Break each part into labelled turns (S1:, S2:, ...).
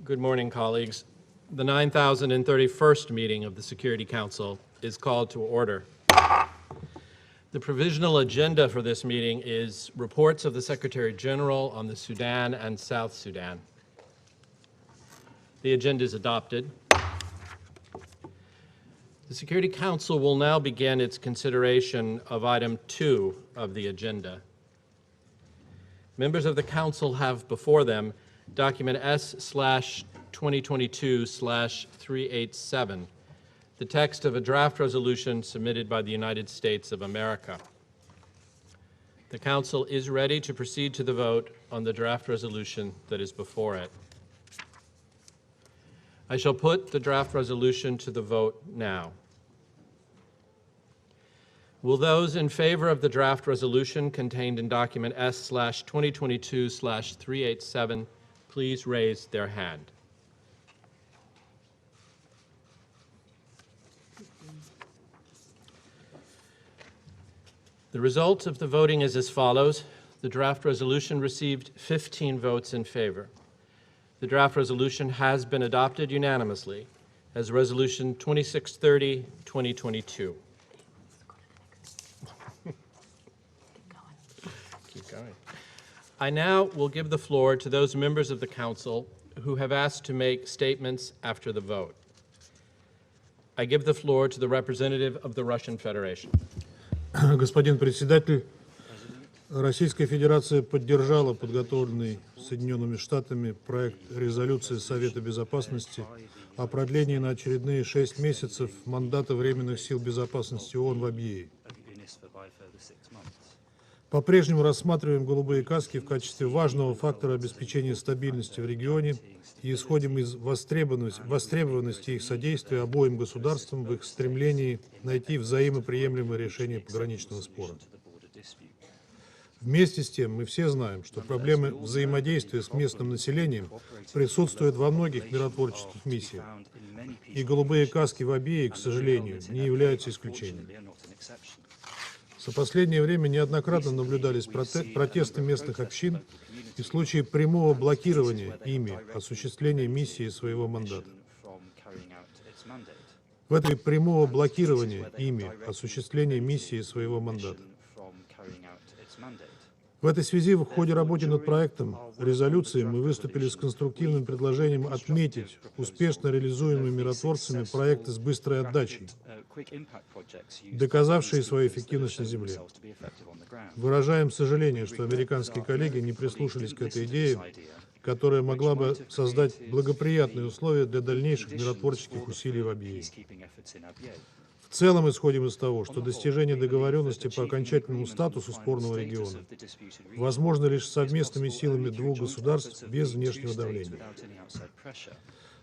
S1: Good morning, colleagues. The 9,031st meeting of the Security Council is called to order. The provisional agenda for this meeting is reports of the Secretary General on the Sudan and South Sudan. The agenda is adopted. The Security Council will now begin its consideration of item 2 of the agenda. Members of the Council have before them document S/2022/387, the text of a draft resolution submitted by the United States of America. The Council is ready to proceed to the vote on the draft resolution that is before it. I shall put the draft resolution to the vote now. Will those in favor of the draft resolution contained in document S/2022/387 please raise their hand? The result of the voting is as follows. The draft resolution received 15 votes in favor. The draft resolution has been adopted unanimously as Resolution 2630-2022. Keep going. I now will give the floor to those members of the Council who have asked to make statements after the vote. I give the floor to the representative of the Russian Federation.
S2: Господин председатель, Российская Федерация поддержала подготовленный Соединенными Штатами проект резолюции Совета Безопасности о продлении на очередные 6 месяцев мандата Временных сил безопасности ООН в Абьее. По-прежнему рассматриваем голубые каски в качестве важного фактора обеспечения стабильности в регионе и исходим из востребованности их содействия обоим государствам в их стремлении найти взаимоприемлемое решение пограничного спора. Вместе с тем мы все знаем, что проблемы взаимодействия с местным населением присутствуют во многих миротворческих миссиях, и голубые каски в Абьее, к сожалению, не являются исключением. За последнее время неоднократно наблюдались протесты местных общин и случаи прямого блокирования ими осуществления миссии своего мандата. В этой прямого блокирования ими осуществления миссии своего мандата. В этой связи в ходе работы над проектом резолюции мы выступили с конструктивным предложением отметить успешно реализуемые миротворцами проекты с быстрой отдачей, доказавшие свою эффективность на земле. Выражаем сожаление, что американские коллеги не прислушались к этой идее, которая могла бы создать благоприятные условия для дальнейших миротворческих усилий в Абьее. В целом исходим из того, что достижение договоренности по окончательному статусу спорного региона возможно лишь совместными силами двух государств без внешнего давления.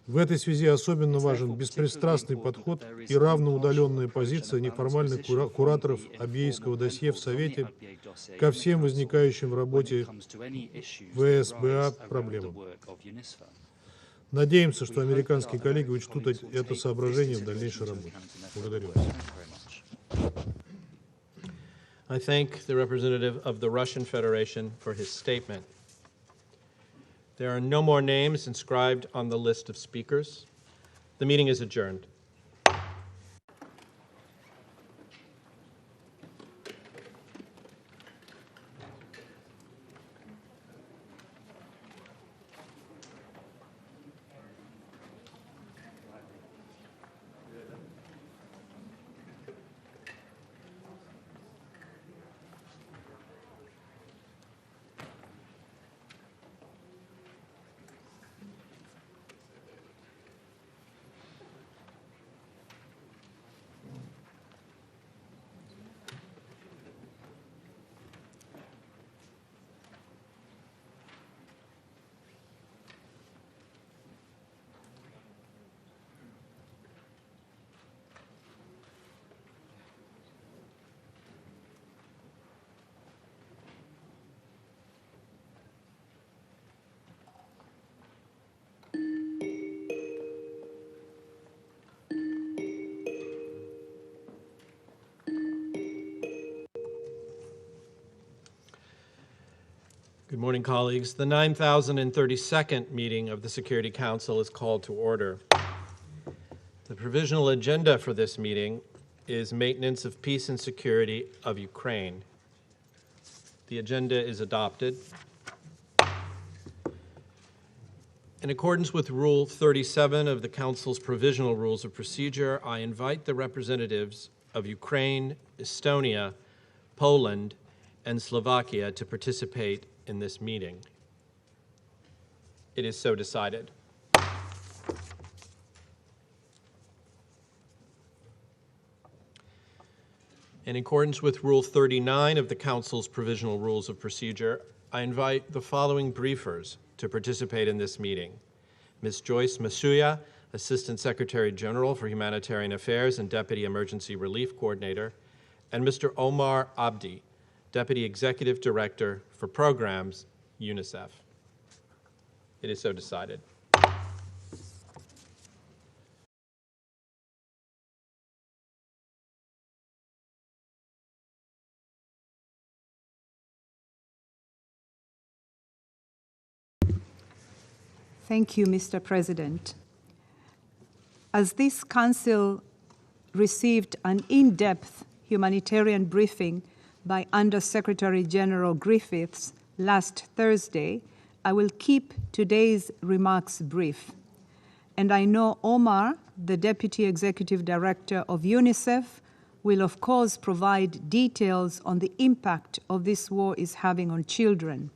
S2: В этой связи особенно важен беспристрастный подход и равноудаленная позиция неформальных кураторов абьейского досье в Совете ко всем возникающим в работе ВСБА проблемам. Надеемся, что американские коллеги учтут это соображение в дальнейшей работе. Благодарю вас.
S1: I thank the representative of the Russian Federation for his statement. There are no more names inscribed on the list of speakers. The meeting is adjourned. Good morning, colleagues. The 9,032nd meeting of the Security Council is called to order. The provisional agenda for this meeting is maintenance of peace and security of Ukraine. The agenda is adopted. In accordance with Rule 37 of the Council's Provisional Rules of Procedure, I invite the representatives of Ukraine, Estonia, Poland, and Slovakia to participate in this meeting. It is so decided. In accordance with Rule 39 of the Council's Provisional Rules of Procedure, I invite the following briefers to participate in this meeting: Ms. Joyce Masuya, Assistant Secretary General for Humanitarian Affairs and Deputy Emergency Relief Coordinator, and Mr. Omar Abdi, Deputy Executive Director for Programs, UNICEF. It is so decided.
S3: Thank you, Mr. President. As this Council received an in-depth humanitarian briefing by Under-Secretary General Griffiths last Thursday, I will keep today's remarks brief. And I know Omar, the Deputy Executive Director of UNICEF, will of course provide details on the impact of this war is having on children.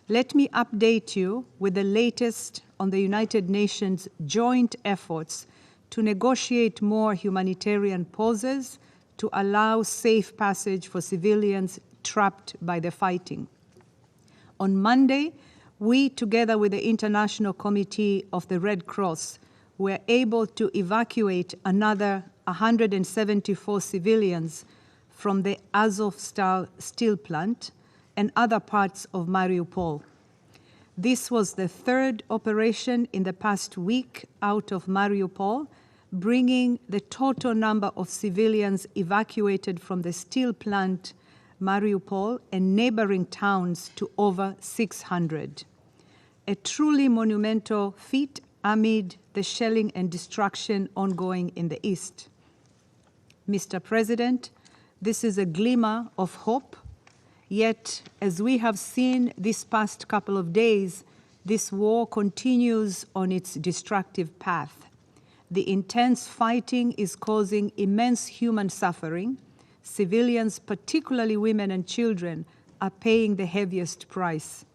S3: Let me update you with the latest on the United Nations joint efforts to negotiate more humanitarian pauses to allow safe passage for civilians trapped by the fighting. On Monday, we, together with the International Committee of the Red Cross, were able to evacuate another 174 civilians from the Azovstal steel plant and other parts of Mariupol. This was the third operation in the past week out of Mariupol, bringing the total number of civilians evacuated from the steel plant, Mariupol, and neighboring towns to over 600. A truly monumental feat amid the shelling and destruction ongoing in the east. Mr. President, this is a glimmer of hope. Yet, as we have seen this past couple of days, this war continues on its destructive path. The intense fighting is causing immense human suffering. Civilians, particularly women and children, are paying the heaviest price.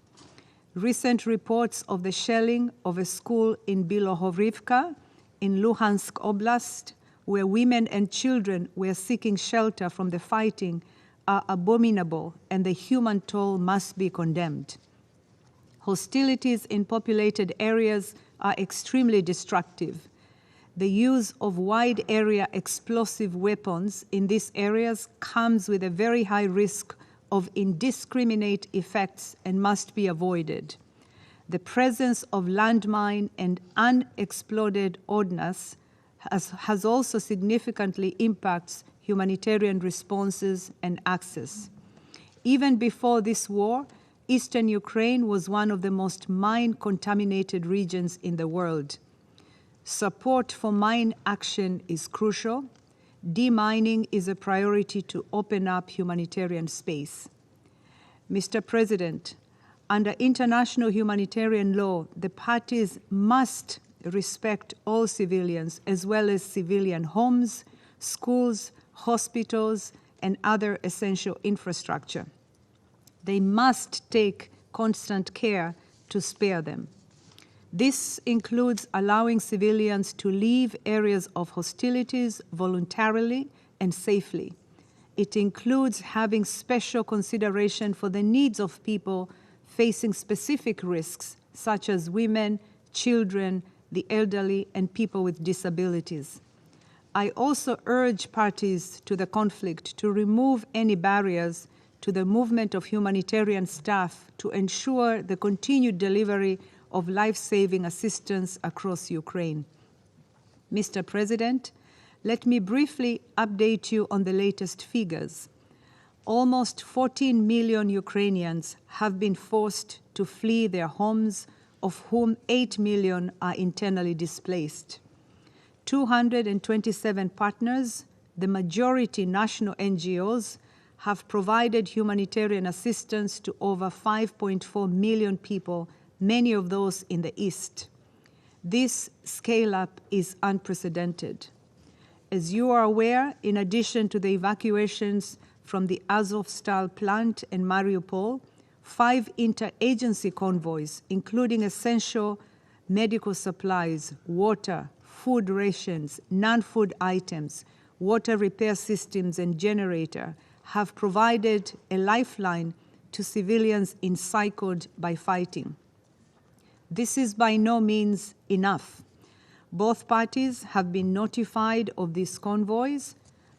S3: Recent reports of the shelling of a school in Bilohorivka in Luhansk Oblast, where women and children were seeking shelter from the fighting, are abominable, and the human toll must be condemned. Hostilities in populated areas are extremely destructive. The use of wide-area explosive weapons in these areas comes with a very high risk of indiscriminate effects and must be avoided. The presence of landmine and unexploded ordnance has also significantly impacts humanitarian responses and access. Even before this war, eastern Ukraine was one of the most mine-contaminated regions in the world. Support for mine action is crucial. Demining is a priority to open up humanitarian space. Mr. President, under international humanitarian law, the parties must respect all civilians as well as civilian homes, schools, hospitals, and other essential infrastructure. They must take constant care to spare them. This includes allowing civilians to leave areas of hostilities voluntarily and safely. It includes having special consideration for the needs of people facing specific risks, such as women, children, the elderly, and people with disabilities. I also urge parties to the conflict to remove any barriers to the movement of humanitarian staff to ensure the continued delivery of life-saving assistance across Ukraine. Mr. President, let me briefly update you on the latest figures. almost 14 million Ukrainians have been forced to flee their homes, of whom 8 million are internally displaced. 227 partners, the majority national NGOs, have provided humanitarian assistance to over 5.4 million people, many of those in the East. This scale-up is unprecedented. As you are aware, in addition to the evacuations from the Azovstal plant in Mariupol, 5 interagency convoys, including essential medical supplies, water, food rations, non-food items, water repair systems, and generator, have provided a lifeline to civilians encircled by fighting. This is by no means enough. Both parties have been notified of these convoys.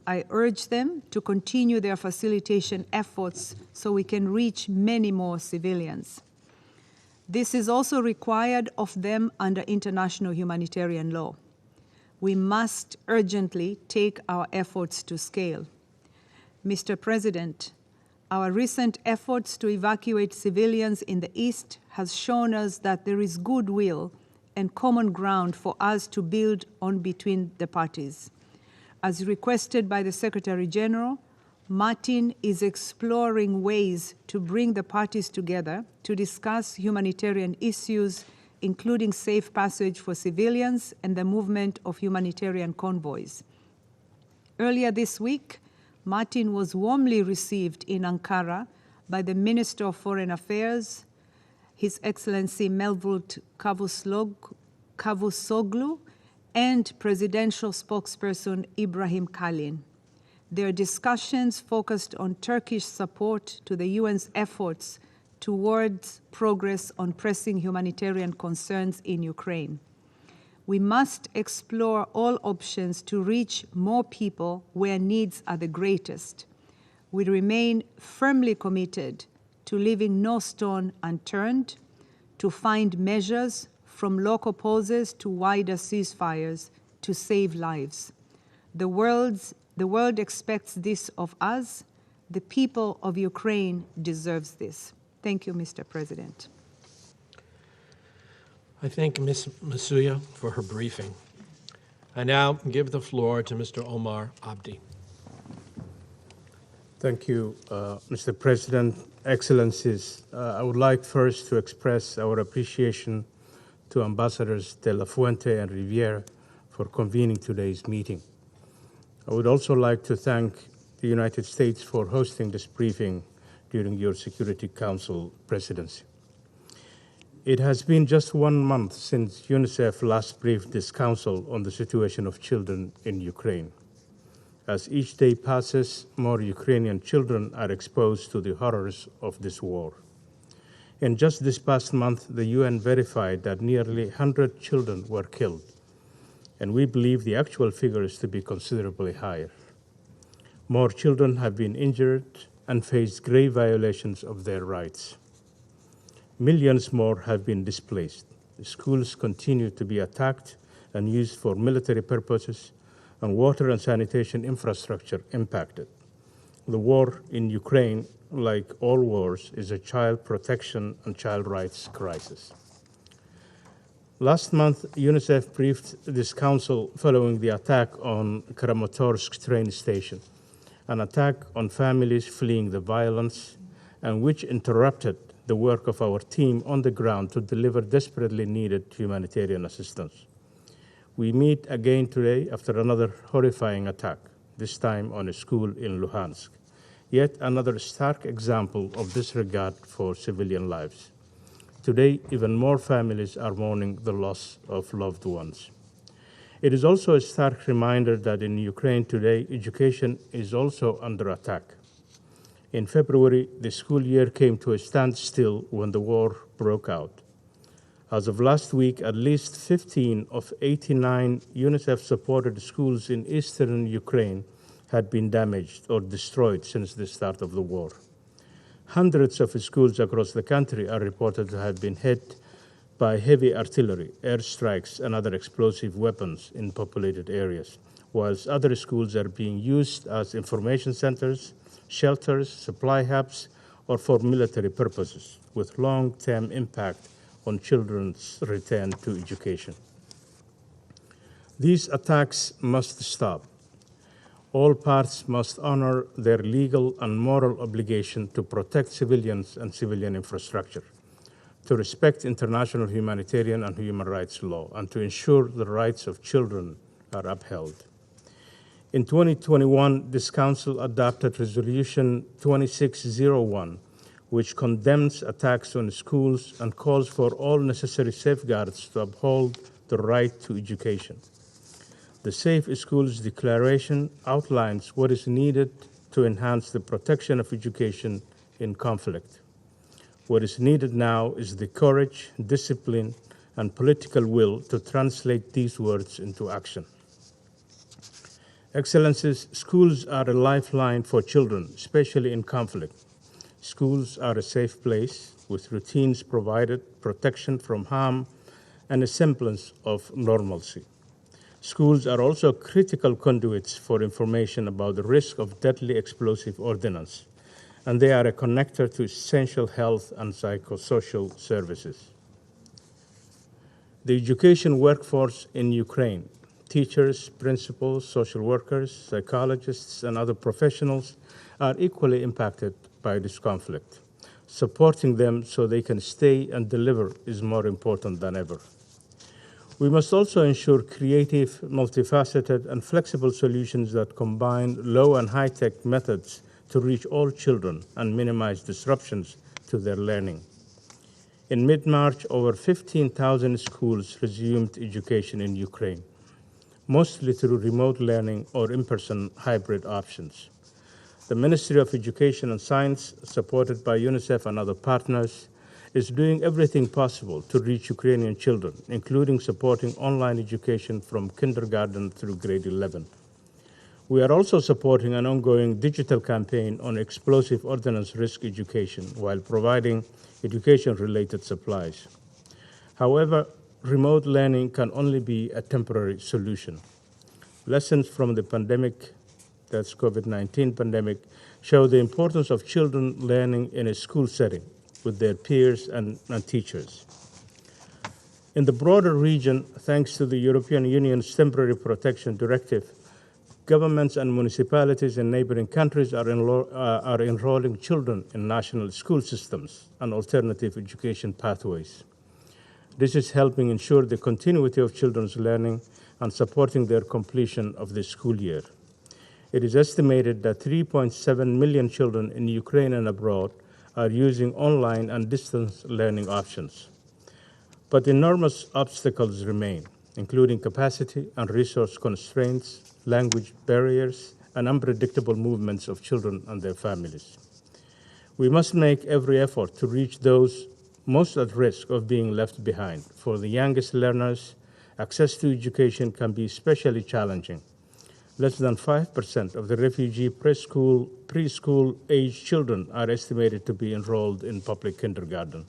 S3: I urge them to continue their facilitation efforts so we can reach many more civilians. This is also required of them under international humanitarian law. We must urgently take our efforts to scale. Mr. President, our recent efforts to evacuate civilians in the East has shown us that there is goodwill and common ground for us to build on between the parties. As requested by the Secretary General, Martin is exploring ways to bring the parties together to discuss humanitarian issues, including safe passage for civilians and the movement of humanitarian convoys. Earlier this week, Martin was warmly received in Ankara by the Minister of Foreign Affairs, His Excellency Mevlut Cavusoglu, and presidential spokesperson Ibrahim Kalin. Their discussions focused on Turkish support to the UN's efforts towards progress on pressing humanitarian concerns in Ukraine. We must explore all options to reach more people where needs are the greatest. We remain firmly committed to leaving no stone unturned, to find measures from local pauses to wider ceasefires to save lives. The world expects this of us. The people of Ukraine deserves this. Thank you, Mr. President.
S1: I thank Ms. Masuya for her briefing. I now give the floor to Mr. Omar Abdi.
S4: Thank you, Mr. President. Excellencies, I would like first to express our appreciation to Ambassadors De La Fuente and Riviere for convening today's meeting. I would also like to thank the United States for hosting this briefing during your Security Council presidency. It has been just 1 month since UNICEF last briefed this Council on the situation of children in Ukraine. As each day passes, more Ukrainian children are exposed to the horrors of this war. In just this past month, the UN verified that nearly 100 children were killed, and we believe the actual figure is to be considerably higher. More children have been injured and face grave violations of their rights. Millions more have been displaced. Schools continue to be attacked and used for military purposes, and water and sanitation infrastructure impacted. The war in Ukraine, like all wars, is a child protection and child rights crisis. Last month, UNICEF briefed this council following the attack on Kramatorsk train station, an attack on families fleeing the violence, and which interrupted the work of our team on the ground to deliver desperately needed humanitarian assistance. We meet again today after another horrifying attack, this time on a school in Luhansk, yet another stark example of disregard for civilian lives. Today, even more families are mourning the loss of loved ones. It is also a stark reminder that in Ukraine today, education is also under attack. In February, the school year came to a standstill when the war broke out. As of last week, at least 15 of 89 UNICEF-supported schools in eastern Ukraine had been damaged or destroyed since the start of the war. Hundreds of schools across the country are reported to have been hit by heavy artillery, airstrikes, and other explosive weapons in populated areas, whilst other schools are being used as information centers, shelters, supply hubs, or for military purposes, with long-term impact on children's return to education. These attacks must stop. All parts must honor their legal and moral obligation to protect civilians and civilian infrastructure, to respect international humanitarian and human rights law, and to ensure the rights of children are upheld. In 2021, this Council adopted Resolution 2601, which condemns attacks on schools and calls for all necessary safeguards to uphold the right to education. The Safe Schools Declaration outlines what is needed to enhance the protection of education in conflict. What is needed now is the courage, discipline, and political will to translate these words into action. Excellencies, schools are a lifeline for children, especially in conflict. Schools are a safe place with routines provided, protection from harm, and a semblance of normalcy. Schools are also critical conduits for information about the risk of deadly explosive ordnance, and they are a connector to essential health and psychosocial services. The education workforce in Ukraine, teachers, principals, social workers, psychologists, and other professionals are equally impacted by this conflict. Supporting them so they can stay and deliver is more important than ever. We must also ensure creative, multifaceted, and flexible solutions that combine low and high-tech methods to reach all children and minimize disruptions to their learning. In mid-March, over 15,000 schools resumed education in Ukraine, mostly through remote learning or in-person hybrid options. The Ministry of Education and Science, supported by UNICEF and other partners, is doing everything possible to reach Ukrainian children, including supporting online education from kindergarten through grade 11. We are also supporting an ongoing digital campaign on explosive ordnance risk education while providing education-related supplies. However, remote learning can only be a temporary solution. Lessons from the pandemic, that's COVID-19 pandemic, show the importance of children learning in a school setting with their peers and teachers. In the broader region, thanks to the European Union's Temporary Protection Directive, governments and municipalities in neighboring countries are enrolling children in national school systems and alternative education pathways. This is helping ensure the continuity of children's learning and supporting their completion of the school year. It is estimated that 3.7 million children in Ukraine and abroad are using online and distance learning options. But enormous obstacles remain, including capacity and resource constraints, language barriers, and unpredictable movements of children and their families. We must make every effort to reach those most at risk of being left behind. For the youngest learners, access to education can be especially challenging. Less than 5% of the refugee preschool age children are estimated to be enrolled in public kindergarten.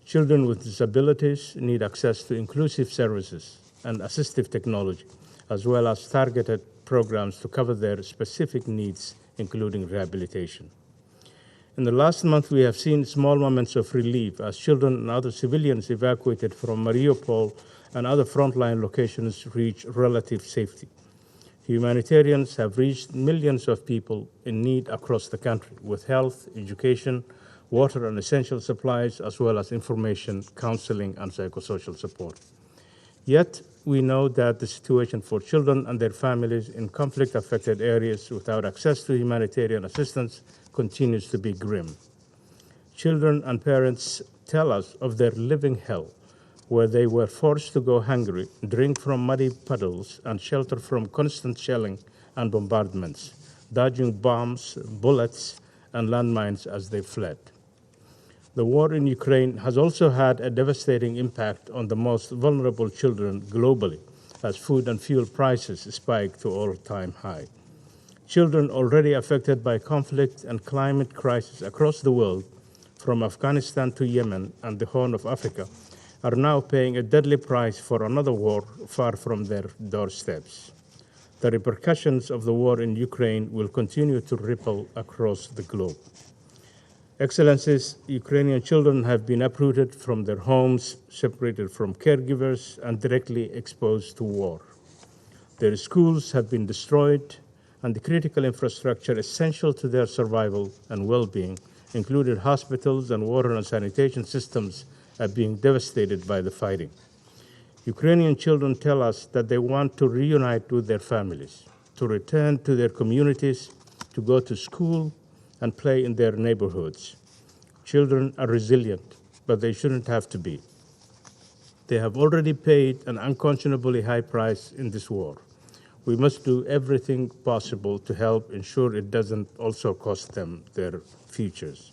S4: Children with disabilities need access to inclusive services and assistive technology, as well as targeted programs to cover their specific needs, including rehabilitation. In the last month, we have seen small moments of relief as children and other civilians evacuated from Mariupol and other frontline locations reach relative safety. Humanitarians have reached millions of people in need across the country with health, education, water and essential supplies, as well as information, counseling, and psychosocial support. Yet, we know that the situation for children and their families in conflict-affected areas without access to humanitarian assistance continues to be grim. Children and parents tell us of their living hell, where they were forced to go hungry, drink from muddy puddles, and shelter from constant shelling and bombardments, dodging bombs, bullets, and landmines as they fled. The war in Ukraine has also had a devastating impact on the most vulnerable children globally, as food and fuel prices spike to all-time high. Children already affected by conflict and climate crisis across the world, from Afghanistan to Yemen and the Horn of Africa, are now paying a deadly price for another war far from their doorsteps. The repercussions of the war in Ukraine will continue to ripple across the globe. Excellencies, Ukrainian children have been uprooted from their homes, separated from caregivers, and directly exposed to war. Their schools have been destroyed, and the critical infrastructure essential to their survival and well-being, including hospitals and water and sanitation systems, are being devastated by the fighting. Ukrainian children tell us that they want to reunite with their families, to return to their communities, to go to school and play in their neighborhoods. Children are resilient, but they shouldn't have to be. They have already paid an unconscionably high price in this war. We must do everything possible to help ensure it doesn't also cost them their futures.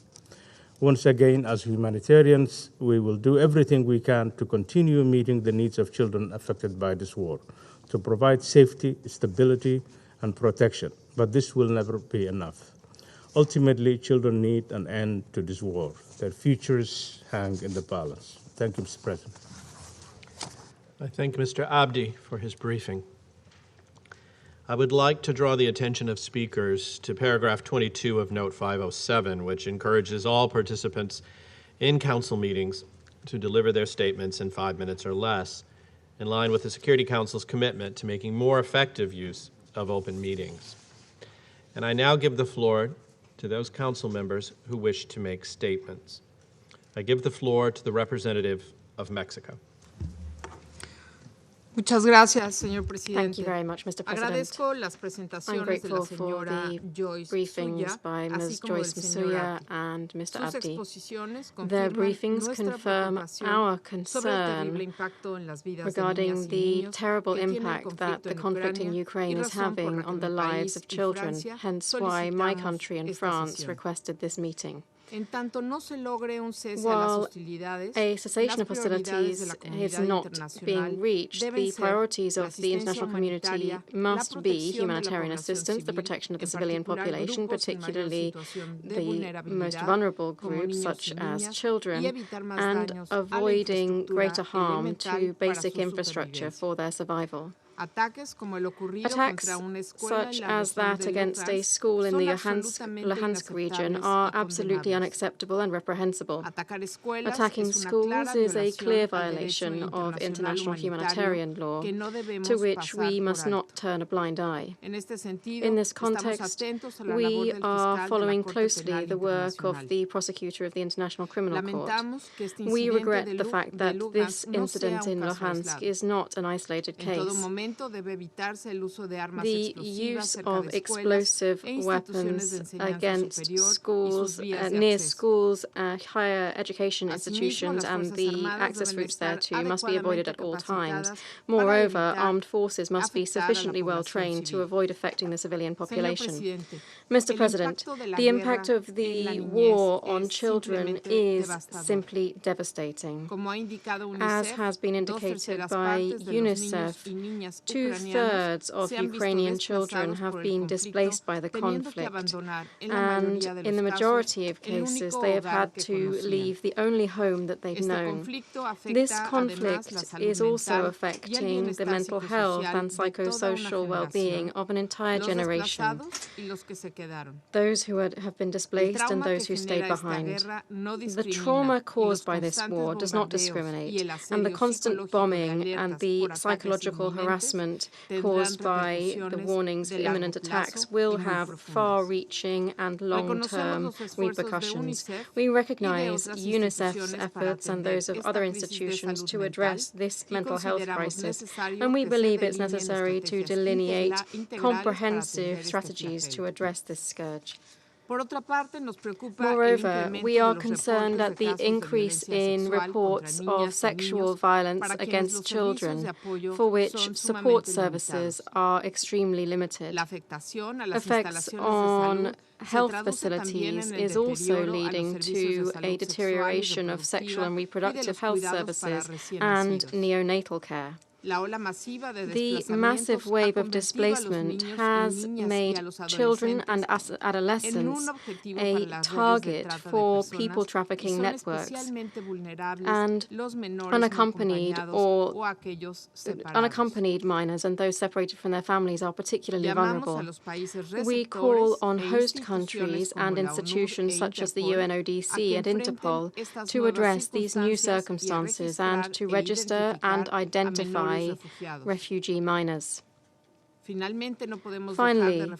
S4: Once again, as humanitarians, we will do everything we can to continue meeting the needs of children affected by this war, to provide safety, stability, and protection. But this will never be enough. Ultimately, children need an end to this war. Their futures hang in the balance. Thank you, Mr. President.
S1: I thank Mr. Abdi for his briefing. I would like to draw the attention of speakers to paragraph 22 of Note 507, which encourages all participants in council meetings to deliver their statements in 5 minutes or less, in line with the Security Council's commitment to making more effective use of open meetings. And I now give the floor to those council members who wish to make statements. I give the floor to the representative of Mexico.
S5: Muchas gracias, señor presidente.
S6: Thank you very much, Mr. President.
S5: Agradezco las
S6: I'm
S5: presentaciones de la
S6: grateful for
S5: señora
S6: the
S5: Joyce
S6: briefings
S5: Msuya,
S6: by
S5: así
S6: Ms.
S5: como del
S6: Joyce
S5: señor
S6: Msuya
S5: Abdi.
S6: and Mr.
S5: Sus
S6: Abdi.
S5: exposiciones
S6: Their
S5: confirman
S6: briefings
S5: nuestra
S6: confirm
S5: preocupación
S6: our
S5: sobre el terrible
S6: concern
S5: impacto en las vidas de
S6: regarding
S5: niñas y
S6: the
S5: niños
S6: terrible
S5: que tiene el
S6: impact that the
S5: conflicto en
S6: conflict in
S5: Ucrania
S6: Ukraine
S5: y
S6: is
S5: razón por
S6: having
S5: la que
S6: on the
S5: mi
S6: lives
S5: país
S6: of
S5: y
S6: children,
S5: Francia
S6: hence why my
S5: solicitamos
S6: country and
S5: esta
S6: France
S5: sesión.
S6: requested this meeting.
S5: En tanto no se logre un cese a las
S6: While
S5: hostilidades,
S6: a cessation
S5: las
S6: of
S5: prioridades de
S6: hostilities
S5: la
S6: is
S5: comunidad
S6: not
S5: internacional
S6: being reached,
S5: deben
S6: the
S5: ser
S6: priorities
S5: la
S6: of the
S5: asistencia
S6: international community
S5: humanitaria, la
S6: must be
S5: protección de la
S6: humanitarian
S5: población
S6: assistance, the
S5: civil,
S6: protection of the
S5: en
S6: civilian
S5: particular
S6: population,
S5: grupos en mayor
S6: particularly
S5: situación de
S6: the most
S5: vulnerabilidad,
S6: vulnerable
S5: como
S6: groups
S5: niños
S6: such
S5: y
S6: as
S5: niñas, y
S6: children,
S5: evitar más
S6: and
S5: daños a la
S6: avoiding
S5: infraestructura
S6: greater harm
S5: elemental
S6: to
S5: para
S6: basic
S5: su
S6: infrastructure
S5: supervivencia.
S6: for their survival.
S5: Ataques como el ocurrido
S6: Attacks
S5: contra una escuela
S6: such
S5: en la
S6: as
S5: región
S6: that
S5: de
S6: against a
S5: Luhansk
S6: school in the
S5: son absolutamente
S6: Luhansk region
S5: inaceptables
S6: are
S5: y
S6: absolutely
S5: condenables.
S6: unacceptable and reprehensible.
S5: Atacar escuelas
S6: Attacking
S5: es una
S6: schools
S5: clara
S6: is a clear
S5: violación al derecho
S6: violation of international
S5: humanitario
S6: humanitarian law
S5: que no debemos
S6: to which
S5: pasar
S6: we
S5: por
S6: must
S5: alto.
S6: not turn a blind eye.
S5: En este sentido,
S6: In this
S5: estamos
S6: context,
S5: atentos a la labor
S6: we
S5: del
S6: are
S5: fiscal de
S6: following
S5: la Corte
S6: closely
S5: Penal
S6: the work of
S5: Internacional.
S6: the prosecutor of the International Criminal Court.
S5: Lamentamos que este
S6: We
S5: incidente
S6: regret
S5: de
S6: the fact that this
S5: Lugansk no sea
S6: incident
S5: un
S6: in
S5: caso
S6: Luhansk
S5: aislado.
S6: is not an isolated
S5: En todo
S6: case.
S5: momento debe evitarse el uso de armas
S6: The
S5: explosivas
S6: use
S5: cerca
S6: of
S5: de escuelas
S6: explosive
S5: e instituciones
S6: weapons
S5: de enseñanza
S6: against
S5: superior y sus
S6: schools,
S5: vías de
S6: near
S5: acceso.
S6: schools, higher education
S5: Asimismo,
S6: institutions,
S5: las
S6: and
S5: Fuerzas
S6: the
S5: Armadas
S6: access
S5: deben
S6: routes there
S5: estar
S6: too must be avoided
S5: adecuadamente
S6: at all times.
S5: capacitadas
S6: Moreover,
S5: para evitar
S6: armed forces must be
S5: afectar a la
S6: sufficiently well
S5: población
S6: trained to
S5: civil.
S6: avoid affecting the civilian
S5: Señor
S6: population.
S5: presidente,
S6: Mr.
S5: el
S6: President,
S5: impacto de la
S6: the impact
S5: guerra
S6: of
S5: en la
S6: the
S5: niñez
S6: war on
S5: es
S6: children
S5: simplemente
S6: is
S5: devastador.
S6: simply devastating.
S5: Como ha indicado
S6: As
S5: UNICEF,
S6: has been indicated by UNICEF, 2/3 of Ukrainian children have been displaced by the conflict, and in the majority of cases they have had to leave the only home that they've known. This conflict is also affecting the mental health and psychosocial well-being of an entire generation, those who have been displaced and those who stayed behind. The trauma caused by this war does not discriminate, and the constant bombing and the psychological harassment caused by the warnings of imminent attacks will have far-reaching and long-term repercussions. We recognize UNICEF's efforts and those of other institutions to address this mental health crisis, and we believe it's necessary to delineate comprehensive strategies to address this scourge. Moreover, we are concerned at the increase in reports of sexual violence against children, for which support services are extremely limited. Effects on health facilities is also leading to a deterioration of sexual and reproductive health services and neonatal care. The massive wave of displacement has made children and adolescents a target for people trafficking networks, and unaccompanied minors and those separated from their families are particularly vulnerable. We call on host countries and institutions such as the UNODC and Interpol to address these new circumstances and to register and identify refugee minors. Finally,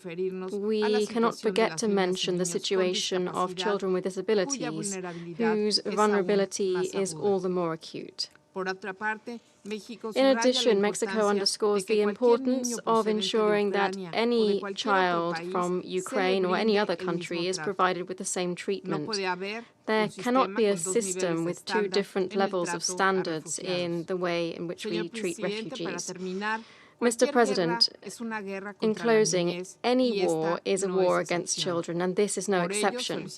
S6: we cannot forget to mention the situation of children with disabilities, whose vulnerability is all the more acute. In addition, Mexico underscores the importance of ensuring that any child from Ukraine or any other country is provided with the same treatment. There cannot be a system with two different levels of standards in the way in which we treat refugees. Mr. President, in closing, any war is a war against children, and this is no exception.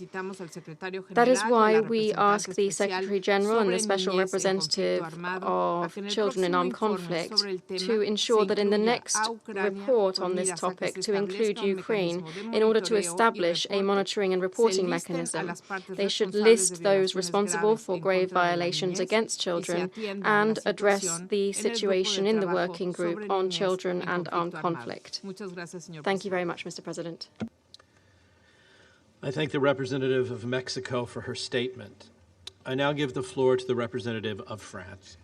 S6: That is why we ask the Secretary General and the Special Representative of Children in Armed Conflict to ensure that in the next report on this topic to include Ukraine in order to establish a monitoring and reporting mechanism. They should list those responsible for grave violations against children and address the situation in the working group on children and armed conflict. Thank you very much, Mr. President.
S1: I thank the representative of Mexico for her statement. I now give the floor to the representative of France.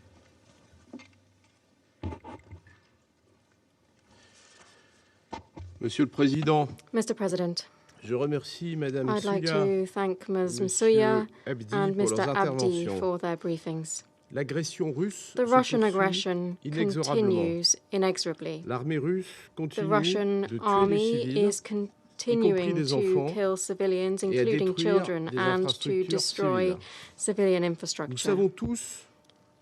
S7: Monsieur le Président,
S6: Mr. President,
S7: je remercie Madame
S6: I'd like
S7: Msuya
S6: to thank Ms.
S7: Monsieur
S6: Msuya
S7: Abdi
S6: and
S7: pour
S6: Mr.
S7: leurs
S6: Abdi
S7: interventions.
S6: for their briefings.
S7: L'agression russe
S6: The
S7: se
S6: Russian
S7: poursuit
S6: aggression
S7: inexorablement.
S6: continues inexorably.
S7: L'armée russe
S6: The
S7: continue
S6: Russian
S7: de tuer des
S6: army
S7: civils,
S6: is continuing
S7: des
S6: to
S7: enfants,
S6: kill civilians,
S7: et à
S6: including
S7: détruire
S6: children,
S7: des
S6: and to
S7: infrastructures
S6: destroy
S7: civiles.
S6: civilian
S7: Nous
S6: infrastructure.
S7: savons tous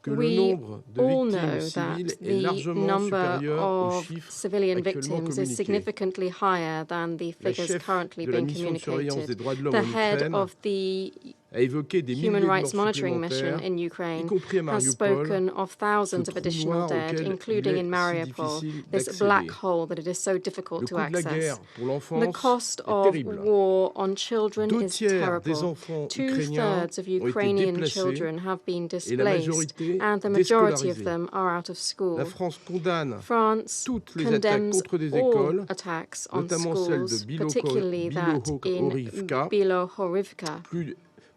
S7: que le
S6: We
S7: nombre de
S6: all
S7: victimes
S6: know
S7: civiles
S6: that
S7: est
S6: the
S7: largement
S6: number
S7: supérieur aux
S6: of
S7: chiffres
S6: civilian
S7: actuellement
S6: victims is
S7: communiqués.
S6: significantly higher than the
S7: La
S6: figures
S7: chef
S6: currently
S7: de la
S6: being
S7: mission de surveillance des
S6: communicated.
S7: droits de l'homme
S6: The
S7: en
S6: head
S7: Ukraine
S6: of the
S7: a évoqué des milliers
S6: Human
S7: de morts
S6: Rights Monitoring Mission
S7: supplémentaires,
S6: in
S7: y
S6: Ukraine
S7: compris à
S6: has
S7: Mariupol,
S6: spoken of thousands
S7: ce
S6: of
S7: trou
S6: additional
S7: noir
S6: dead,
S7: auquel
S6: including
S7: il
S6: in
S7: est si
S6: Mariupol,
S7: difficile
S6: this
S7: d'accéder.
S6: black hole that it is so difficult
S7: Le
S6: to
S7: coût de la
S6: access.
S7: guerre pour
S6: The
S7: l'enfance
S6: cost
S7: est
S6: of
S7: terrible.
S6: war on children
S7: Deux
S6: is
S7: tiers des
S6: terrible.
S7: enfants ukrainiens
S6: Two-thirds of
S7: ont été
S6: Ukrainian
S7: déplacés
S6: children have been
S7: et la
S6: displaced,
S7: majorité
S6: and the majority of
S7: déscolarisés.
S6: them are out of school.
S7: La France condamne
S6: France
S7: toutes les attaques
S6: condemns
S7: contre des
S6: all
S7: écoles,
S6: attacks on
S7: notamment celle de
S6: schools, particularly that in
S7: Bilohorivka.
S6: Bilohorivka.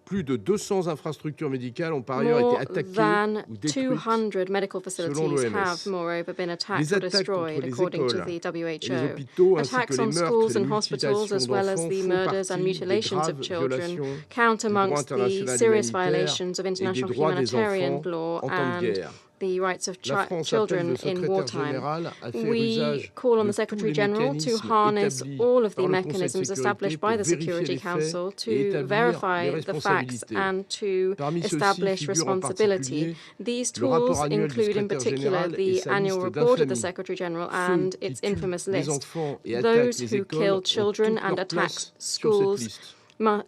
S7: Plus de 200 infrastructures médicales ont par ailleurs été
S6: More
S7: attaquées
S6: than
S7: ou détruites.
S6: 200 medical facilities
S7: l'OMS.
S6: have, moreover, been attacked
S7: Les
S6: or
S7: attaques
S6: destroyed,
S7: contre les
S6: according to
S7: écoles
S6: the
S7: et les
S6: WHO.
S7: hôpitaux, ainsi que
S6: Attacks
S7: les
S6: on
S7: meurtres et
S6: schools
S7: les
S6: and hospitals, as
S7: mutilations
S6: well as
S7: d'enfants
S6: the
S7: font
S6: murders and
S7: partie des
S6: mutilations of
S7: graves
S6: children,
S7: violations
S6: count
S7: du droit
S6: amongst the
S7: international
S6: serious
S7: humanitaire
S6: violations of
S7: et des
S6: international
S7: droits des
S6: humanitarian
S7: enfants
S6: law
S7: en temps de
S6: and
S7: guerre.
S6: the rights of
S7: La France appelle
S6: children
S7: le
S6: in
S7: secrétaire
S6: wartime.
S7: général à faire
S6: We
S7: usage
S6: call on
S7: de
S6: the Secretary
S7: tous les
S6: General to
S7: mécanismes
S6: harness
S7: établis
S6: all of the
S7: par le Conseil de
S6: mechanisms
S7: sécurité
S6: established by
S7: pour
S6: the
S7: vérifier
S6: Security
S7: les faits
S6: Council
S7: et
S6: to
S7: établir
S6: verify
S7: les
S6: the facts
S7: responsabilités.
S6: and to
S7: Parmi ceux-ci
S6: establish
S7: figure en
S6: responsibility.
S7: particulier
S6: These
S7: le rapport
S6: tools
S7: annuel du
S6: include in
S7: secrétaire
S6: particular
S7: général et
S6: the
S7: sa
S6: annual
S7: liste
S6: report of the
S7: d'infamies.
S6: Secretary General
S7: Ceux
S6: and
S7: qui
S6: its
S7: tuent
S6: infamous
S7: les
S6: list.
S7: enfants et attaquent
S6: Those
S7: les
S6: who
S7: écoles
S6: kill
S7: ont
S6: children
S7: toute
S6: and
S7: leur
S6: attack
S7: place sur cette
S6: schools
S7: liste.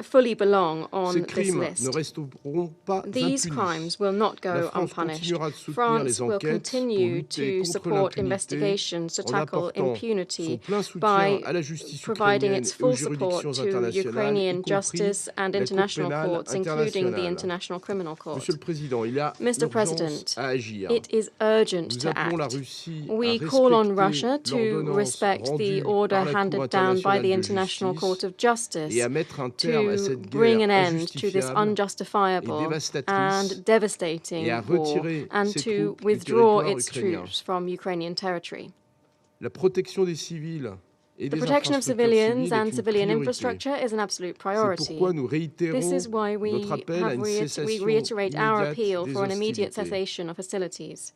S6: fully belong on
S7: Ces
S6: this
S7: crimes
S6: list.
S7: ne resteront pas
S6: These
S7: impunis.
S6: crimes will not
S7: La
S6: go
S7: France
S6: unpunished.
S7: continuera de soutenir
S6: France
S7: les
S6: will
S7: enquêtes pour
S6: continue
S7: lutter
S6: to
S7: contre
S6: support
S7: l'impunité
S6: investigations to
S7: en
S6: tackle
S7: apportant son
S6: impunity
S7: plein soutien
S6: by
S7: à la justice
S6: providing
S7: ukrainienne
S6: its
S7: et aux
S6: full support
S7: juridictions
S6: to
S7: internationales,
S6: Ukrainian
S7: y compris
S6: justice and
S7: la Cour
S6: international
S7: pénale
S6: courts, including the
S7: internationale.
S6: International Criminal Court.
S7: Monsieur le Président, il y a
S6: Mr.
S7: urgence
S6: President,
S7: à agir.
S6: it is urgent
S7: Nous
S6: to
S7: appelons la
S6: act.
S7: Russie
S6: We
S7: à
S6: call on
S7: respecter
S6: Russia to
S7: l'ordonnance
S6: respect the
S7: rendue
S6: order
S7: par la Cour
S6: handed down by
S7: internationale
S6: the
S7: de
S6: International
S7: justice
S6: Court of Justice
S7: et à mettre un terme à
S6: to
S7: cette
S6: bring
S7: guerre
S6: an end to this
S7: injustifiable et
S6: unjustifiable
S7: dévastatrice
S6: and devastating
S7: et à
S6: war
S7: retirer
S6: and
S7: ses
S6: to
S7: troupes du
S6: withdraw
S7: territoire
S6: its
S7: ukrainien.
S6: troops from Ukrainian territory.
S7: La protection des civils et
S6: The
S7: des
S6: protection of
S7: infrastructures
S6: civilians
S7: civiles
S6: and
S7: est une
S6: civilian
S7: priorité.
S6: infrastructure is an absolute
S7: C'est
S6: priority.
S7: pourquoi nous réitérons
S6: This is why
S7: notre appel à une
S6: we
S7: cessation
S6: reiterate our
S7: immédiate
S6: appeal
S7: des
S6: for an immediate
S7: hostilités.
S6: cessation of hostilities.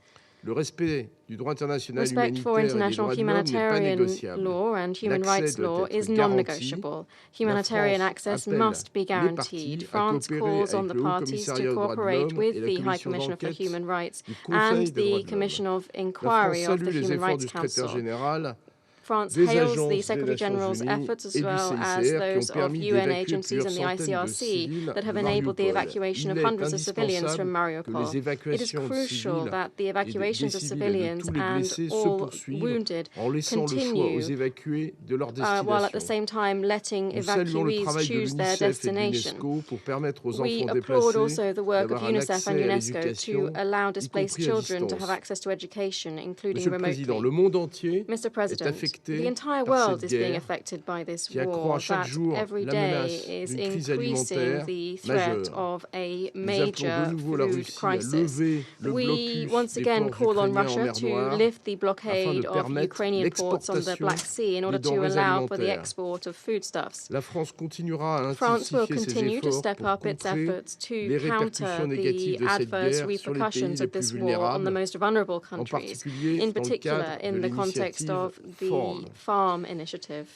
S7: Le respect du droit international
S6: Respect for
S7: humanitaire et des
S6: international
S7: droits de l'homme n'est pas
S6: humanitarian
S7: négociable.
S6: law and human
S7: L'accès
S6: rights
S7: doit
S6: law
S7: être
S6: is
S7: garanti.
S6: non-negotiable. Humanitarian
S7: La
S6: access
S7: France
S6: must be
S7: appelle les
S6: guaranteed.
S7: parties à
S6: France
S7: coopérer
S6: calls on
S7: avec
S6: the
S7: le Haut
S6: parties
S7: Commissariat
S6: to
S7: aux droits de
S6: cooperate
S7: l'homme
S6: with
S7: et la
S6: the High
S7: Commission
S6: Commissioner for
S7: d'enquête
S6: Human Rights
S7: du Conseil
S6: and
S7: des droits
S6: the
S7: de l'homme.
S6: Commission of
S7: La France
S6: Inquiry of
S7: salue
S6: the
S7: les
S6: Human
S7: efforts
S6: Rights
S7: du secrétaire
S6: Council.
S7: général
S6: France
S7: des
S6: hails
S7: agences
S6: the
S7: des
S6: Secretary
S7: Nations
S6: General's
S7: Unies
S6: efforts as
S7: et du
S6: well as
S7: CICR qui ont
S6: those of
S7: permis
S6: UN
S7: d'évacuer
S6: agencies and the
S7: plusieurs centaines de
S6: ICRC
S7: civils
S6: that have
S7: de
S6: enabled the
S7: Mariupol.
S6: evacuation of
S7: Il est
S6: hundreds of civilians from
S7: indispensable que les
S6: Mariupol. It is
S7: évacuations de
S6: crucial
S7: civils
S6: that the
S7: et
S6: evacuations
S7: des
S6: of
S7: civils et de
S6: civilians
S7: tous les
S6: and
S7: blessés se
S6: all
S7: poursuivent
S6: wounded
S7: en laissant le choix aux
S6: continue
S7: évacués de leur
S6: while at the
S7: destination.
S6: same time letting
S7: Nous saluons le
S6: evacuees
S7: travail de
S6: choose their
S7: l'UNICEF et de
S6: destination.
S7: l'UNESCO pour permettre aux
S6: We
S7: enfants
S6: applaud
S7: déplacés
S6: also the work of
S7: d'avoir un
S6: UNICEF and
S7: accès à
S6: UNESCO to
S7: l'éducation,
S6: allow
S7: y
S6: displaced
S7: compris à
S6: children to have
S7: distance.
S6: access to education, including
S7: Monsieur le Président,
S6: remotely.
S7: le monde entier
S6: Mr.
S7: est
S6: President,
S7: affecté
S6: the entire
S7: par
S6: world
S7: cette
S6: is being
S7: guerre
S6: affected by this
S7: qui accroît
S6: war
S7: chaque
S6: that
S7: jour
S6: every
S7: la
S6: day
S7: menace
S6: is
S7: d'une crise
S6: increasing
S7: alimentaire
S6: the threat
S7: majeure.
S6: of a
S7: Nous appelons de
S6: major
S7: nouveau la
S6: food
S7: Russie à
S6: crisis.
S7: lever le
S6: We
S7: blocus
S6: once
S7: des
S6: again
S7: ports
S6: call on
S7: ukrainiens en
S6: Russia
S7: mer
S6: to
S7: Noire
S6: lift the
S7: afin de
S6: blockade of
S7: permettre
S6: Ukrainian ports on the
S7: l'exportation
S6: Black Sea in order
S7: des
S6: to
S7: denrées
S6: allow for the
S7: alimentaires.
S6: export of foodstuffs.
S7: La France continuera à
S6: France will
S7: intensifier ses
S6: continue to
S7: efforts
S6: step
S7: pour
S6: up its
S7: contrer
S6: efforts to
S7: les répercussions
S6: counter
S7: négatives
S6: the
S7: de cette
S6: adverse
S7: guerre sur les pays
S6: repercussions
S7: les
S6: of
S7: plus
S6: this war on the
S7: vulnérables,
S6: most vulnerable
S7: en
S6: countries,
S7: particulier
S6: in
S7: dans le
S6: particular
S7: cadre
S6: in
S7: de
S6: the context
S7: l'initiative
S6: of the
S7: FORM.
S6: FARM initiative.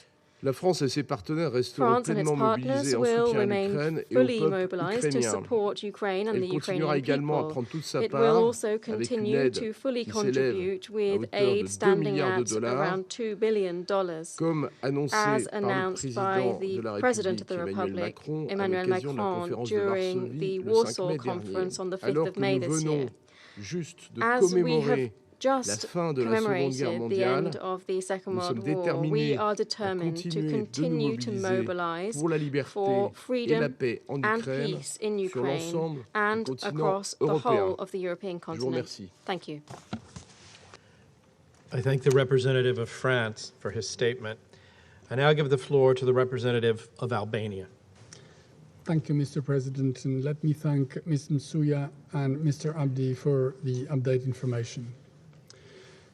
S7: La France et ses partenaires resteront
S6: France and its
S7: pleinement
S6: partners
S7: mobilisés en
S6: will
S7: soutien à
S6: remain
S7: l'Ukraine et au
S6: fully
S7: peuple
S6: mobilized to
S7: ukrainien.
S6: support Ukraine and
S7: Elle
S6: the
S7: continuera
S6: Ukrainian
S7: également à
S6: people.
S7: prendre toute sa
S6: It will
S7: part
S6: also
S7: avec une
S6: continue
S7: aide
S6: to fully
S7: qui s'élève
S6: contribute
S7: à
S6: with
S7: hauteur de
S6: aid
S7: 2
S6: standing
S7: milliards de
S6: at
S7: dollars,
S6: around $2 billion,
S7: comme annoncé
S6: as
S7: par le
S6: announced by
S7: président
S6: the
S7: de la
S6: President of
S7: République
S6: the
S7: Emmanuel
S6: Republic,
S7: Macron à
S6: Emmanuel
S7: l'occasion de la
S6: Macron,
S7: conférence de
S6: during
S7: Varsovie
S6: the
S7: le 5
S6: Warsaw
S7: mai dernier.
S6: Conference on the 5th
S7: Alors
S6: of
S7: que
S6: May
S7: nous
S6: this year.
S7: venons juste de
S6: As we have
S7: commémorer la
S6: just
S7: fin de la Seconde Guerre
S6: commemorated the end
S7: mondiale,
S6: of the Second
S7: nous
S6: World
S7: sommes
S6: War, we
S7: déterminés
S6: are
S7: à
S6: determined to
S7: continuer de nous
S6: continue to
S7: mobiliser
S6: mobilize
S7: pour la liberté
S6: for
S7: et la
S6: freedom
S7: paix en
S6: and
S7: Ukraine
S6: peace in
S7: sur
S6: Ukraine
S7: l'ensemble du
S6: and
S7: continent
S6: across the
S7: européen.
S6: whole of the European
S7: Je vous
S6: continent.
S7: remercie.
S6: Thank you.
S1: I thank the representative of France for his statement. I now give the floor to the representative of Albania.
S8: Thank you, Mr. President, and let me thank Ms. Msuya and Mr. Abdi for the update information.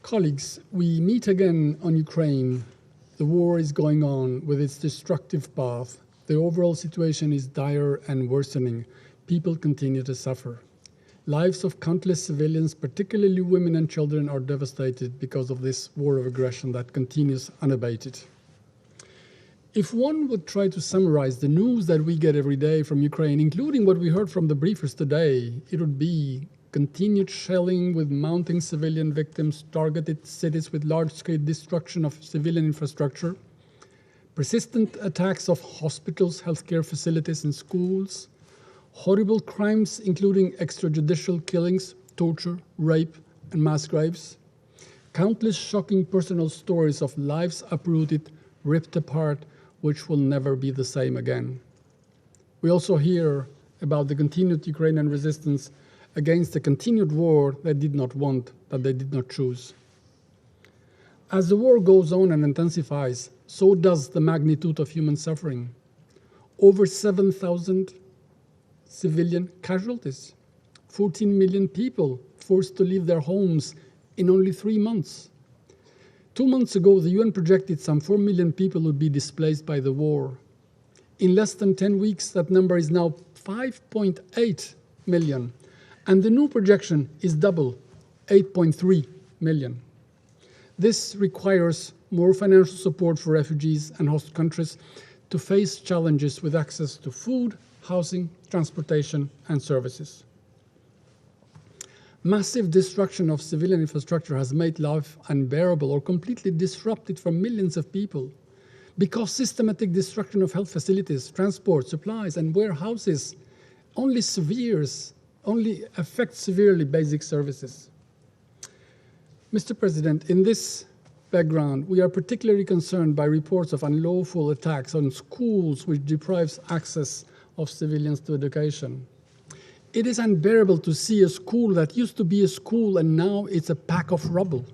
S8: Colleagues, we meet again on Ukraine. The war is going on with its destructive path. The overall situation is dire and worsening. People continue to suffer. Lives of countless civilians, particularly women and children, are devastated because of this war of aggression that continues unabated. If one would try to summarize the news that we get every day from Ukraine, including what we heard from the briefers today, it would be continued shelling with mounting civilian victims, targeted cities with large-scale destruction of civilian infrastructure, persistent attacks of hospitals, healthcare facilities, and schools, horrible crimes including extrajudicial killings, torture, rape, and mass graves, countless shocking personal stories of lives uprooted, ripped apart, which will never be the same again. We also hear about the continued Ukrainian resistance against a continued war they did not want, that they did not choose. As the war goes on and intensifies, so does the magnitude of human suffering. Over 7,000 civilian casualties, 14 million people forced to leave their homes in only 3 months. 2 months ago, the UN projected some 4 million people would be displaced by the war. In less than 10 weeks, that number is now 5.8 million. And the new projection is double, 8.3 million. This requires more financial support for refugees and host countries to face challenges with access to food, housing, transportation, and services. Massive destruction of civilian infrastructure has made life unbearable or completely disrupted for millions of people. Because systematic destruction of health facilities, transport, supplies, and warehouses only affects severely basic services. Mr. President, in this background, we are particularly concerned by reports of unlawful attacks on schools which deprives access of civilians to education. It is unbearable to see a school that used to be a school and now it's a pack of rubble.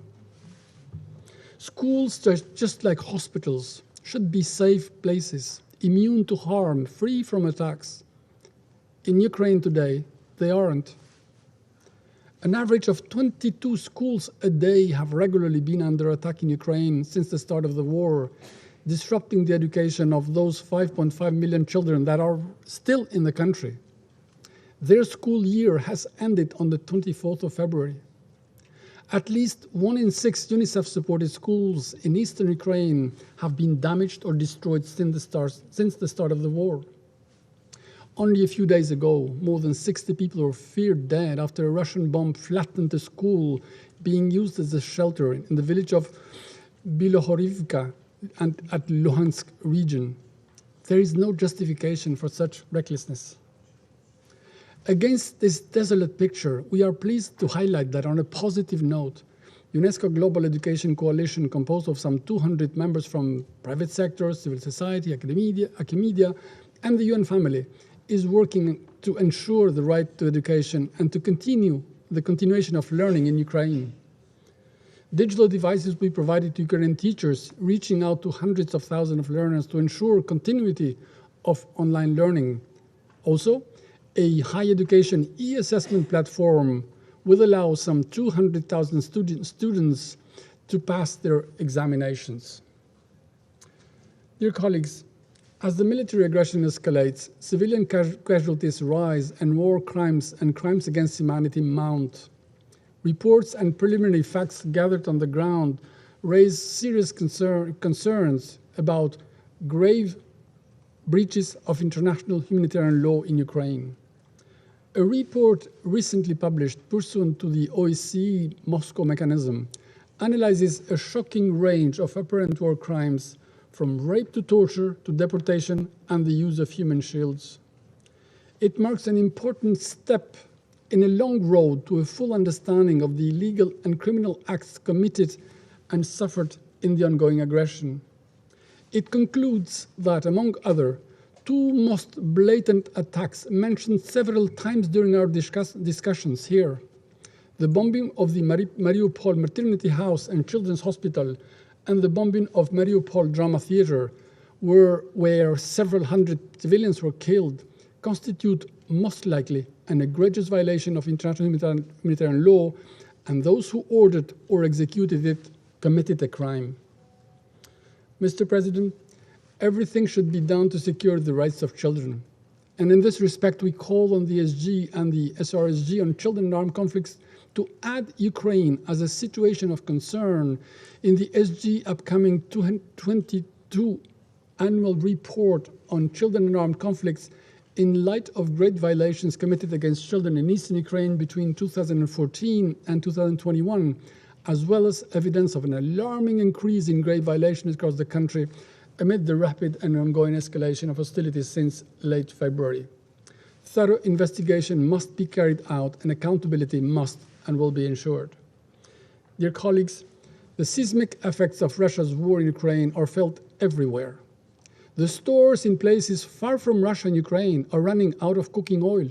S8: Schools, just like hospitals, should be safe places, immune to harm, free from attacks. In Ukraine today, they aren't. An average of 22 schools a day have regularly been under attack in Ukraine since the start of the war, disrupting the education of those 5.5 million children that are still in the country. Their school year has ended on the 24th of February. At least 1 in 6 UNICEF-supported schools in eastern Ukraine have been damaged or destroyed since the start of the war. Only a few days ago, more than 60 people were feared dead after a Russian bomb flattened a school being used as a shelter in the village of Bilohorivka and at Luhansk region. There is no justification for such recklessness. Against this desolate picture, we are pleased to highlight that on a positive note, UNESCO Global Education Coalition, composed of some 200 members from private sector, civil society, academia, and the UN family, is working to ensure the right to education and to continue the continuation of learning in Ukraine. Digital devices will be provided to Ukrainian teachers, reaching out to hundreds of thousands of learners to ensure continuity of online learning. Also, a higher education e-assessment platform will allow some 200,000 students to pass their examinations. Dear colleagues, as the military aggression escalates, civilian casualties rise, and war crimes and crimes against humanity mount. Reports and preliminary facts gathered on the ground raise serious concerns about grave breaches of international humanitarian law in Ukraine. A report recently published pursuant to the OSCE Moscow mechanism analyzes a shocking range of apparent war crimes, from rape to torture to deportation and the use of human shields. It marks an important step in a long road to a full understanding of the illegal and criminal acts committed and suffered in the ongoing aggression. It concludes that, among other, two most blatant attacks mentioned several times during our discussions here, the bombing of the Mariupol maternity house and children's hospital and the bombing of Mariupol drama theater, where several hundred civilians were killed, constitute most likely an egregious violation of international humanitarian law, and those who ordered or executed it committed a crime. Mr. President, everything should be done to secure the rights of children. And in this respect, we call on the SG and the SRSG on children in armed conflicts to add Ukraine as a situation of concern in the SG upcoming 2022 annual report on children in armed conflicts, in light of great violations committed against children in eastern Ukraine between 2014 and 2021, as well as evidence of an alarming increase in grave violations across the country amid the rapid and ongoing escalation of hostilities since late February. Thorough investigation must be carried out, and accountability must and will be ensured. Dear colleagues, the seismic effects of Russia's war in Ukraine are felt everywhere. The stores in places far from Russia and Ukraine are running out of cooking oil.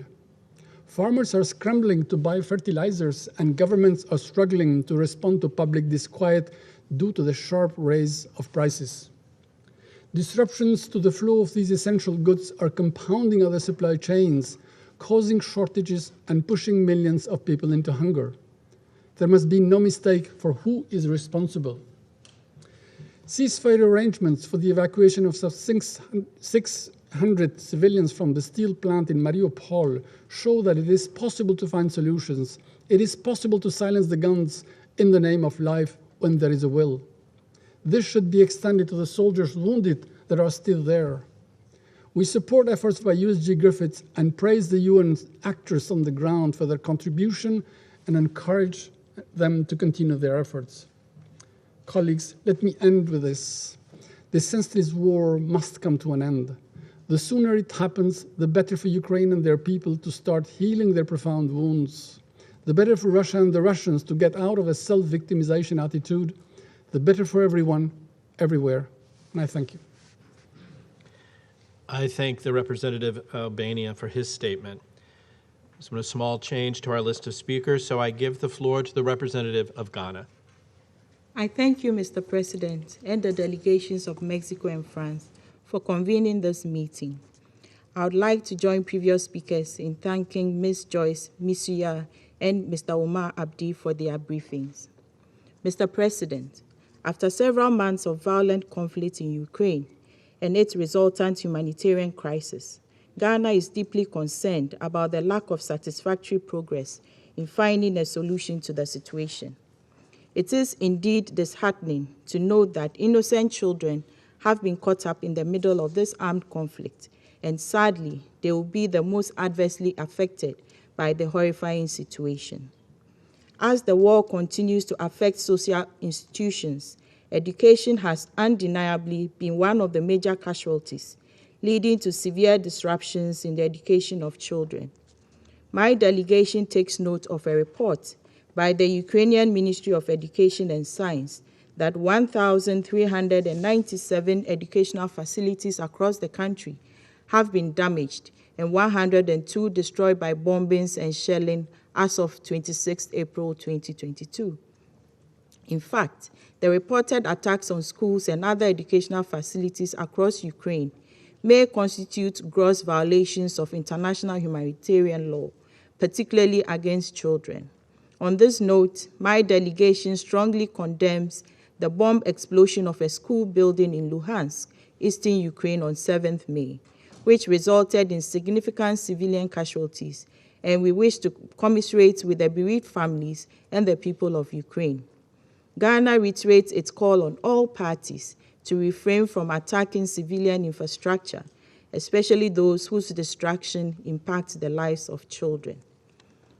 S8: Farmers are scrambling to buy fertilizers, and governments are struggling to respond to public disquiet due to the sharp rise of prices. Disruptions to the flow of these essential goods are compounding other supply chains, causing shortages and pushing millions of people into hunger. There must be no mistake for who is responsible. Ceasefire arrangements for the evacuation of some 600 civilians from the steel plant in Mariupol show that it is possible to find solutions. It is possible to silence the guns in the name of life when there is a will. This should be extended to the soldiers wounded that are still there. We support efforts by USG Griffiths and praise the UN actors on the ground for their contribution and encourage them to continue their efforts. Colleagues, let me end with this. This senseless war must come to an end. The sooner it happens, the better for Ukraine and their people to start healing their profound wounds. The better for Russia and the Russians to get out of a self-victimization attitude. The better for everyone, everywhere. And I thank you.
S1: I thank the representative of Albania for his statement. There's been a small change to our list of speakers, so I give the floor to the representative of Ghana.
S9: I thank you, Mr. President, and the delegations of Mexico and France for convening this meeting. I would like to join previous speakers in thanking Ms. Joyce Misuya and Mr. Omar Abdi for their briefings. Mr. President, after several months of violent conflict in Ukraine and its resultant humanitarian crisis, Ghana is deeply concerned about the lack of satisfactory progress in finding a solution to the situation. It is indeed disheartening to note that innocent children have been caught up in the middle of this armed conflict, and sadly, they will be the most adversely affected by the horrifying situation. As the war continues to affect social institutions education has undeniably been one of the major casualties, leading to severe disruptions in the education of children. My delegation takes note of a report by the Ukrainian Ministry of Education and Science that 1,397 educational facilities across the country have been damaged and 102 destroyed by bombings and shelling as of 26 April 2022. In fact, the reported attacks on schools and other educational facilities across Ukraine may constitute gross violations of international humanitarian law, particularly against children. On this note, my delegation strongly condemns the bomb explosion of a school building in Luhansk, eastern Ukraine on 7th May, which resulted in significant civilian casualties, and we wish to commiserate with the bereaved families and the people of Ukraine. Ghana reiterates its call on all parties to refrain from attacking civilian infrastructure, especially those whose destruction impacts the lives of children.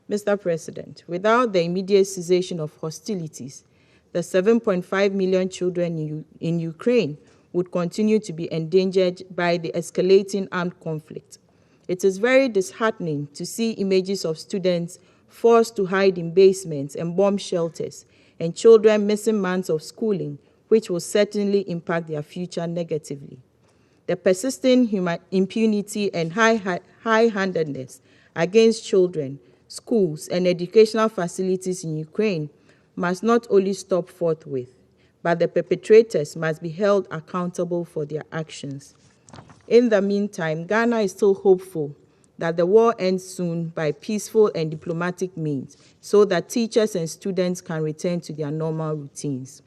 S9: Mr. President, without the immediate cessation of hostilities, the 7.5 million children in Ukraine would continue to be endangered by the escalating armed conflict. It is very disheartening to see images of students forced to hide in basements and bomb shelters, and children missing months of schooling, which will certainly impact their future negatively. The persisting impunity and high-handedness against children, schools, and educational facilities in Ukraine must not only stop forthwith, but the perpetrators must be held accountable for their actions. In the meantime, Ghana is still hopeful that the war ends soon by peaceful and diplomatic means, so that teachers and students can return to their normal routines.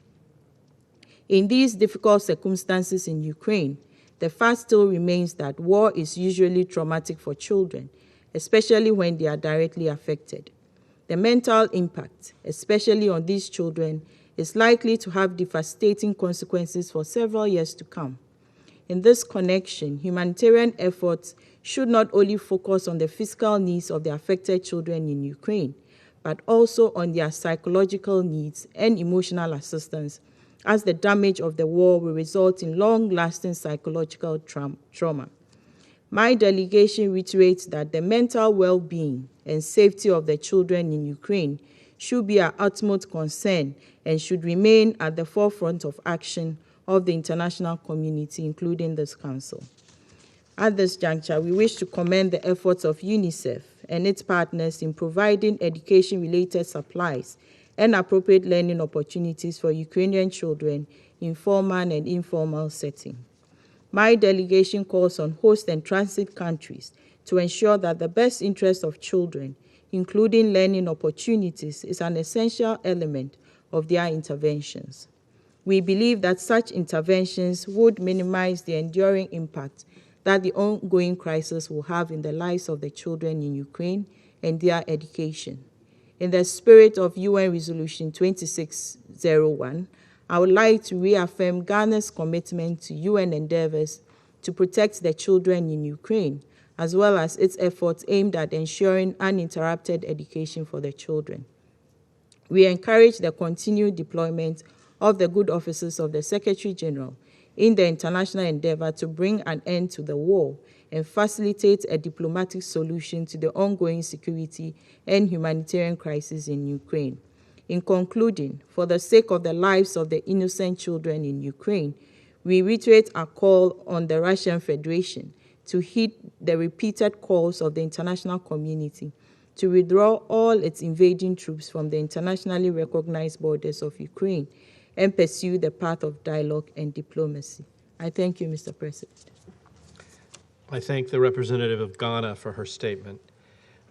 S9: In these difficult circumstances in Ukraine, the fact still remains that war is usually traumatic for children, especially when they are directly affected. The mental impact, especially on these children, is likely to have devastating consequences for several years to come. In this connection, humanitarian efforts should not only focus on the physical needs of the affected children in Ukraine, but also on their psychological needs and emotional assistance, as the damage of the war will result in long-lasting psychological trauma. My delegation reiterates that the mental well-being and safety of the children in Ukraine should be our utmost concern and should remain at the forefront of action of the international community, including this Council. At this juncture, we wish to commend the efforts of UNICEF and its partners in providing education-related supplies and appropriate learning opportunities for Ukrainian children in formal and informal settings. My delegation calls on host and transit countries to ensure that the best interest of children, including learning opportunities, is an essential element of their interventions. We believe that such interventions would minimize the enduring impact that the ongoing crisis will have in the lives of the children in Ukraine and their education. In the spirit of UN Resolution 2601, I would like to reaffirm Ghana's commitment to UN endeavors to protect the children in Ukraine, as well as its efforts aimed at ensuring uninterrupted education for the children. We encourage the continued deployment of the good offices of the Secretary General in the international endeavor to bring an end to the war and facilitate a diplomatic solution to the ongoing security and humanitarian crisis in Ukraine. In concluding, for the sake of the lives of the innocent children in Ukraine, we reiterate our call on the Russian Federation to heed the repeated calls of the international community to withdraw all its invading troops from the internationally recognized borders of Ukraine and pursue the path of dialogue and diplomacy. I thank you, Mr. President.
S1: I thank the representative of Ghana for her statement.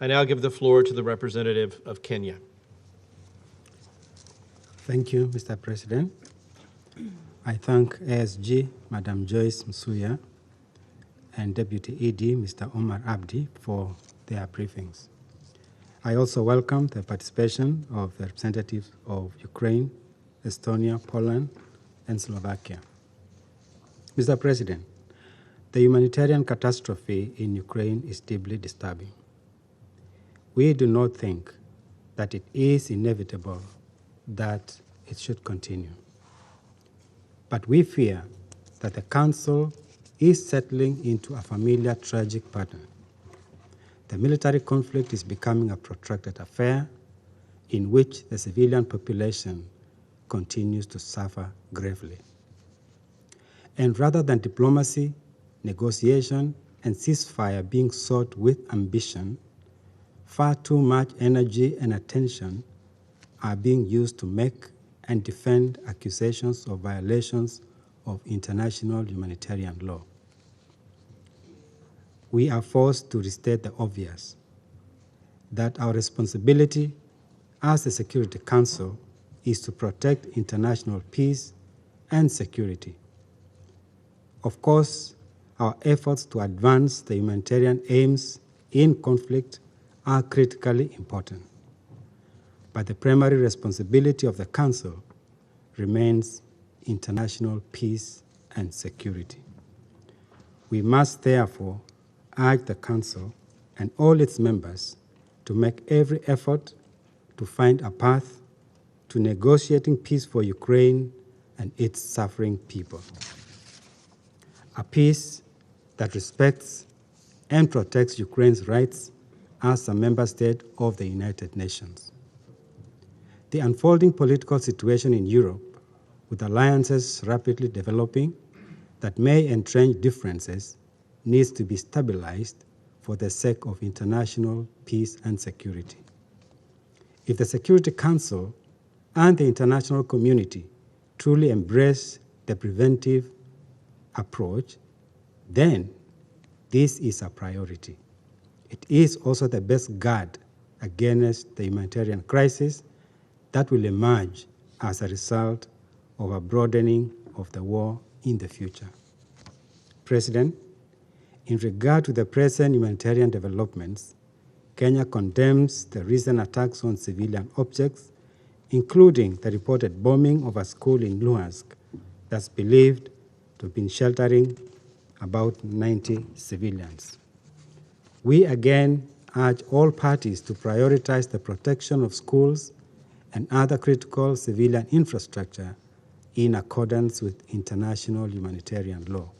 S1: I now give the floor to the representative of Kenya.
S10: Thank you, Mr. President. I thank ASG, Madam Joyce Msuya, and Deputy ED, Mr. Omar Abdi, for their briefings. I also welcome the participation of the representatives of Ukraine, Estonia, Poland, and Slovakia. Mr. President, the humanitarian catastrophe in Ukraine is deeply disturbing. We do not think that it is inevitable that it should continue. but we fear that the Council is settling into a familiar tragic pattern. The military conflict is becoming a protracted affair in which the civilian population continues to suffer gravely. And rather than diplomacy, negotiation, and ceasefire being sought with ambition, far too much energy and attention are being used to make and defend accusations of violations of international humanitarian law. We are forced to restate the obvious, that our responsibility as the Security Council is to protect international peace and security. Of course, our efforts to advance the humanitarian aims in conflict are critically important, but the primary responsibility of the Council remains international peace and security. We must therefore urge the Council and all its members to make every effort to find a path to negotiating peace for Ukraine and its suffering people. A peace that respects and protects Ukraine's rights as a member state of the United Nations. The unfolding political situation in Europe, with alliances rapidly developing that may entrench differences, needs to be stabilized for the sake of international peace and security. If the Security Council and the international community truly embrace the preventive approach, then this is a priority. It is also the best guard against the humanitarian crisis that will emerge as a result of a broadening of the war in the future. President, in regard to the present humanitarian developments, Kenya condemns the recent attacks on civilian objects, including the reported bombing of a school in Luhansk that's believed to have been sheltering about 90 civilians. We again urge all parties to prioritize the protection of schools and other critical civilian infrastructure in accordance with international humanitarian law.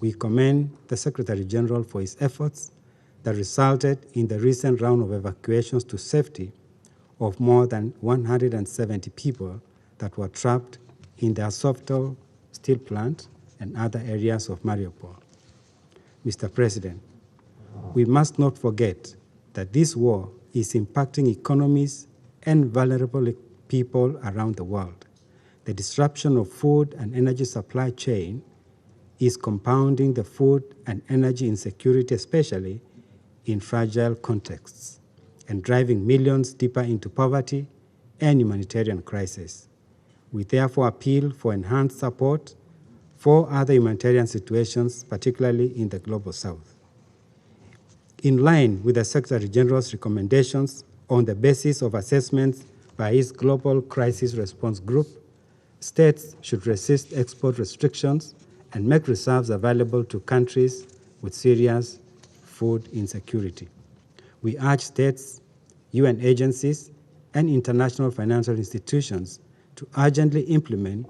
S10: We commend the Secretary General for his efforts that resulted in the recent round of evacuations to safety of more than 170 people that were trapped in the Azovstal steel plant and other areas of Mariupol. Mr. President, we must not forget that this war is impacting economies and vulnerable people around the world. The disruption of food and energy supply chain is compounding the food and energy insecurity, especially in fragile contexts, and driving millions deeper into poverty and humanitarian crisis. We therefore appeal for enhanced support for other humanitarian situations, particularly in the Global South. In line with the Secretary General's recommendations on the basis of assessments by his Global Crisis Response Group, states should resist export restrictions and make reserves available to countries with serious food insecurity. We urge states, UN agencies, and international financial institutions to urgently implement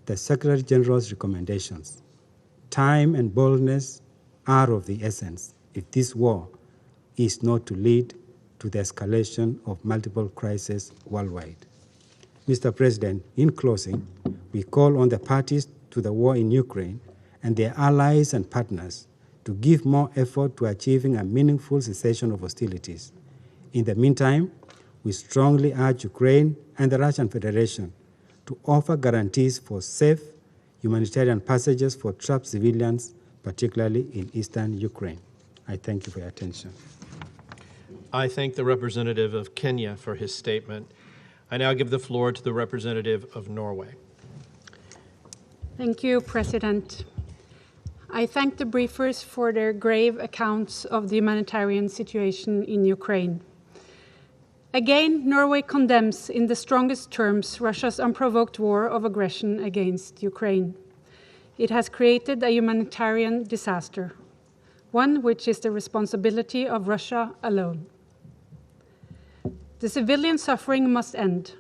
S10: the Secretary General's recommendations. Time and boldness are of the essence if this war is not to lead to the escalation of multiple crises worldwide. Mr. President, in closing, we call on the parties to the war in Ukraine and their allies and partners to give more effort to achieving a meaningful cessation of hostilities. In the meantime, we strongly urge Ukraine and the Russian Federation to offer guarantees for safe humanitarian passages for trapped civilians, particularly in eastern Ukraine. I thank you for your attention.
S1: I thank the representative of Kenya for his statement. I now give the floor to the representative of Norway.
S11: Thank you, President. I thank the briefers for their grave accounts of the humanitarian situation in Ukraine. Again, Norway condemns in the strongest terms Russia's unprovoked war of aggression against Ukraine. It has created a humanitarian disaster, one which is the responsibility of Russia alone. The civilian suffering must end.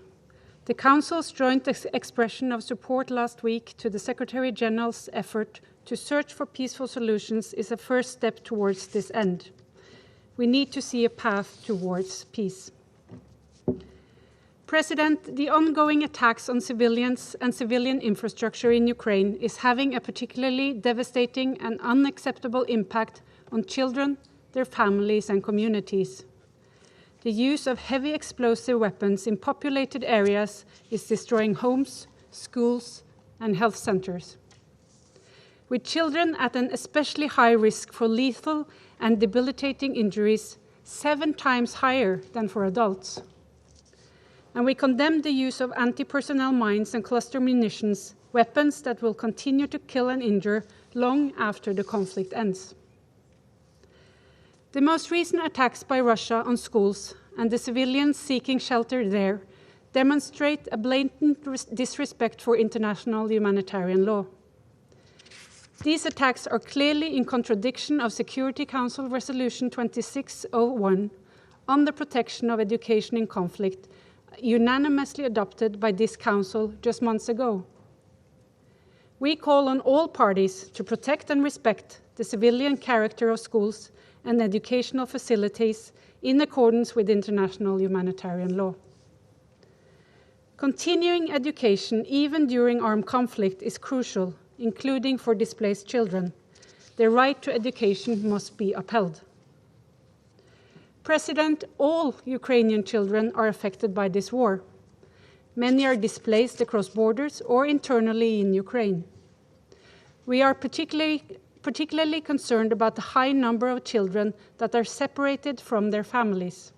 S11: The Council's joint expression of support last week to the Secretary-General's effort to search for peaceful solutions is a first step towards this end. We need to see a path towards peace. President, the ongoing attacks on civilians and civilian infrastructure in Ukraine is having a particularly devastating and unacceptable impact on children, their families, and communities. The use of heavy explosive weapons in populated areas is destroying homes, schools, and health centers, with children at an especially high risk for lethal and debilitating injuries, 7 times higher than for adults. And we condemn the use of anti-personnel mines and cluster munitions, weapons that will continue to kill and injure long after the conflict ends. The most recent attacks by Russia on schools and the civilians seeking shelter there demonstrate a blatant disrespect for international humanitarian law. These attacks are clearly in contradiction of Security Council Resolution 2601 on the protection of education in conflict, unanimously adopted by this Council just months ago. We call on all parties to protect and respect the civilian character of schools and educational facilities in accordance with international humanitarian law. Continuing education, even during armed conflict, is crucial, including for displaced children. Their right to education must be upheld. President, all Ukrainian children are affected by this war. Many are displaced across borders or internally in Ukraine. We are particularly concerned about the high number of children that are separated from their families.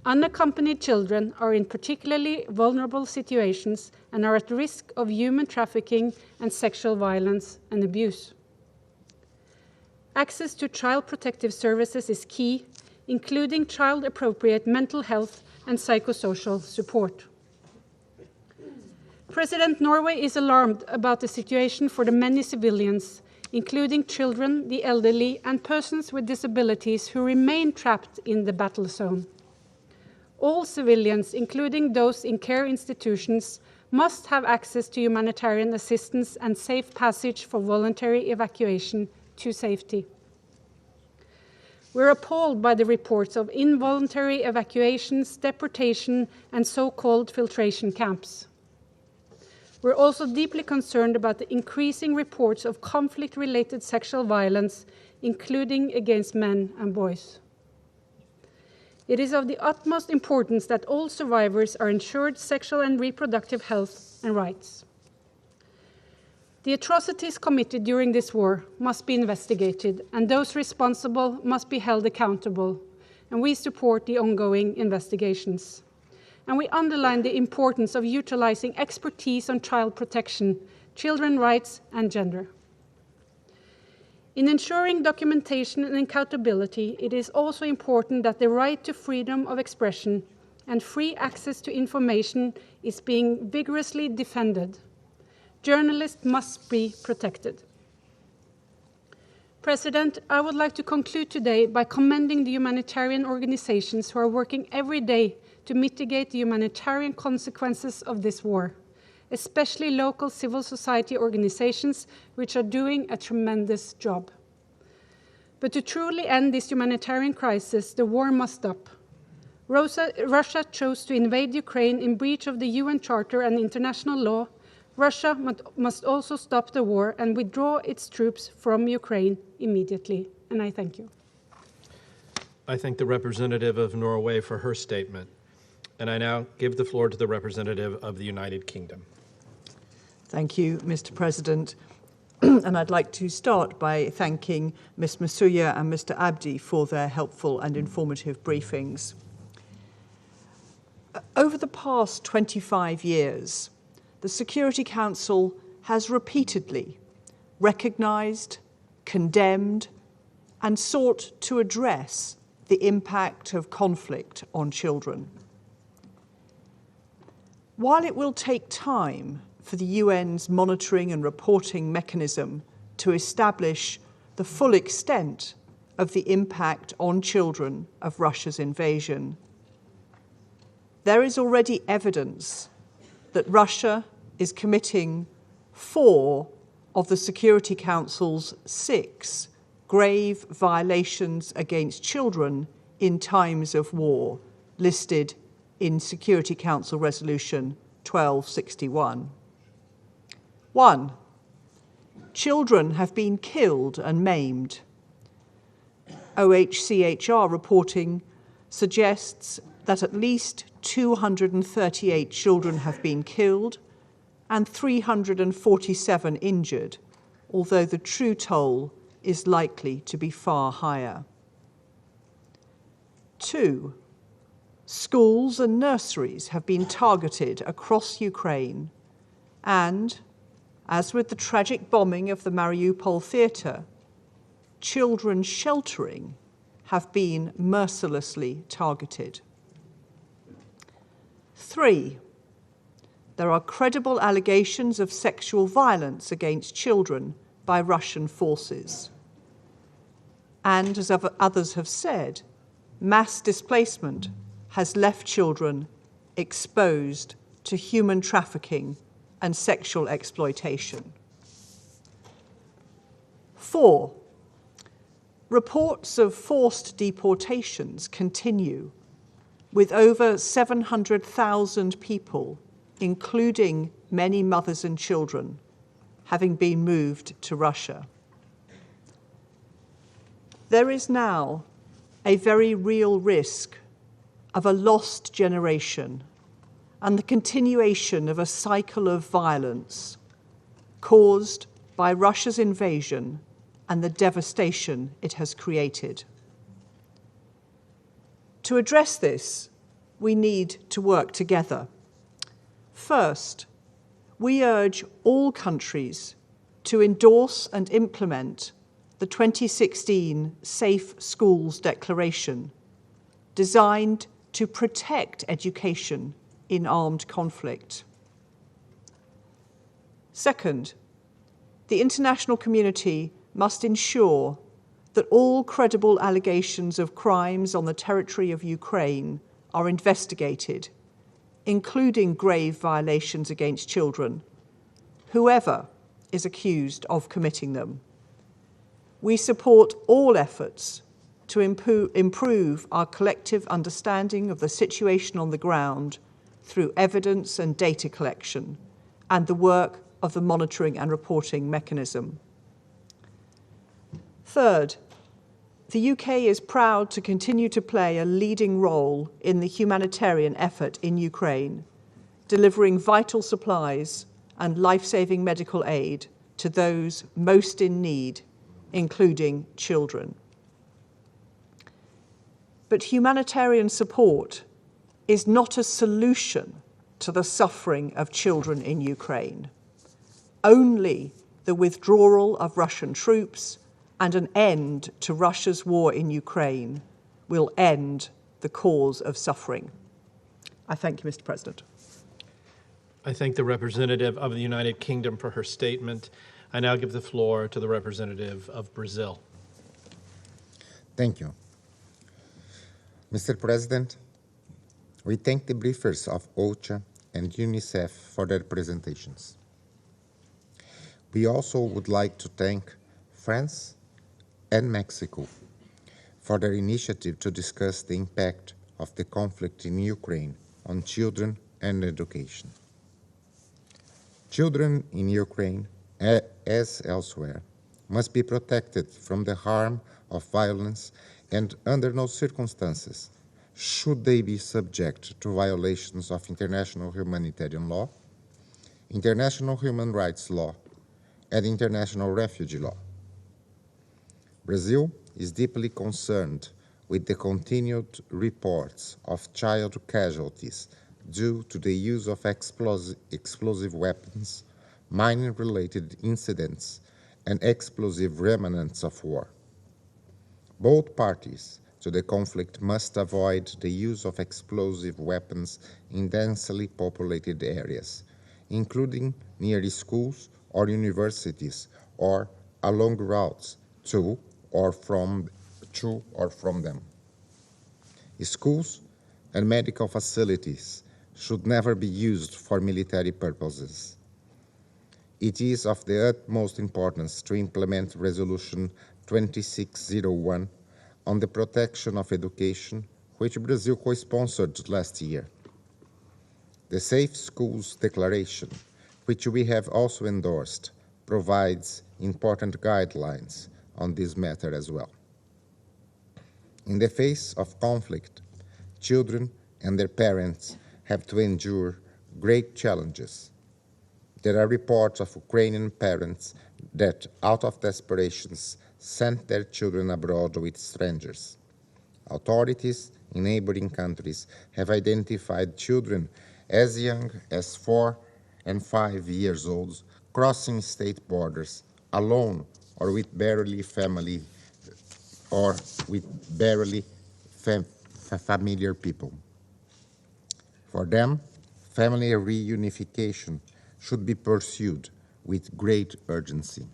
S11: Unaccompanied children are in particularly vulnerable situations and are at risk of human trafficking and sexual violence and abuse. Access to child protective services is key, including child-appropriate mental health and psychosocial support. President, Norway is alarmed about the situation for the many civilians, including children, the elderly, and persons with disabilities who remain trapped in the battle zone. All civilians, including those in care institutions, must have access to humanitarian assistance and safe passage for voluntary evacuation to safety. We're appalled by the reports of involuntary evacuations, deportation, and so-called filtration camps. We're also deeply concerned about the increasing reports of conflict-related sexual violence, including against men and boys. It is of the utmost importance that all survivors are ensured sexual and reproductive health and rights. The atrocities committed during this war must be investigated, and those responsible must be held accountable, and we support the ongoing investigations. And we underline the importance of utilizing expertise on child protection, children's rights, and gender. In ensuring documentation and accountability, it is also important that the right to freedom of expression and free access to information is being vigorously defended. Journalists must be protected. President, I would like to conclude today by commending the humanitarian organizations who are working every day to mitigate the humanitarian consequences of this war, especially local civil society organizations, which are doing a tremendous job. But to truly end this humanitarian crisis, the war must stop. Russia chose to invade Ukraine in breach of the UN Charter and international law. Russia must also stop the war and withdraw its troops from Ukraine immediately. And I thank you.
S1: I thank the representative of Norway for her statement. And I now give the floor to the representative of the United Kingdom.
S12: Thank you, Mr. President. And I'd like to start by thanking Ms. Masuya and Mr. Abdi for their helpful and informative briefings. Over the past 25 years, the Security Council has repeatedly recognized, condemned, and sought to address the impact of conflict on children. While it will take time for the UN's monitoring and reporting mechanism to establish the full extent of the impact on children of Russia's invasion, there is already evidence that Russia is committing 4 of the Security Council's 6 grave violations against children in times of war, listed in Security Council Resolution 1261. 1. Children have been killed and maimed. OHCHR reporting suggests that at least 238 children have been killed and 347 injured, although the true toll is likely to be far higher. 2. Schools and nurseries have been targeted across Ukraine and, as with the tragic bombing of the Mariupol theatre, children sheltering have been mercilessly targeted. 3. There are credible allegations of sexual violence against children by Russian forces. And, as others have said, mass displacement has left children exposed to human trafficking and sexual exploitation. 4. Reports of forced deportations continue, with over 700,000 people, including many mothers and children, having been moved to Russia. There is now a very real risk of a lost generation and the continuation of a cycle of violence caused by Russia's invasion and the devastation it has created. To address this, we need to work together. First, we urge all countries to endorse and implement the 2016 Safe Schools Declaration, designed to protect education in armed conflict. Second, the international community must ensure that all credible allegations of crimes on the territory of Ukraine are investigated, including grave violations against children, whoever is accused of committing them. We support all efforts to improve our collective understanding of the situation on the ground through evidence and data collection and the work of the monitoring and reporting mechanism. Third, the UK is proud to continue to play a leading role in the humanitarian effort in Ukraine, delivering vital supplies and life-saving medical aid to those most in need, including children. But humanitarian support is not a solution to the suffering of children in Ukraine. Only the withdrawal of Russian troops and an end to Russia's war in Ukraine will end the cause of suffering. I thank you, Mr. President.
S1: I thank the representative of the United Kingdom for her statement. I now give the floor to the representative of Brazil.
S13: Thank you. Mr. President, we thank the briefers of OCHA and UNICEF for their presentations. We also would like to thank France and Mexico for their initiative to discuss the impact of the conflict in Ukraine on children and education. Children in Ukraine, as elsewhere, must be protected from the harm of violence, and under no circumstances should they be subject to violations of international humanitarian law, international human rights law, and international refugee law. Brazil is deeply concerned with the continued reports of child casualties due to the use of explosive weapons, mining-related incidents, and explosive remnants of war. Both parties to the conflict must avoid the use of explosive weapons in densely populated areas, including near schools or universities or along routes to or from them. Schools and medical facilities should never be used for military purposes. It is of the utmost importance to implement Resolution 2601 on the protection of education, which Brazil co-sponsored last year. The Safe Schools Declaration, which we have also endorsed, provides important guidelines on this matter as well. In the face of conflict, children and their parents have to endure great challenges. There are reports of Ukrainian parents that, out of desperation, sent their children abroad with strangers. Authorities in neighboring countries have identified children as young as 4 and 5 years old crossing state borders alone or with barely familiar people. For them, family reunification should be pursued with great urgency.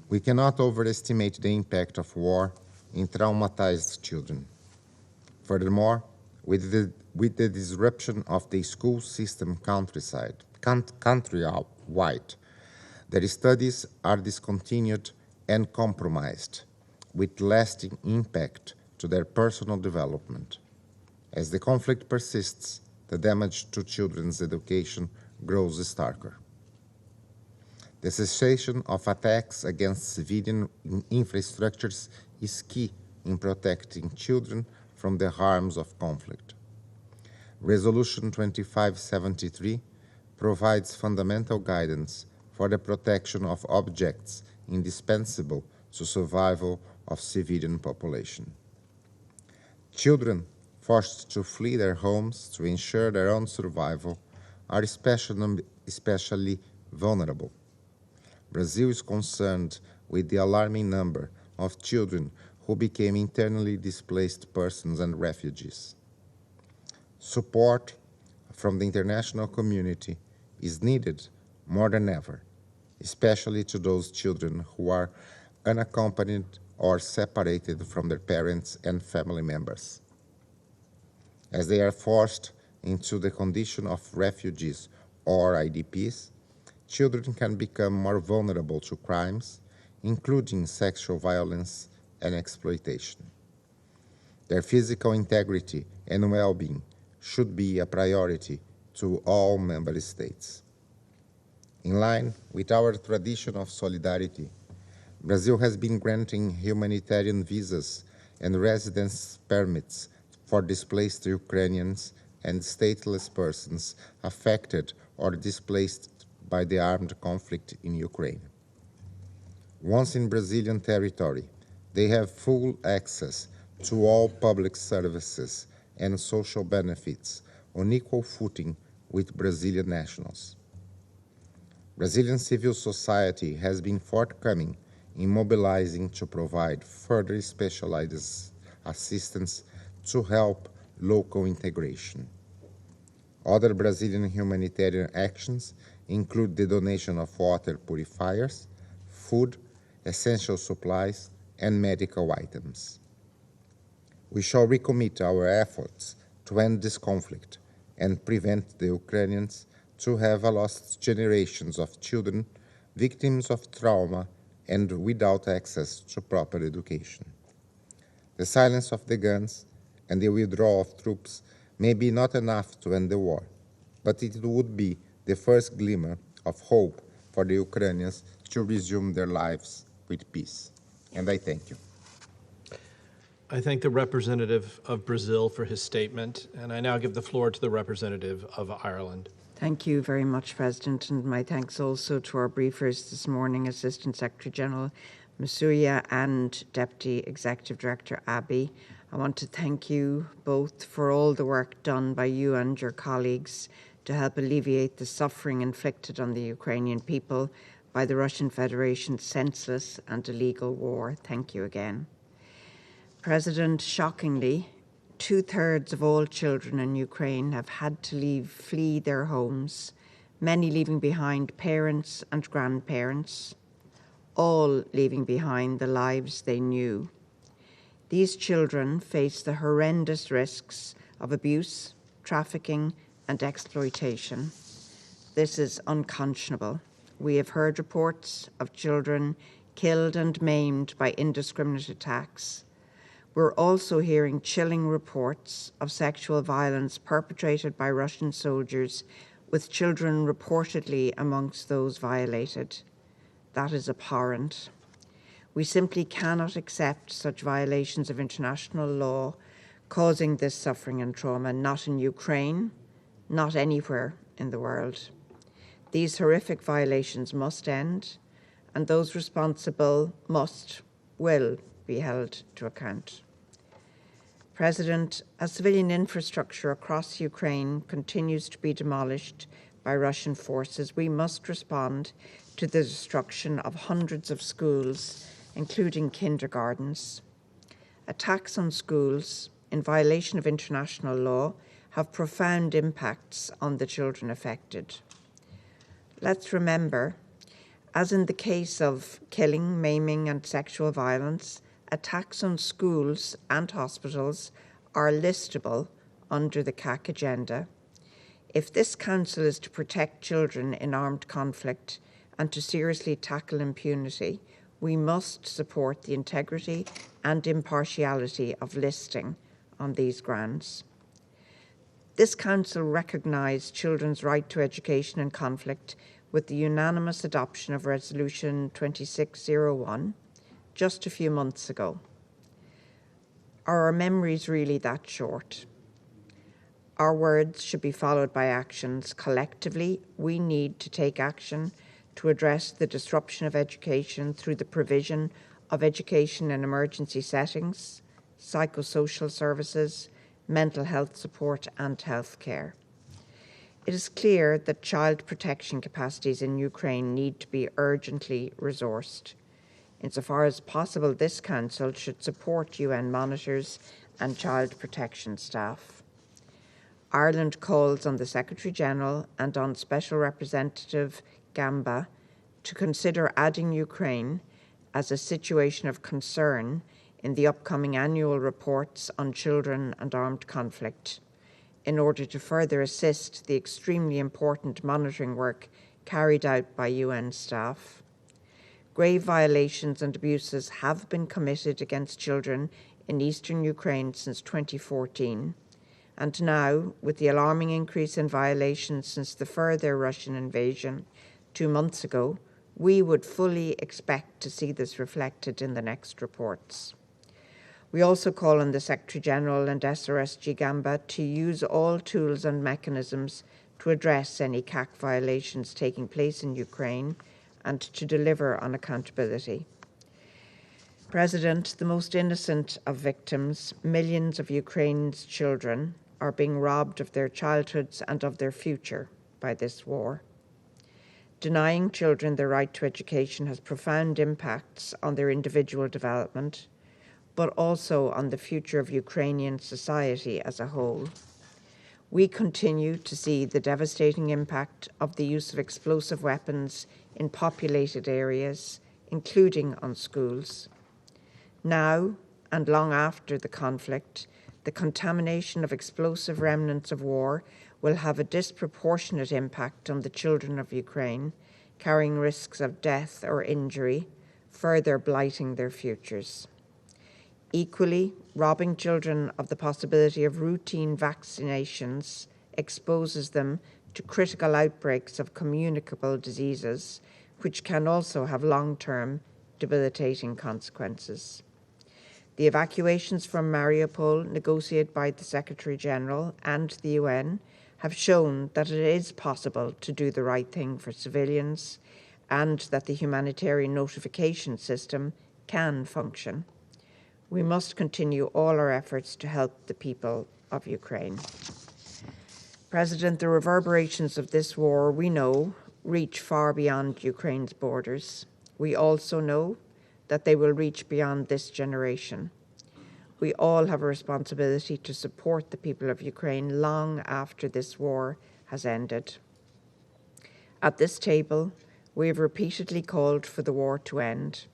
S13: We cannot overestimate the impact of war in traumatized children. Furthermore, with the disruption of the school system countrywide, their studies are discontinued and compromised, with lasting impact to their personal development. As the conflict persists, the damage to children's education grows starker. The cessation of attacks against civilian infrastructures is key in protecting children from the harms of conflict. Resolution 2573 provides fundamental guidance for the protection of objects indispensable to survival of civilian population. Children forced to flee their homes to ensure their own survival are especially vulnerable. Brazil is concerned with the alarming number of children who became internally displaced persons and refugees. Support from the international community is needed more than ever, especially to those children who are unaccompanied or separated from their parents and family members. As they are forced into the condition of refugees or IDPs, children can become more vulnerable to crimes, including sexual violence and exploitation. Their physical integrity and well-being should be a priority to all member states. In line with our tradition of solidarity, Brazil has been granting humanitarian visas and residence permits for displaced Ukrainians and stateless persons affected or displaced by the armed conflict in Ukraine. Once in Brazilian territory, they have full access to all public services and social benefits on equal footing with Brazilian nationals. Brazilian civil society has been forthcoming in mobilizing to provide further specialized assistance to help local integration. Other Brazilian humanitarian actions include the donation of water purifiers, food, essential supplies, and medical items. We shall recommit our efforts to end this conflict and prevent the Ukrainians to have lost generations of children, victims of trauma, and without access to proper education. The silence of the guns and the withdrawal of troops may be not enough to end the war, but it would be the first glimmer of hope for the Ukrainians to resume their lives with peace. And I thank you.
S1: I thank the representative of Brazil for his statement, and I now give the floor to the representative of Ireland.
S14: Thank you very much, President, and my thanks also to our briefers this morning, Assistant Secretary General Masuya and Deputy Executive Director Abdi. I want to thank you both for all the work done by you and your colleagues to help alleviate the suffering inflicted on the Ukrainian people by the Russian Federation's senseless and illegal war. Thank you again. President, shockingly, 2/3 of all children in Ukraine have had to flee their homes, many leaving behind parents and grandparents, all leaving behind the lives they knew. These children face the horrendous risks of abuse, trafficking, and exploitation. This is unconscionable. We have heard reports of children killed and maimed by indiscriminate attacks. We're also hearing chilling reports of sexual violence perpetrated by Russian soldiers, with children reportedly amongst those violated. That is abhorrent. We simply cannot accept such violations of international law causing this suffering and trauma, not in Ukraine, not anywhere in the world. These horrific violations must end, and those responsible will be held to account. President, as civilian infrastructure across Ukraine continues to be demolished by Russian forces, we must respond to the destruction of hundreds of schools, including kindergartens. Attacks on schools, in violation of international law, have profound impacts on the children affected. Let's remember, as in the case of killing, maiming, and sexual violence, attacks on schools and hospitals are listable under the CAC agenda. If this Council is to protect children in armed conflict and to seriously tackle impunity, we must support the integrity and impartiality of listing on these grounds. This Council recognised children's right to education in conflict with the unanimous adoption of Resolution 2601 just a few months ago. Are our memories really that short? Our words should be followed by actions. Collectively, we need to take action to address the disruption of education through the provision of education in emergency settings, psychosocial services, mental health support, and healthcare. It is clear that child protection capacities in Ukraine need to be urgently resourced. Insofar as possible, this Council should support UN monitors and child protection staff. Ireland calls on the Secretary-General and on Special Representative Gamba to consider adding Ukraine as a situation of concern in the upcoming annual reports on children and armed conflict, in order to further assist the extremely important monitoring work carried out by UN staff. Grave violations and abuses have been committed against children in eastern Ukraine since 2014, and now, with the alarming increase in violations since the further Russian invasion 2 months ago, we would fully expect to see this reflected in the next reports. We also call on the Secretary-General and SRSG Gamba to use all tools and mechanisms to address any CAC violations taking place in Ukraine and to deliver on accountability. President, the most innocent of victims, millions of Ukraine's children, are being robbed of their childhoods and of their future by this war. Denying children their right to education has profound impacts on their individual development, but also on the future of Ukrainian society as a whole. We continue to see the devastating impact of the use of explosive weapons in populated areas, including on schools. Now, and long after the conflict, the contamination of explosive remnants of war will have a disproportionate impact on the children of Ukraine, carrying risks of death or injury, further blighting their futures. Equally, robbing children of the possibility of routine vaccinations exposes them to critical outbreaks of communicable diseases, which can also have long-term debilitating consequences. The evacuations from Mariupol, negotiated by the Secretary-General and the UN, have shown that it is possible to do the right thing for civilians and that the humanitarian notification system can function. We must continue all our efforts to help the people of Ukraine. President, the reverberations of this war, we know, reach far beyond Ukraine's borders. We also know that they will reach beyond this generation. We all have a responsibility to support the people of Ukraine long after this war has ended. At this table, we have repeatedly called for the war to end,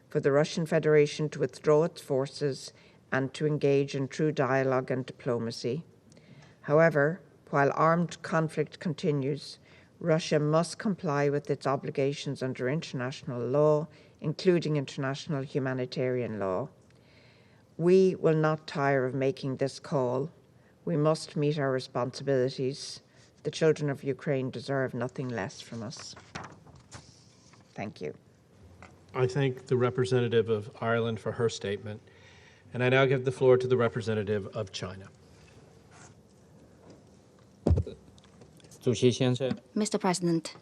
S14: for the Russian Federation to withdraw its forces, and to engage in true dialogue and diplomacy. However, while armed conflict continues, Russia must comply with its obligations under international law, including international humanitarian law. We will not tire of making this call. We must meet our responsibilities. The children of Ukraine deserve nothing less from us. Thank you.
S1: I thank the representative of Ireland for her statement, and I now give the floor to the representative of China.
S15: Mr. President,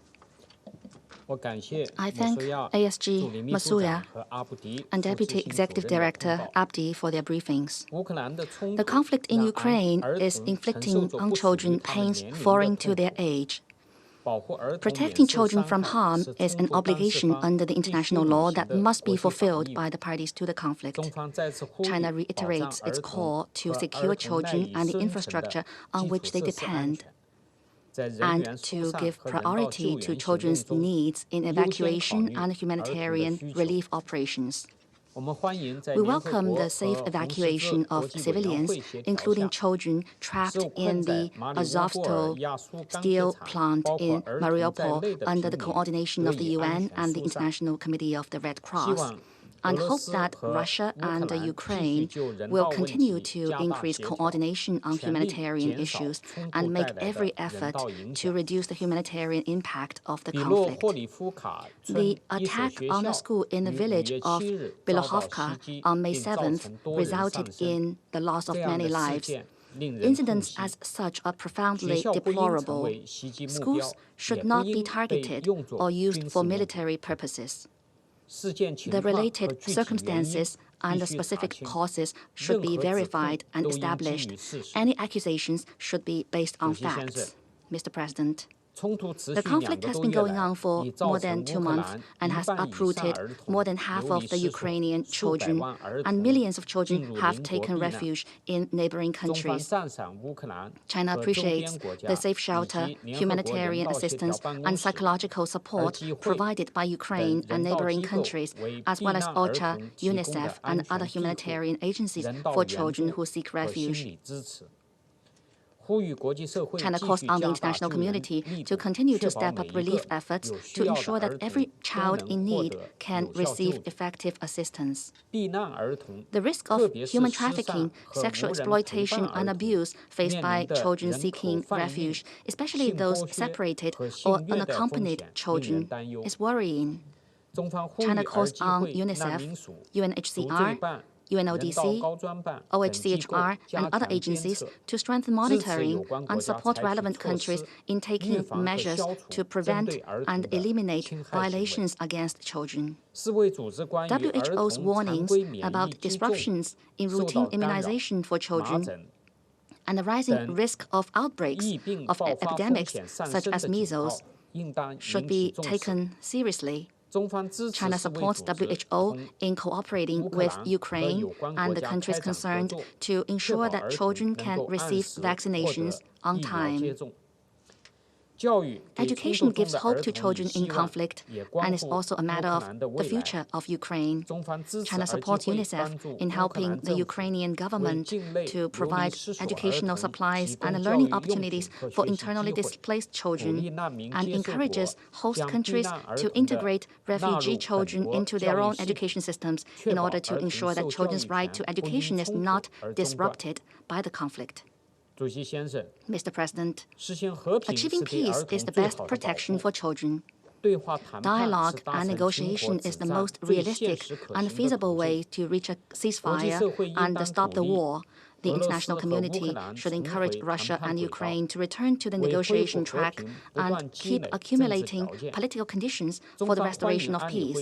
S15: I thank ASG Masuya and Deputy Executive Director Abdi for their briefings. The conflict in Ukraine is inflicting on children pains foreign to their age. Protecting children from harm is an obligation under the international law that must be fulfilled by the parties to the conflict. China reiterates its call to secure children and the infrastructure on which they depend, and to give priority to children's needs in evacuation and humanitarian relief operations. We welcome the safe evacuation of civilians, including children trapped in the Azovstal steel plant in Mariupol under the coordination of the UN and the International Committee of the Red Cross, and hope that Russia and Ukraine will continue to increase coordination on humanitarian issues and make every effort to reduce the humanitarian impact of the conflict. The attack on a school in the village of Bilohovka on May 7th resulted in the loss of many lives. Incidents as such are profoundly deplorable. Schools should not be targeted or used for military purposes. The related circumstances and the specific causes should be verified and established. Any accusations should be based on facts. Mr. President, the conflict has been going on for more than 2 months and has uprooted more than half of the Ukrainian children, and millions of children have taken refuge in neighboring countries. China appreciates the safe shelter, humanitarian assistance, and psychological support provided by Ukraine and neighboring countries, as well as OCHA, UNICEF, and other humanitarian agencies for children who seek refuge. China calls on the international community to continue to step up relief efforts to ensure that every child in need can receive effective assistance. The risk of human trafficking, sexual exploitation, and abuse faced by children seeking refuge, especially those separated or unaccompanied children, is worrying. China calls on UNICEF, UNHCR, UNODC, OHCHR, and other agencies to strengthen monitoring and support relevant countries in taking measures to prevent and eliminate violations against children. WHO's warnings about disruptions in routine immunization for children and the rising risk of outbreaks of epidemics such as measles should be taken seriously. China supports WHO in cooperating with Ukraine and the countries concerned to ensure that children can receive vaccinations on time. Education gives hope to children in conflict and is also a matter of the future of Ukraine. China supports UNICEF in helping the Ukrainian government to provide educational supplies and learning opportunities for internally displaced children, and encourages host countries to integrate refugee children into their own education systems in order to ensure that children's right to education is not disrupted by the conflict. Mr. President, achieving peace is the best protection for children. Dialogue and negotiation is the most realistic and feasible way to reach a ceasefire and stop the war. The international community should encourage Russia and Ukraine to return to the negotiation track and keep accumulating political conditions for the restoration of peace.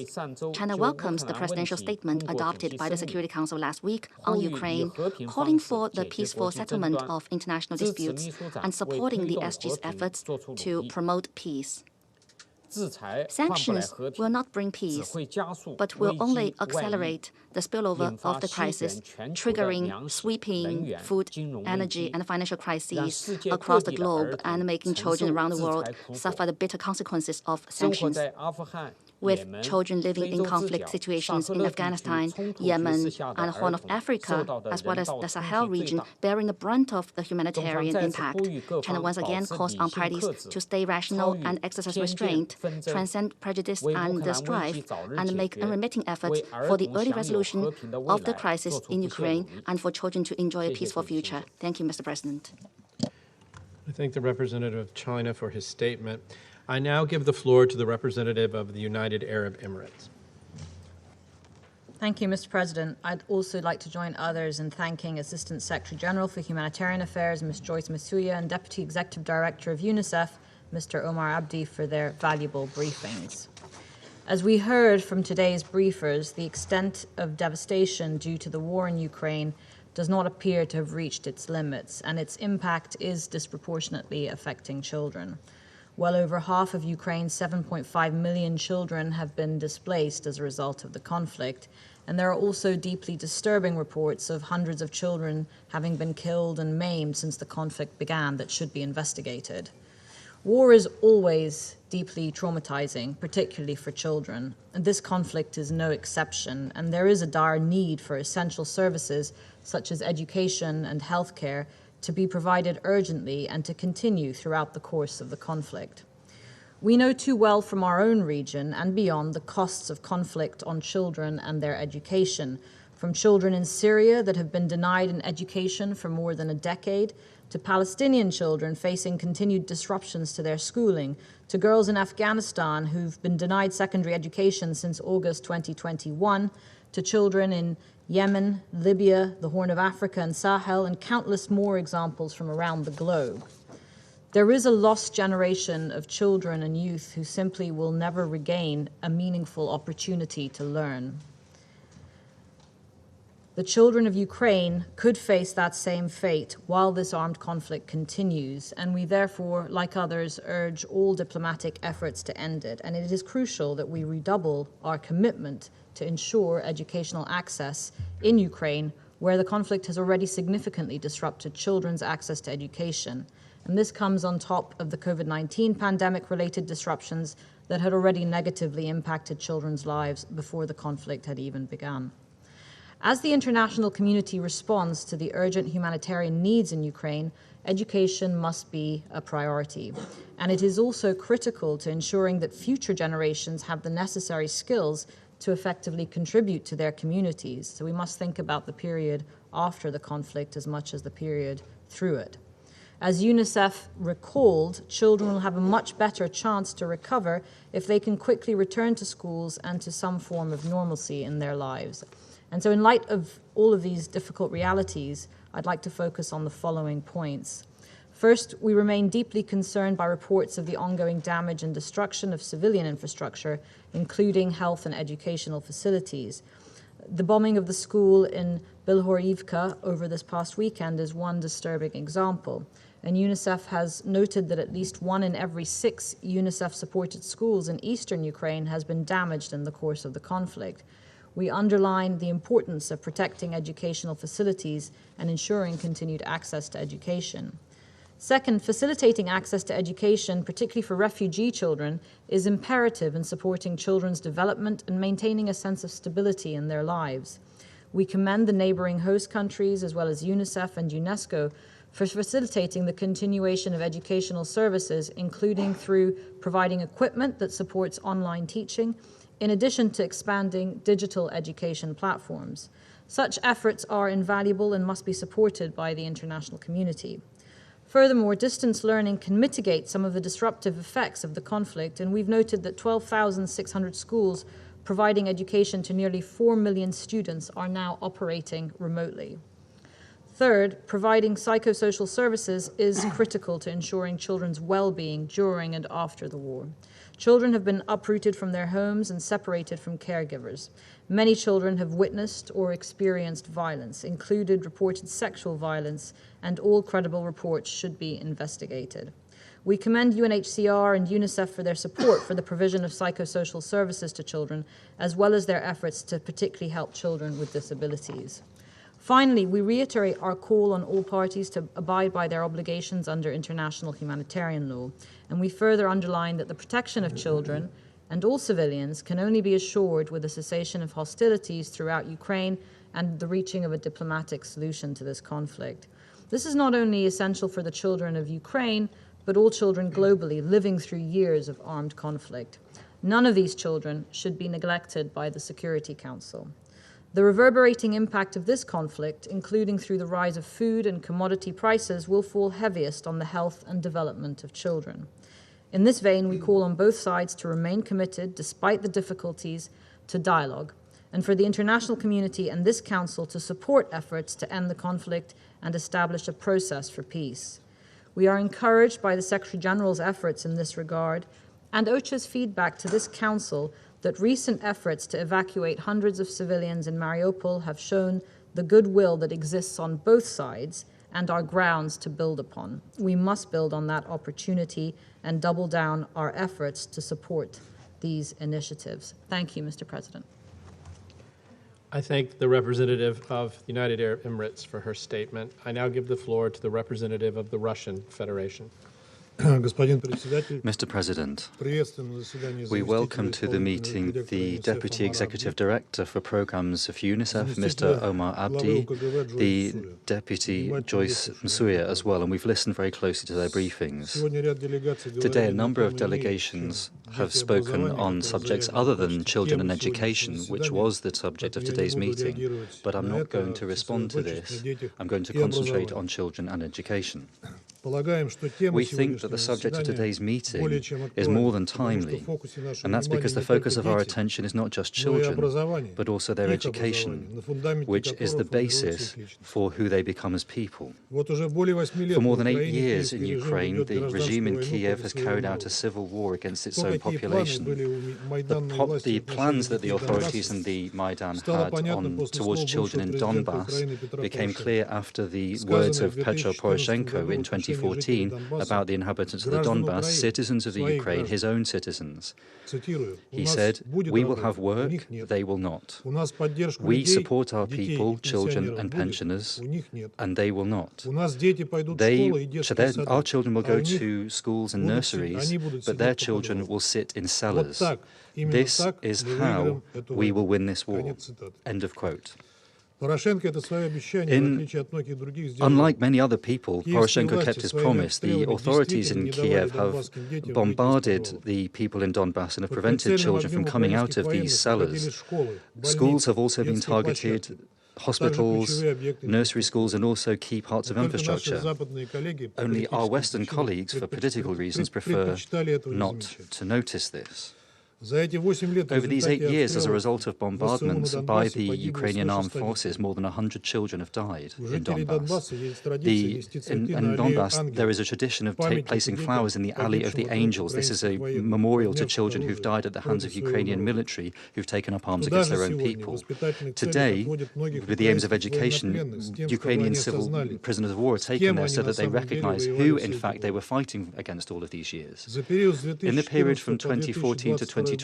S15: China welcomes the presidential statement adopted by the Security Council last week on Ukraine, calling for the peaceful settlement of international disputes and supporting the SG's efforts to promote peace. Sanctions will not bring peace, but will only accelerate the spillover of the crisis, triggering sweeping food, energy, and financial crises across the globe and making children around the world suffer the bitter consequences of sanctions. with children living in conflict situations in Afghanistan, Yemen, and the Horn of Africa, as well as the Sahel region, bearing the brunt of the humanitarian impact. China once again calls on parties to stay rational and exercise restraint, transcend prejudice and the strife, and make unremitting efforts for the early resolution of the crisis in Ukraine and for children to enjoy a peaceful future. Thank you, Mr. President.
S1: I thank the representative of China for his statement. I now give the floor to the representative of the United Arab Emirates.
S16: Thank you, Mr. President. I'd also like to join others in thanking Assistant Secretary General for Humanitarian Affairs, Ms. Joyce Masuya, and Deputy Executive Director of UNICEF, Mr. Omar Abdi, for their valuable briefings. As we heard from today's briefers, the extent of devastation due to the war in Ukraine does not appear to have reached its limits, and its impact is disproportionately affecting children. Well over half of Ukraine's 7.5 million children have been displaced as a result of the conflict, and there are also deeply disturbing reports of hundreds of children having been killed and maimed since the conflict began that should be investigated. War is always deeply traumatizing, particularly for children, and this conflict is no exception, and there is a dire need for essential services such as education and healthcare to be provided urgently and to continue throughout the course of the conflict. We know too well from our own region and beyond the costs of conflict on children and their education, from children in Syria that have been denied an education for more than a decade, to Palestinian children facing continued disruptions to their schooling, to girls in Afghanistan who've been denied secondary education since August 2021, to children in Yemen, Libya, the Horn of Africa, and Sahel, and countless more examples from around the globe. There is a lost generation of children and youth who simply will never regain a meaningful opportunity to learn. The children of Ukraine could face that same fate while this armed conflict continues, and we therefore, like others, urge all diplomatic efforts to end it. And it is crucial that we redouble our commitment to ensure educational access in Ukraine, where the conflict has already significantly disrupted children's access to education. And this comes on top of the COVID-19 pandemic-related disruptions that had already negatively impacted children's lives before the conflict had even begun. As the international community responds to the urgent humanitarian needs in Ukraine, education must be a priority. And it is also critical to ensuring that future generations have the necessary skills to effectively contribute to their communities. So we must think about the period after the conflict as much as the period through it. As UNICEF recalled, children will have a much better chance to recover if they can quickly return to schools and to some form of normalcy in their lives. And so in light of all of these difficult realities, I'd like to focus on the following points. First, we remain deeply concerned by reports of the ongoing damage and destruction of civilian infrastructure, including health and educational facilities. The bombing of the school in Bilhorivka over this past weekend is one disturbing example. And UNICEF has noted that at least 1 in every 6 UNICEF-supported schools in eastern Ukraine has been damaged in the course of the conflict. We underline the importance of protecting educational facilities and ensuring continued access to education. Second, facilitating access to education, particularly for refugee children, is imperative in supporting children's development and maintaining a sense of stability in their lives. We commend the neighboring host countries, as well as UNICEF and UNESCO, for facilitating the continuation of educational services, including through providing equipment that supports online teaching, in addition to expanding digital education platforms. Such efforts are invaluable and must be supported by the international community. Furthermore, distance learning can mitigate some of the disruptive effects of the conflict, and we've noted that 12,600 schools providing education to nearly 4 million students are now operating remotely. Third, providing psychosocial services is critical to ensuring children's well-being during and after the war. Children have been uprooted from their homes and separated from caregivers. Many children have witnessed or experienced violence, included reported sexual violence, and all credible reports should be investigated. We commend UNHCR and UNICEF for their support for the provision of psychosocial services to children, as well as their efforts to particularly help children with disabilities. Finally, we reiterate our call on all parties to abide by their obligations under international humanitarian law, and we further underline that the protection of children, and all civilians can only be assured with a cessation of hostilities throughout Ukraine and the reaching of a diplomatic solution to this conflict. This is not only essential for the children of Ukraine, but all children globally living through years of armed conflict. None of these children should be neglected by the Security Council. The reverberating impact of this conflict, including through the rise of food and commodity prices, will fall heaviest on the health and development of children. In this vein, we call on both sides to remain committed, despite the difficulties, to dialogue, and for the international community and this Council to support efforts to end the conflict and establish a process for peace. We are encouraged by the Secretary General's efforts in this regard and OCHA's feedback to this Council that recent efforts to evacuate hundreds of civilians in Mariupol have shown the goodwill that exists on both sides and are grounds to build upon. We must build on that opportunity and double down our efforts to support these initiatives. Thank you, Mr. President.
S1: I thank the representative of the United Arab Emirates for her statement. I now give the floor to the representative of the Russian Federation.
S17: Mr. President, we welcome to the meeting the Deputy Executive Director for Programs of UNICEF, Mr. Omar Abdi, the Deputy Joyce Msuya as well, and we've listened very closely to their briefings. Today, a number of delegations have spoken on subjects other than children and education, which was the subject of today's meeting, but I'm not going to respond to this. I'm going to concentrate on children and education. We think that the subject of today's meeting is more than timely, and that's because the focus of our attention is not just children, but also their education, which is the basis for who they become as people. For more than 8 years in Ukraine, the regime in Kiev has carried out a civil war against its own population. The plans that the authorities and the Maidan had towards children in Donbass became clear after the words of Petro Poroshenko in 2014 about the inhabitants of the Donbass, citizens of the Ukraine, his own citizens. He said, "We will have work, they will not. We support our people, children and pensioners, and they will not. Our children will go to schools and nurseries, but their children will sit in cellars. This is how we will win this war." End of quote. Unlike many other people, Poroshenko kept his promise. The authorities in Kiev have bombarded the people in Donbass and have prevented children from coming out of these cellars. Schools have also been targeted, hospitals, nursery schools, and also key parts of infrastructure. Only our Western colleagues, for political reasons, prefer not to notice this. Over these 8 years, as a result of bombardments by the Ukrainian armed forces, more than 100 children have died in Donbass. In Donbass, there is a tradition of placing flowers in the Alley of the Angels. This is a memorial to children who've died at the hands of Ukrainian military who've taken up arms against their own people. Today, with the aims of education, Ukrainian civil prisoners of war are taken there so that they recognize who, in fact, they were fighting against all of these years. In the period from 2014 to 2022,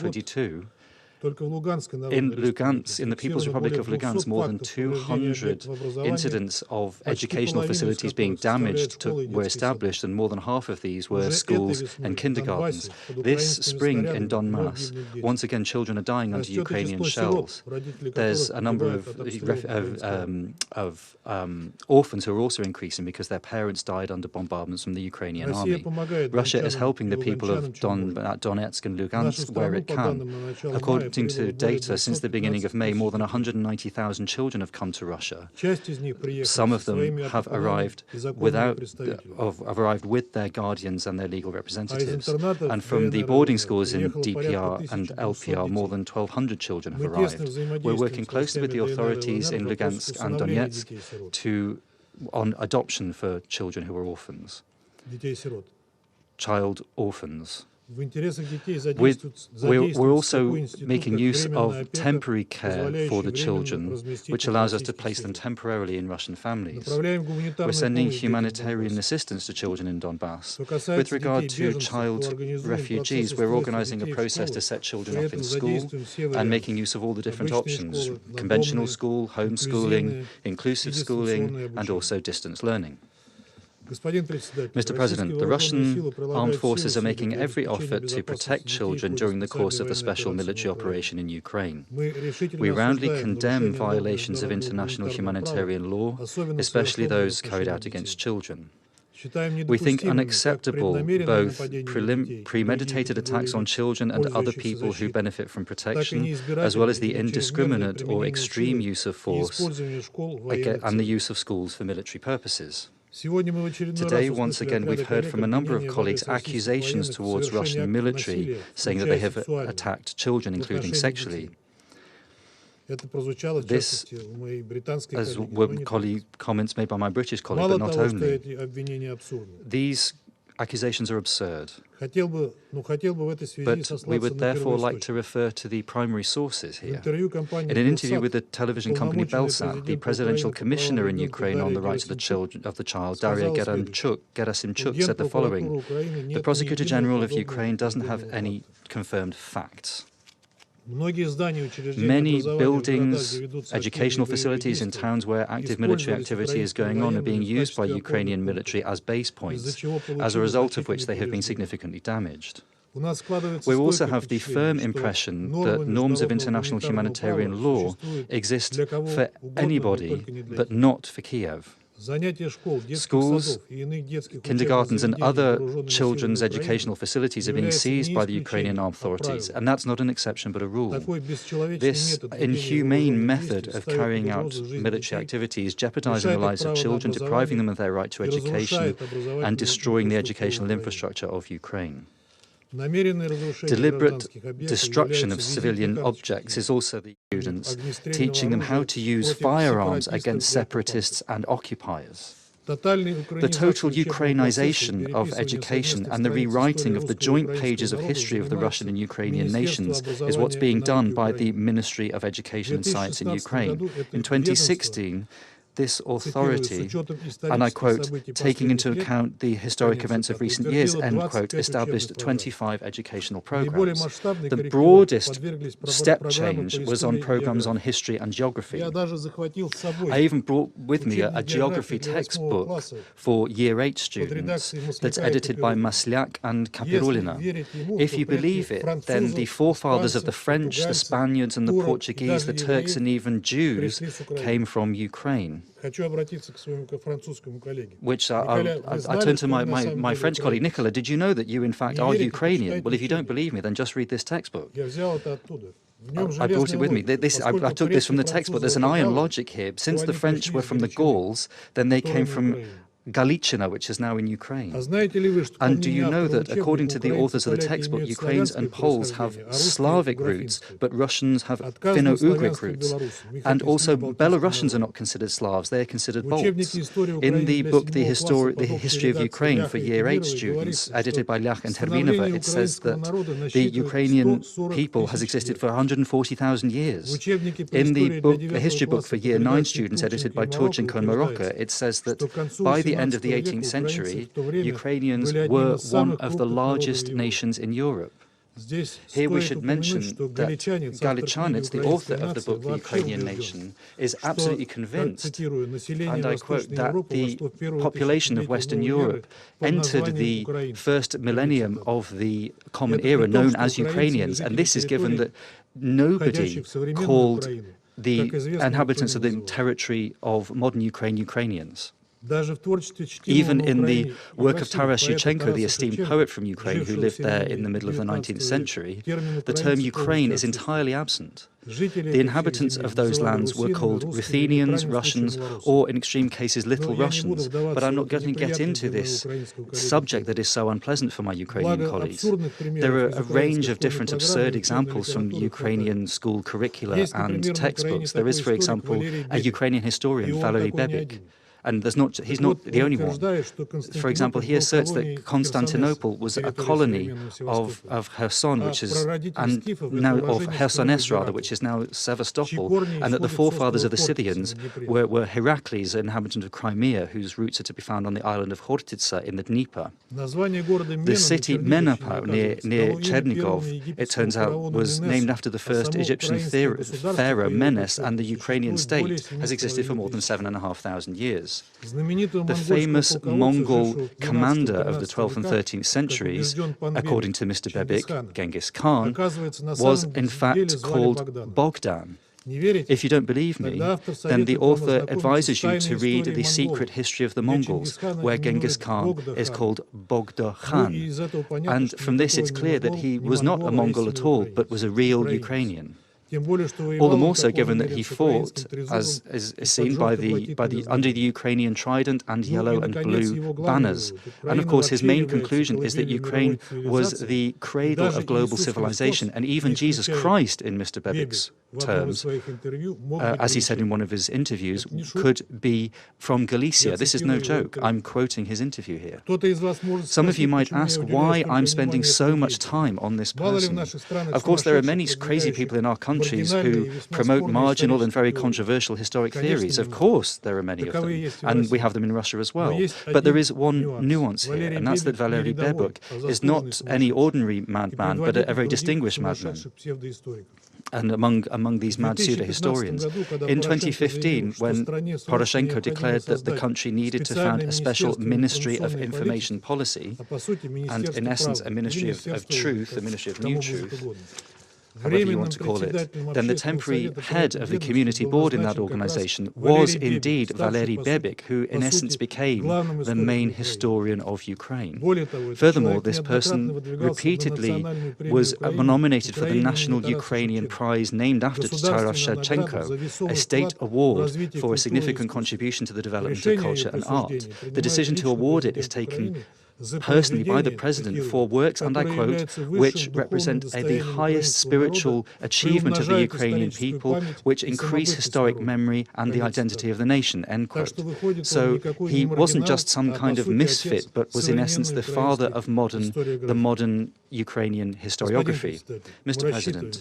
S17: in Lugansk, in the People's Republic of Lugansk, more than 200 incidents of educational facilities being damaged were established, and more than half of these were schools and kindergartens. This spring in Donbass, once again, children are dying under Ukrainian shells. There's a number of orphans who are also increasing because their parents died under bombardments from the Ukrainian army. Russia is helping the people of Donetsk and Lugansk where it can. According to data, since the beginning of May, more than 190,000 children have come to Russia. Some of them have arrived with their guardians and their legal representatives. And from the boarding schools in DPR and LPR, more than 1,200 children have arrived. We're working closely with the authorities in Lugansk and Donetsk on adoption for children who are orphans. Child orphans. We're also making use of temporary care for the children, which allows us to place them temporarily in Russian families. We're sending humanitarian assistance to children in Donbass. With regard to child refugees, we're organizing a process to set children up in school and making use of all the different options: conventional school, homeschooling, inclusive schooling, and also distance learning. Mr. President, the Russian armed forces are making every effort to protect children during the course of the special military operation in Ukraine. We roundly condemn violations of international humanitarian law, especially those carried out against children. We think unacceptable both premeditated attacks on children and other people who benefit from protection, as well as the indiscriminate or extreme use of force and the use of schools for military purposes. Today, once again, we've heard from a number of colleagues accusations towards Russian military saying that they have attacked children, including sexually. This, as were comments made by my British colleague, but not only. These accusations are absurd. But we would therefore like to refer to the primary sources here. In an interview with the television company Belsat, the presidential commissioner in Ukraine on the rights of the child, Daria Gerasimchuk, said the following: "The Prosecutor General of Ukraine doesn't have any confirmed facts. Many buildings, educational facilities in towns where active military activity is going on are being used by Ukrainian military as base points, as a result of which they have been significantly damaged. We also have the firm impression that norms of international humanitarian law exist for anybody, but not for Kiev. Schools, kindergartens and other children's educational facilities are being seized by the Ukrainian armed authorities, and that's not an exception but a rule. This inhumane method of carrying out military activities, jeopardizing the lives of children, depriving them of their right to education, and destroying the educational infrastructure of Ukraine. Deliberate destruction of civilian objects is also the students, teaching them how to use firearms against separatists and occupiers. The total Ukrainization of education and the rewriting of the joint pages of history of the Russian and Ukrainian nations is what's being done by the Ministry of Education and Science in Ukraine. In 2016, this authority, and I quote, taking into account the historic events of recent years, end quote, established 25 educational programs. The broadest step change was on programs on history and geography. I even brought with me a geography textbook for Year 8 students that's edited by Maslyak and Kapirulina. If you believe it, then the forefathers of the French, the Spaniards and the Portuguese, the Turks and even Jews came from Ukraine. Which I turn to my French colleague, Nicola. Did you know that you, in fact, are Ukrainian? Well, if you don't believe me, then just read this textbook. I brought it with me. I took this from the textbook. There's an iron logic here. Since the French were from the Gauls, then they came from Galician, which is now in Ukraine. And do you know that, according to the authors of the textbook, Ukrainians and Poles have Slavic roots, but Russians have Finno-Ugric roots? And also, Belarusians are not considered Slavs, they are considered Balts. In the book, The History of Ukraine for Year 8 students, edited by Lyach and Terminova, it says that the Ukrainian people has existed for 140,000 years. In the book, the history book for Year 9 students, edited by Turchenko and Morocco, it says that by the end of the 18th century, Ukrainians were one of the largest nations in Europe. Here we should mention that Galichanets, the author of the book The Ukrainian Nation, is absolutely convinced, and I quote, that the population of Western Europe entered the first millennium of the Common Era known as Ukrainians, and this is given that nobody called the inhabitants of the territory of modern Ukraine Ukrainians. Even in the work of Taras Shevchenko, the esteemed poet from Ukraine who lived there in the middle of the 19th century, the term Ukraine is entirely absent. The inhabitants of those lands were called Ruthenians, Russians, or in extreme cases, Little Russians. But I'm not going to get into this subject that is so unpleasant for my Ukrainian colleagues. There are a range of different absurd examples from Ukrainian school curricula and textbooks. There is, for example, a Ukrainian historian, Valery Bebik. And he's not the only one. For example, he asserts that Constantinople was a colony of Kherson, which is now of Chersones rather, which is now Sevastopol, and that the forefathers of the Scythians were Heracles, an inhabitant of Crimea, whose roots are to be found on the island of Khortytsa in the Dnieper. The city Menapau near Chernigov, it turns out, was named after the first Egyptian pharaoh Menes, and the Ukrainian state has existed for more than 7,500 years. soldiers. The famous Mongol commander of the 12th and 13th centuries, according to Mr. Bebik, Genghis Khan, was in fact called Bogdan. If you don't believe me, then the author advises you to read The Secret History of the Mongols, where Genghis Khan is called Bogda Khan. And from this it's clear that he was not a Mongol at all, but was a real Ukrainian. All the more so given that he fought, as is seen by the under the Ukrainian trident and yellow and blue banners. And of course his main conclusion is that Ukraine was the cradle of global civilization, and even Jesus Christ, in Mr. Bebik's terms, as he said in one of his interviews, could be from Galicia. This is no joke. I'm quoting his interview here. Some of you might ask why I'm spending so much time on this person. Of course, there are many crazy people in our countries who promote marginal and very controversial historic theories. Of course, there are many of them, and we have them in Russia as well. But there is one nuance here, and that's that Valery Bebuk is not any ordinary madman, but a very distinguished madman. And among these mad pseudo-historians. In 2015, when Poroshenko declared that the country needed to found a special Ministry of Information Policy, and in essence a Ministry of Truth, a Ministry of New Truth, however you want to call it, then the temporary head of the community board in that organization was indeed Valery Bebik, who in essence became the main historian of Ukraine. Furthermore, this person repeatedly was nominated for the National Ukrainian Prize named after Taras Shevchenko, a state award for a significant contribution to the development of culture and art. The decision to award it is taken personally by the President for works, and I quote, which represent the highest spiritual achievement of the Ukrainian people, which increase historic memory and the identity of the nation, end quote. So he wasn't just some kind of misfit, but was in essence the father of the modern Ukrainian historiography. Mr. President,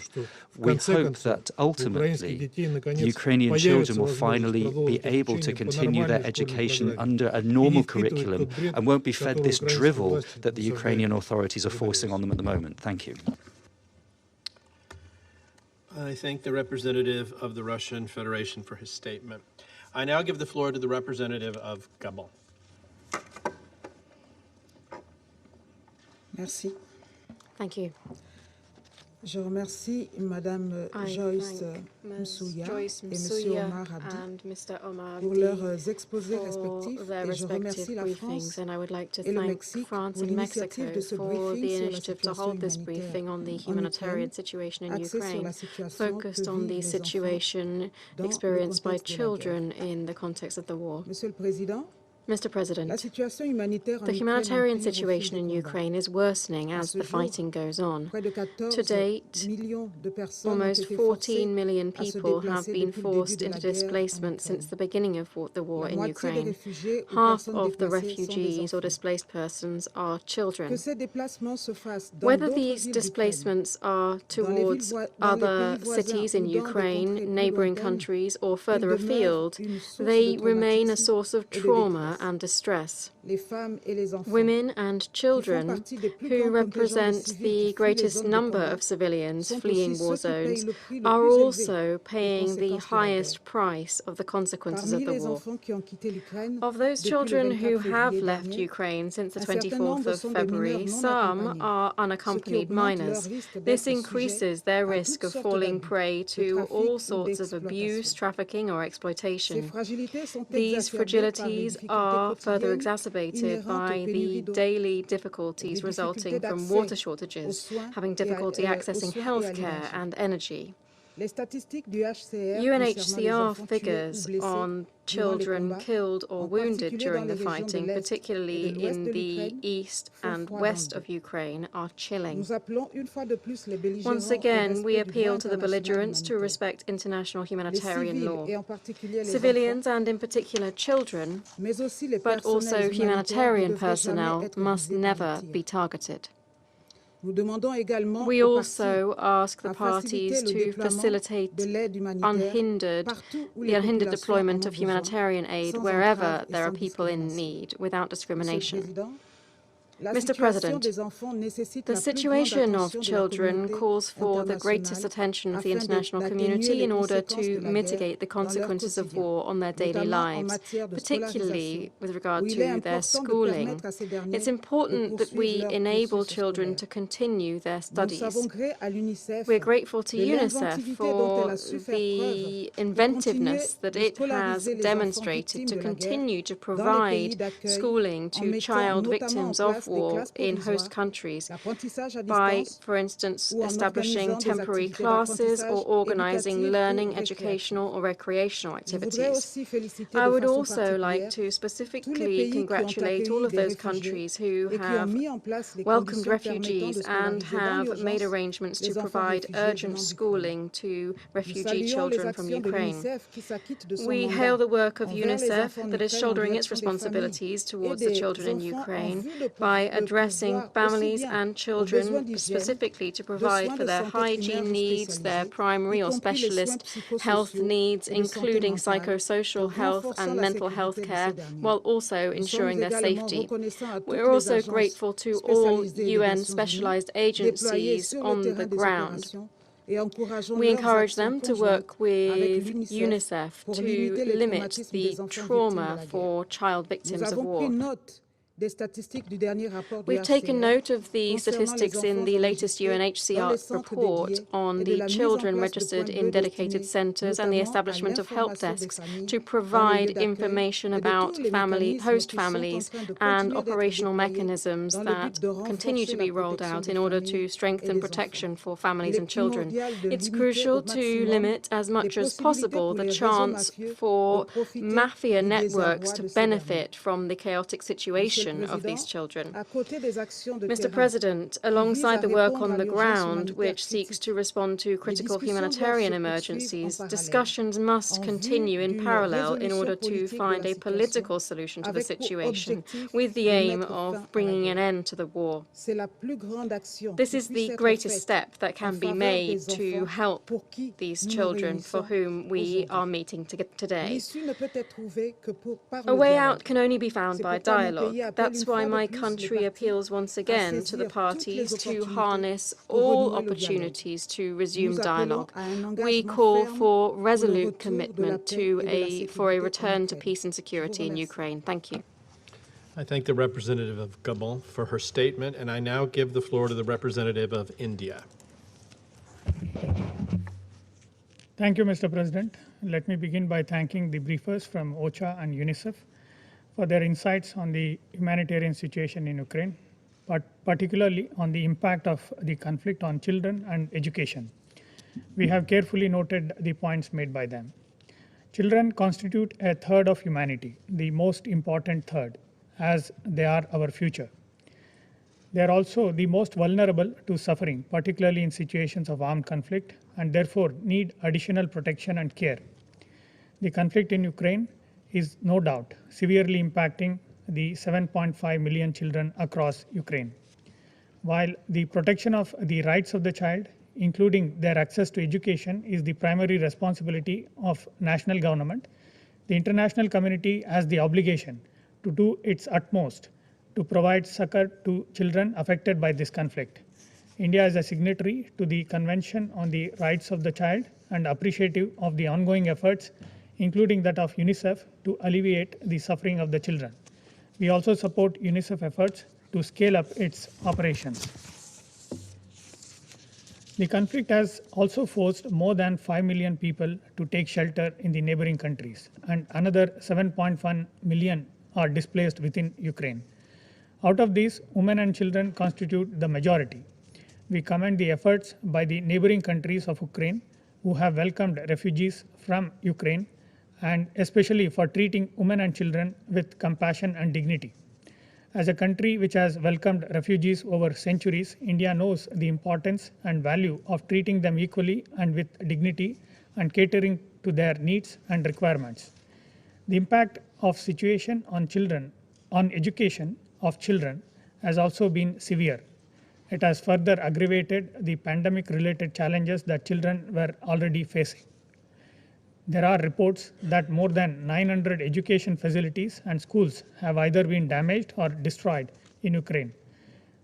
S17: we hope that ultimately the Ukrainian children will finally be able to continue their education under a normal curriculum and won't be fed this drivel that the Ukrainian authorities are forcing on them at the moment. Thank you.
S1: I thank the representative of the Russian Federation for his statement. I now give the floor to the representative of Gabon.
S18: Merci.
S6: Thank you.
S18: Je remercie Madame Joyce Msuya et Monsieur Omar Abdi pour leurs exposés respectifs, et je remercie la France et le Mexique pour l'initiative de ce briefing sur la situation humanitaire axé sur la situation que vivent les enfants dans le contexte de la guerre. Monsieur le Président,
S6: Mr. President, the humanitarian situation in Ukraine is worsening as the fighting goes on. To date, almost 14 million people have been forced into displacement since the beginning of the war in Ukraine. Half of the refugees or displaced persons are children. Whether these displacements are towards other cities in Ukraine, neighboring countries, or further afield, they remain a source of trauma and distress. Women and children, who represent the greatest number of civilians fleeing war zones, are also paying the highest price of the consequences of the war. Of those children who have left Ukraine since the 24th of February, some are unaccompanied minors. This increases their risk of falling prey to all sorts of abuse, trafficking, or exploitation. These fragilities are further exacerbated by the daily difficulties resulting from water shortages, having difficulty accessing healthcare and energy. UNHCR figures on children killed or wounded during the fighting, particularly in the east and west of Ukraine, are chilling. Once again, we appeal to the belligerents to respect international humanitarian law. Civilians, and in particular children, but also humanitarian personnel, must never be targeted. We also ask the parties to facilitate the unhindered deployment of humanitarian aid wherever there are people in need, without discrimination. Mr. President, the situation of children calls for the greatest attention of the international community in order to mitigate the consequences of war on their daily lives, particularly with regard to their schooling. It's important that we enable children to continue their studies. We're grateful to UNICEF for the inventiveness that it has demonstrated to continue to provide schooling to child victims of war in host countries by, for instance, establishing temporary classes or organizing learning, educational or recreational activities. I would also like to specifically congratulate all of those countries who have welcomed refugees and have made arrangements to provide urgent schooling to refugee children from Ukraine. We hail the work of UNICEF that is shouldering its responsibilities towards the children in Ukraine by addressing families and children specifically to provide for their hygiene needs, their primary or specialist health needs, including psychosocial health and mental health care, while also ensuring their safety. We're also grateful to all UN specialized agencies on the ground. We encourage them to work with UNICEF to limit the trauma for child victims of war. We've taken note of the statistics in the latest UNHCR report on the children registered in dedicated centres and the establishment of help desks to provide information about host families and operational mechanisms that continue to be rolled out in order to strengthen protection for families and children. It's crucial to limit as much as possible the chance for mafia networks to benefit from the chaotic situation of these children. Mr. President, alongside the work on the ground, which seeks to respond to critical humanitarian emergencies, discussions must continue in parallel in order to find a political solution to the situation, with the aim of bringing an end to the war. This is the greatest step that can be made to help these children for whom we are meeting today. A way out can only be found by dialogue. That's why my country appeals once again to the parties to harness all opportunities to resume dialogue. We call for resolute commitment for a return to peace and security in Ukraine. Thank you.
S1: I thank the representative of Gabon for her statement, and I now give the floor to the representative of India.
S19: Thank you, Mr. President. Let me begin by thanking the briefers from OCHA and UNICEF for their insights on the humanitarian situation in Ukraine, but particularly on the impact of the conflict on children and education. We have carefully noted the points made by them. Children constitute a third of humanity, the most important third, as they are our future. They are also the most vulnerable to suffering, particularly in situations of armed conflict, and therefore need additional protection and care. The conflict in Ukraine is no doubt severely impacting the 7.5 million children across Ukraine. While the protection of the rights of the child, including their access to education, is the primary responsibility of national government, the international community has the obligation to do its utmost to provide succor to children affected by this conflict. India is a signatory to the Convention on the Rights of the Child and appreciative of the ongoing efforts, including that of UNICEF, to alleviate the suffering of the children. We also support UNICEF efforts to scale up its operations. The conflict has also forced more than 5 million people to take shelter in the neighboring countries, and another 7.1 million are displaced within Ukraine. Out of these, women and children constitute the majority. We commend the efforts by the neighboring countries of Ukraine who have welcomed refugees from Ukraine, and especially for treating women and children with compassion and dignity. As a country which has welcomed refugees over centuries, India knows the importance and value of treating them equally and with dignity and catering to their needs and requirements. The impact of situation on education of children has also been severe. It has further aggravated the pandemic-related challenges that children were already facing. There are reports that more than 900 education facilities and schools have either been damaged or destroyed in Ukraine.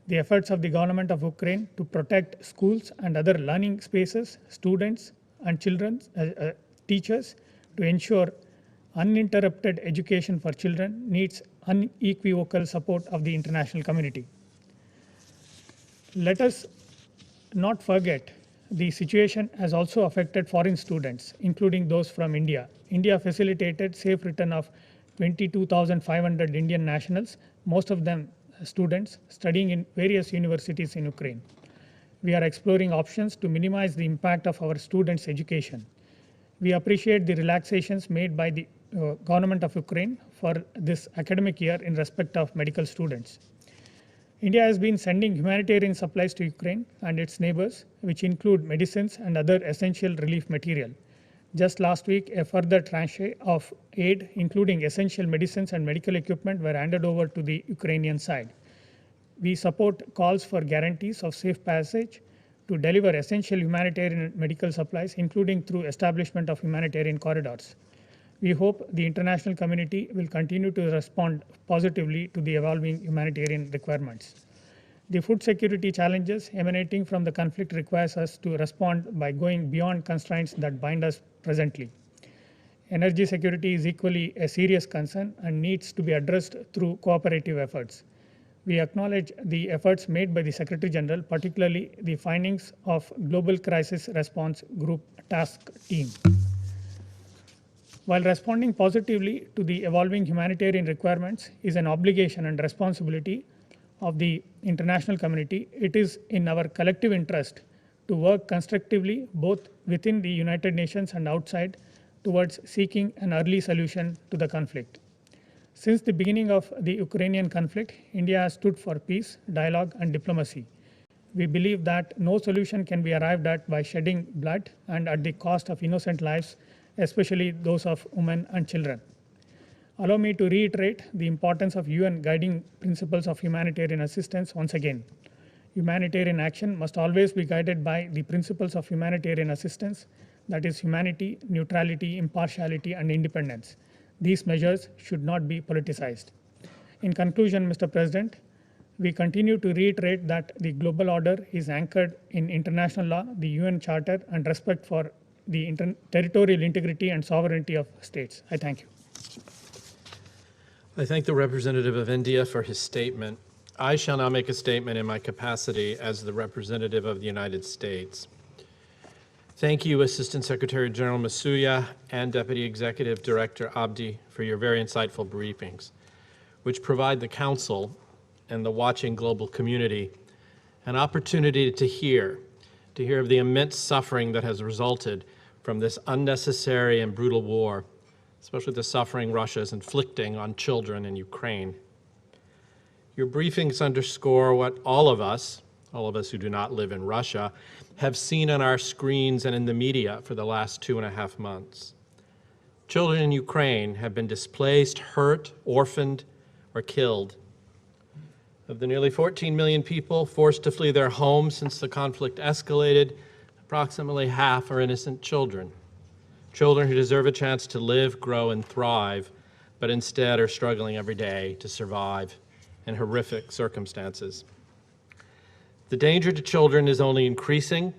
S19: the efforts of the government of Ukraine to protect schools and other learning spaces, students and children, teachers, to ensure uninterrupted education for children needs unequivocal support of the international community. Let us not forget the situation has also affected foreign students, including those from India. India facilitated safe return of 22,500 Indian nationals, most of them students studying in various universities in Ukraine. We are exploring options to minimize the impact of our students' education. We appreciate the relaxations made by the government of Ukraine for this academic year in respect of medical students. India has been sending humanitarian supplies to Ukraine and its neighbors, which include medicines and other essential relief material. Just last week, a further tranche of aid, including essential medicines and medical equipment, were handed over to the Ukrainian side. We support calls for guarantees of safe passage to deliver essential humanitarian and medical supplies, including through establishment of humanitarian corridors. We hope the international community will continue to respond positively to the evolving humanitarian requirements. The food security challenges emanating from the conflict requires us to respond by going beyond constraints that bind us presently. Energy security is equally a serious concern and needs to be addressed through cooperative efforts. We acknowledge the efforts made by the Secretary General, particularly the findings of Global Crisis Response Group Task Team. While responding positively to the evolving humanitarian requirements is an obligation and responsibility of the international community, it is in our collective interest to work constructively both within the United Nations and outside towards seeking an early solution to the conflict. Since the beginning of the Ukrainian conflict, India has stood for peace, dialogue, and diplomacy. We believe that no solution can be arrived at by shedding blood and at the cost of innocent lives, especially those of women and children. Allow me to reiterate the importance of UN guiding principles of humanitarian assistance once again. Humanitarian action must always be guided by the principles of humanitarian assistance, that is humanity, neutrality, impartiality, and independence. These measures should not be politicized. In conclusion, Mr. President, we continue to reiterate that the global order is anchored in international law, the UN Charter, and respect for the territorial integrity and sovereignty of states. I thank you.
S1: I thank the representative of India for his statement. I shall now make a statement in my capacity as the representative of the United States. Thank you, Assistant Secretary General Masuya and Deputy Executive Director Abdi, for your very insightful briefings, which provide the Council and the watching global community an opportunity to hear of the immense suffering that has resulted from this unnecessary and brutal war, especially the suffering Russia is inflicting on children in Ukraine. Your briefings underscore what all of us who do not live in Russia, have seen on our screens and in the media for the last 2.5 months. Children in Ukraine have been displaced, hurt, orphaned, or killed. Of the nearly 14 million people forced to flee their homes since the conflict escalated, approximately half are innocent children. Children who deserve a chance to live, grow, and thrive, but instead are struggling every day to survive in horrific circumstances. The danger to children is only increasing.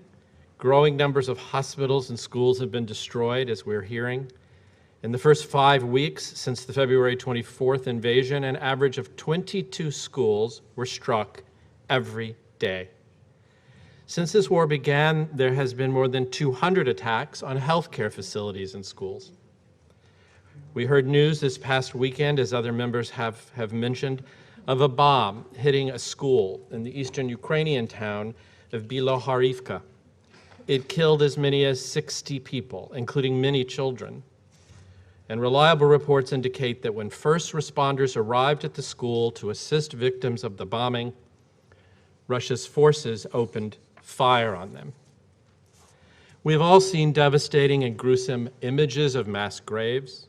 S1: Growing numbers of hospitals and schools have been destroyed, as we're hearing. In the first 5 weeks since the February 24th invasion, an average of 22 schools were struck every day. Since this war began, there has been more than 200 attacks on healthcare facilities and schools. We heard news this past weekend, as other members have mentioned, of a bomb hitting a school in the eastern Ukrainian town of Bilohorivka. It killed as many as 60 people, including many children. And reliable reports indicate that when first responders arrived at the school to assist victims of the bombing, Russia's forces opened fire on them. We have all seen devastating and gruesome images of mass graves.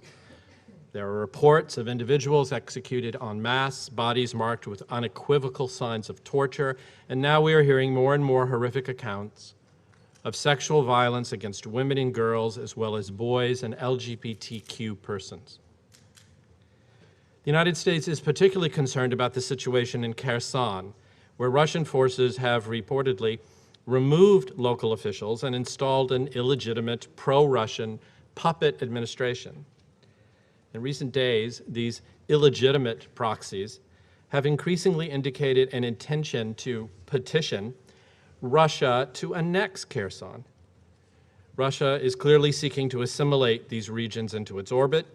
S1: There are reports of individuals executed en masse, bodies marked with unequivocal signs of torture, and now we are hearing more and more horrific accounts of sexual violence against women and girls, as well as boys and LGBTQ persons. The United States is particularly concerned about the situation in Kherson, where Russian forces have reportedly removed local officials and installed an illegitimate pro-Russian puppet administration. In recent days, these illegitimate proxies have increasingly indicated an intention to petition Russia to annex Kherson. Russia is clearly seeking to assimilate these regions into its orbit,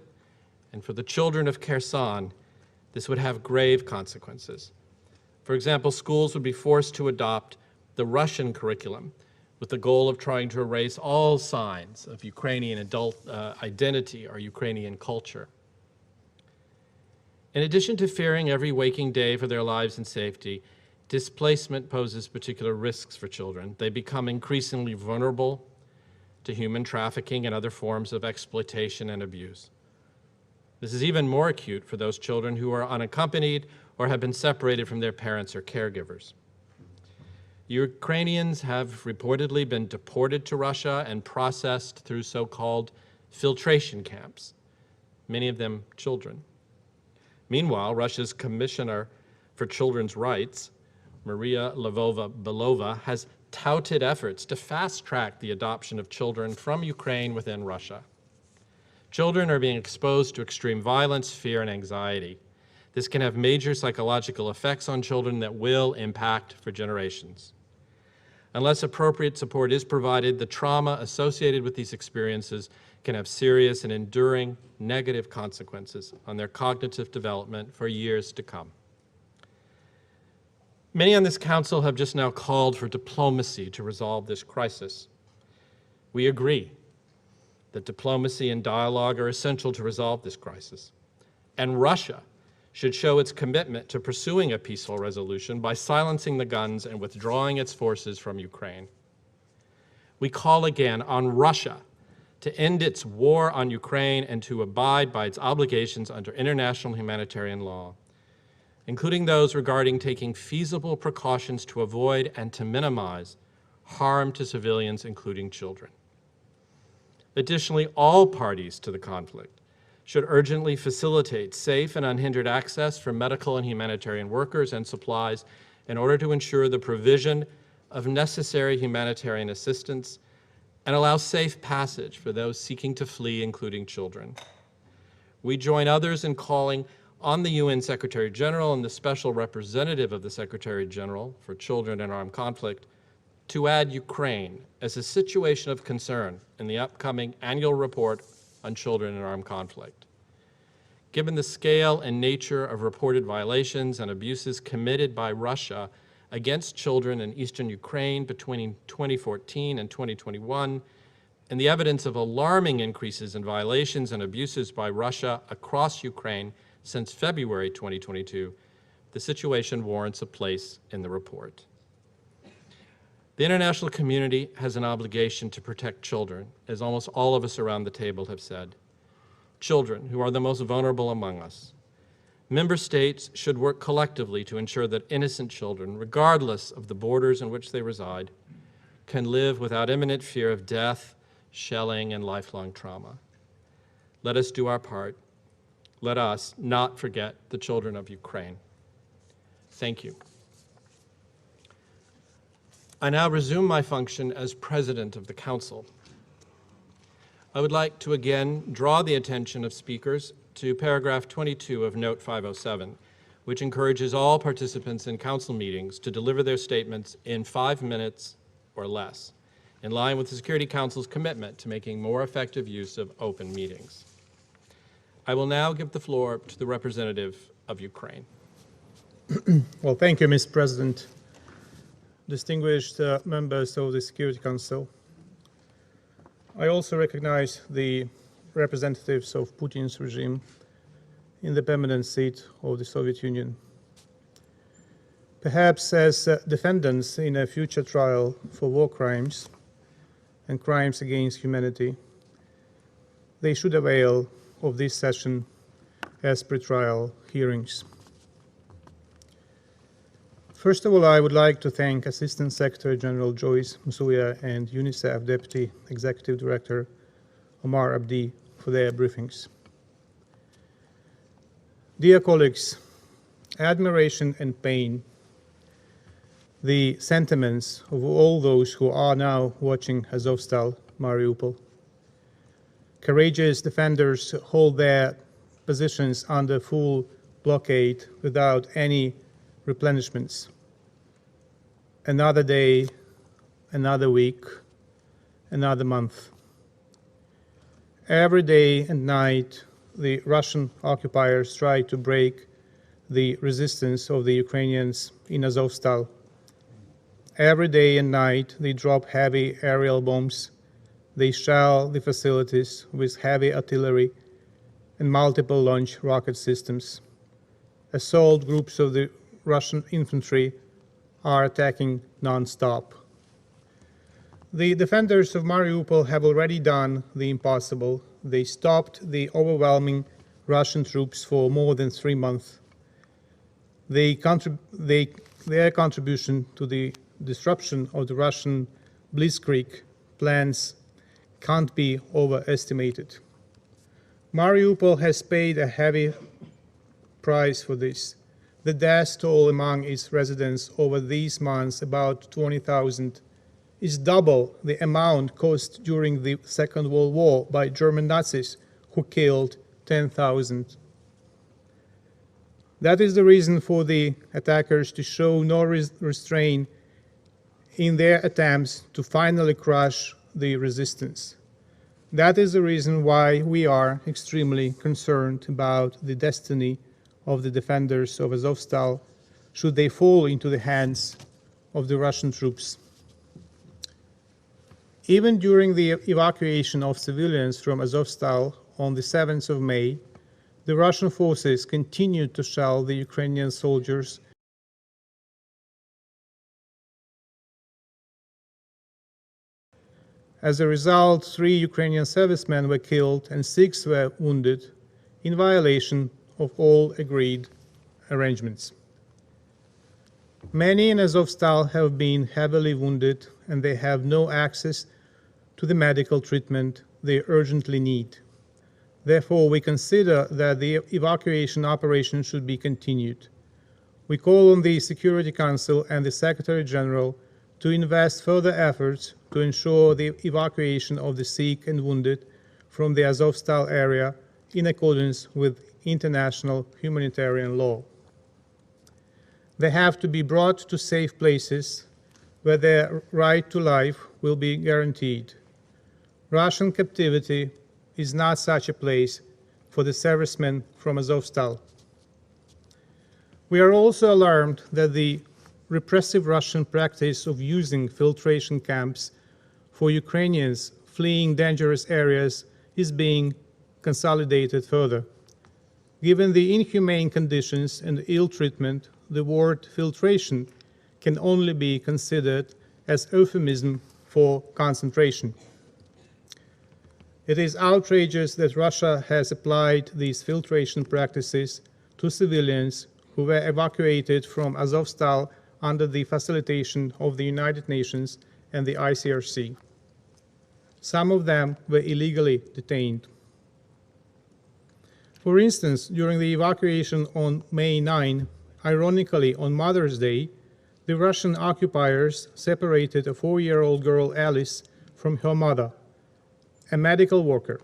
S1: and for the children of Kherson, this would have grave consequences. For example, schools would be forced to adopt the Russian curriculum with the goal of trying to erase all signs of Ukrainian adult identity or Ukrainian culture. In addition to fearing every waking day for their lives and safety, displacement poses particular risks for children. They become increasingly vulnerable to human trafficking and other forms of exploitation and abuse. This is even more acute for those children who are unaccompanied or have been separated from their parents or caregivers. Ukrainians have reportedly been deported to Russia and processed through so-called filtration camps, many of them children. Meanwhile, Russia's Commissioner for Children's Rights, Maria Lvova-Belova, has touted efforts to fast-track the adoption of children from Ukraine within Russia. Children are being exposed to extreme violence, fear, and anxiety. This can have major psychological effects on children that will impact for generations. Unless appropriate support is provided, the trauma associated with these experiences can have serious and enduring negative consequences on their cognitive development for years to come. Many on this council have just now called for diplomacy to resolve this crisis. We agree that diplomacy and dialogue are essential to resolve this crisis, and Russia should show its commitment to pursuing a peaceful resolution by silencing the guns and withdrawing its forces from Ukraine. We call again on Russia to end its war on Ukraine and to abide by its obligations under international humanitarian law, including those regarding taking feasible precautions to avoid and to minimize harm to civilians, including children. Additionally, all parties to the conflict should urgently facilitate safe and unhindered access for medical and humanitarian workers and supplies in order to ensure the provision of necessary humanitarian assistance and allow safe passage for those seeking to flee, including children. We join others in calling on the UN Secretary General and the Special Representative of the Secretary General for Children in Armed Conflict to add Ukraine as a situation of concern in the upcoming annual report on children in armed conflict. Given the scale and nature of reported violations and abuses committed by Russia against children in eastern Ukraine between 2014 and 2021, and the evidence of alarming increases in violations and abuses by Russia across Ukraine since February 2022, the situation warrants a place in the report. The international community has an obligation to protect children, as almost all of us around the table have said. Children, who are the most vulnerable among us. Member states should work collectively to ensure that innocent children, regardless of the borders in which they reside, can live without imminent fear of death, shelling, and lifelong trauma. Let us do our part. Let us not forget the children of Ukraine. Thank you. I now resume my function as President of the Council. I would like to again draw the attention of speakers to paragraph 22 of Note 507, which encourages all participants in Council meetings to deliver their statements in 5 minutes or less, in line with the Security Council's commitment to making more effective use of open meetings. I will now give the floor to the representative of Ukraine.
S4: Well, thank you, Mr. President. Distinguished members of the Security Council, I also recognize the representatives of Putin's regime in the permanent seat of the Soviet Union. Perhaps as defendants in a future trial for war crimes and crimes against humanity, they should avail of this session as pre-trial hearings. First of all, I would like to thank Assistant Secretary General Joyce Msuya and UNICEF Deputy Executive Director Omar Abdi for their briefings. Dear colleagues, admiration and pain the sentiments of all those who are now watching Azovstal, Mariupol. Courageous defenders hold their positions under full blockade without any replenishments. Another day, another week, another month. Every day and night, the Russian occupiers try to break the resistance of the Ukrainians in Azovstal. Every day and night, they drop heavy aerial bombs. They shell the facilities with heavy artillery and multiple launch rocket systems. Assault groups of the Russian infantry are attacking non-stop. The defenders of Mariupol have already done the impossible. They stopped the overwhelming Russian troops for more than 3 months. Their contribution to the disruption of the Russian blitzkrieg plans can't be overestimated. Mariupol has paid a heavy price for this. The death toll among its residents over these months, about 20,000, is double the amount caused during the Second World War by German Nazis, who killed 10,000. That is the reason for the attackers to show no restraint in their attempts to finally crush the resistance. That is the reason why we are extremely concerned about the destiny of the defenders of Azovstal should they fall into the hands of the Russian troops. Even during the evacuation of civilians from Azovstal on the 7th of May, the Russian forces continued to shell the Ukrainian soldiers. As a result, 3 Ukrainian servicemen were killed and 6 were wounded in violation of all agreed arrangements. Many in Azovstal have been heavily wounded and they have no access to the medical treatment they urgently need. Therefore, we consider that the evacuation operation should be continued. We call on the Security Council and the Secretary General to invest further efforts to ensure the evacuation of the sick and wounded from the Azovstal area in accordance with international humanitarian law. They have to be brought to safe places where their right to life will be guaranteed. Russian captivity is not such a place for the servicemen from Azovstal. We are also alarmed that the repressive Russian practice of using filtration camps for Ukrainians fleeing dangerous areas is being consolidated further. Given the inhumane conditions and ill treatment, the word filtration can only be considered as euphemism for concentration. It is outrageous that Russia has applied these filtration practices to civilians who were evacuated from Azovstal under the facilitation of the United Nations and the ICRC. Some of them were illegally detained. For instance, during the evacuation on May 9, ironically on Mother's Day, the Russian occupiers separated a 4-year-old girl, Alice, from her mother, a medical worker.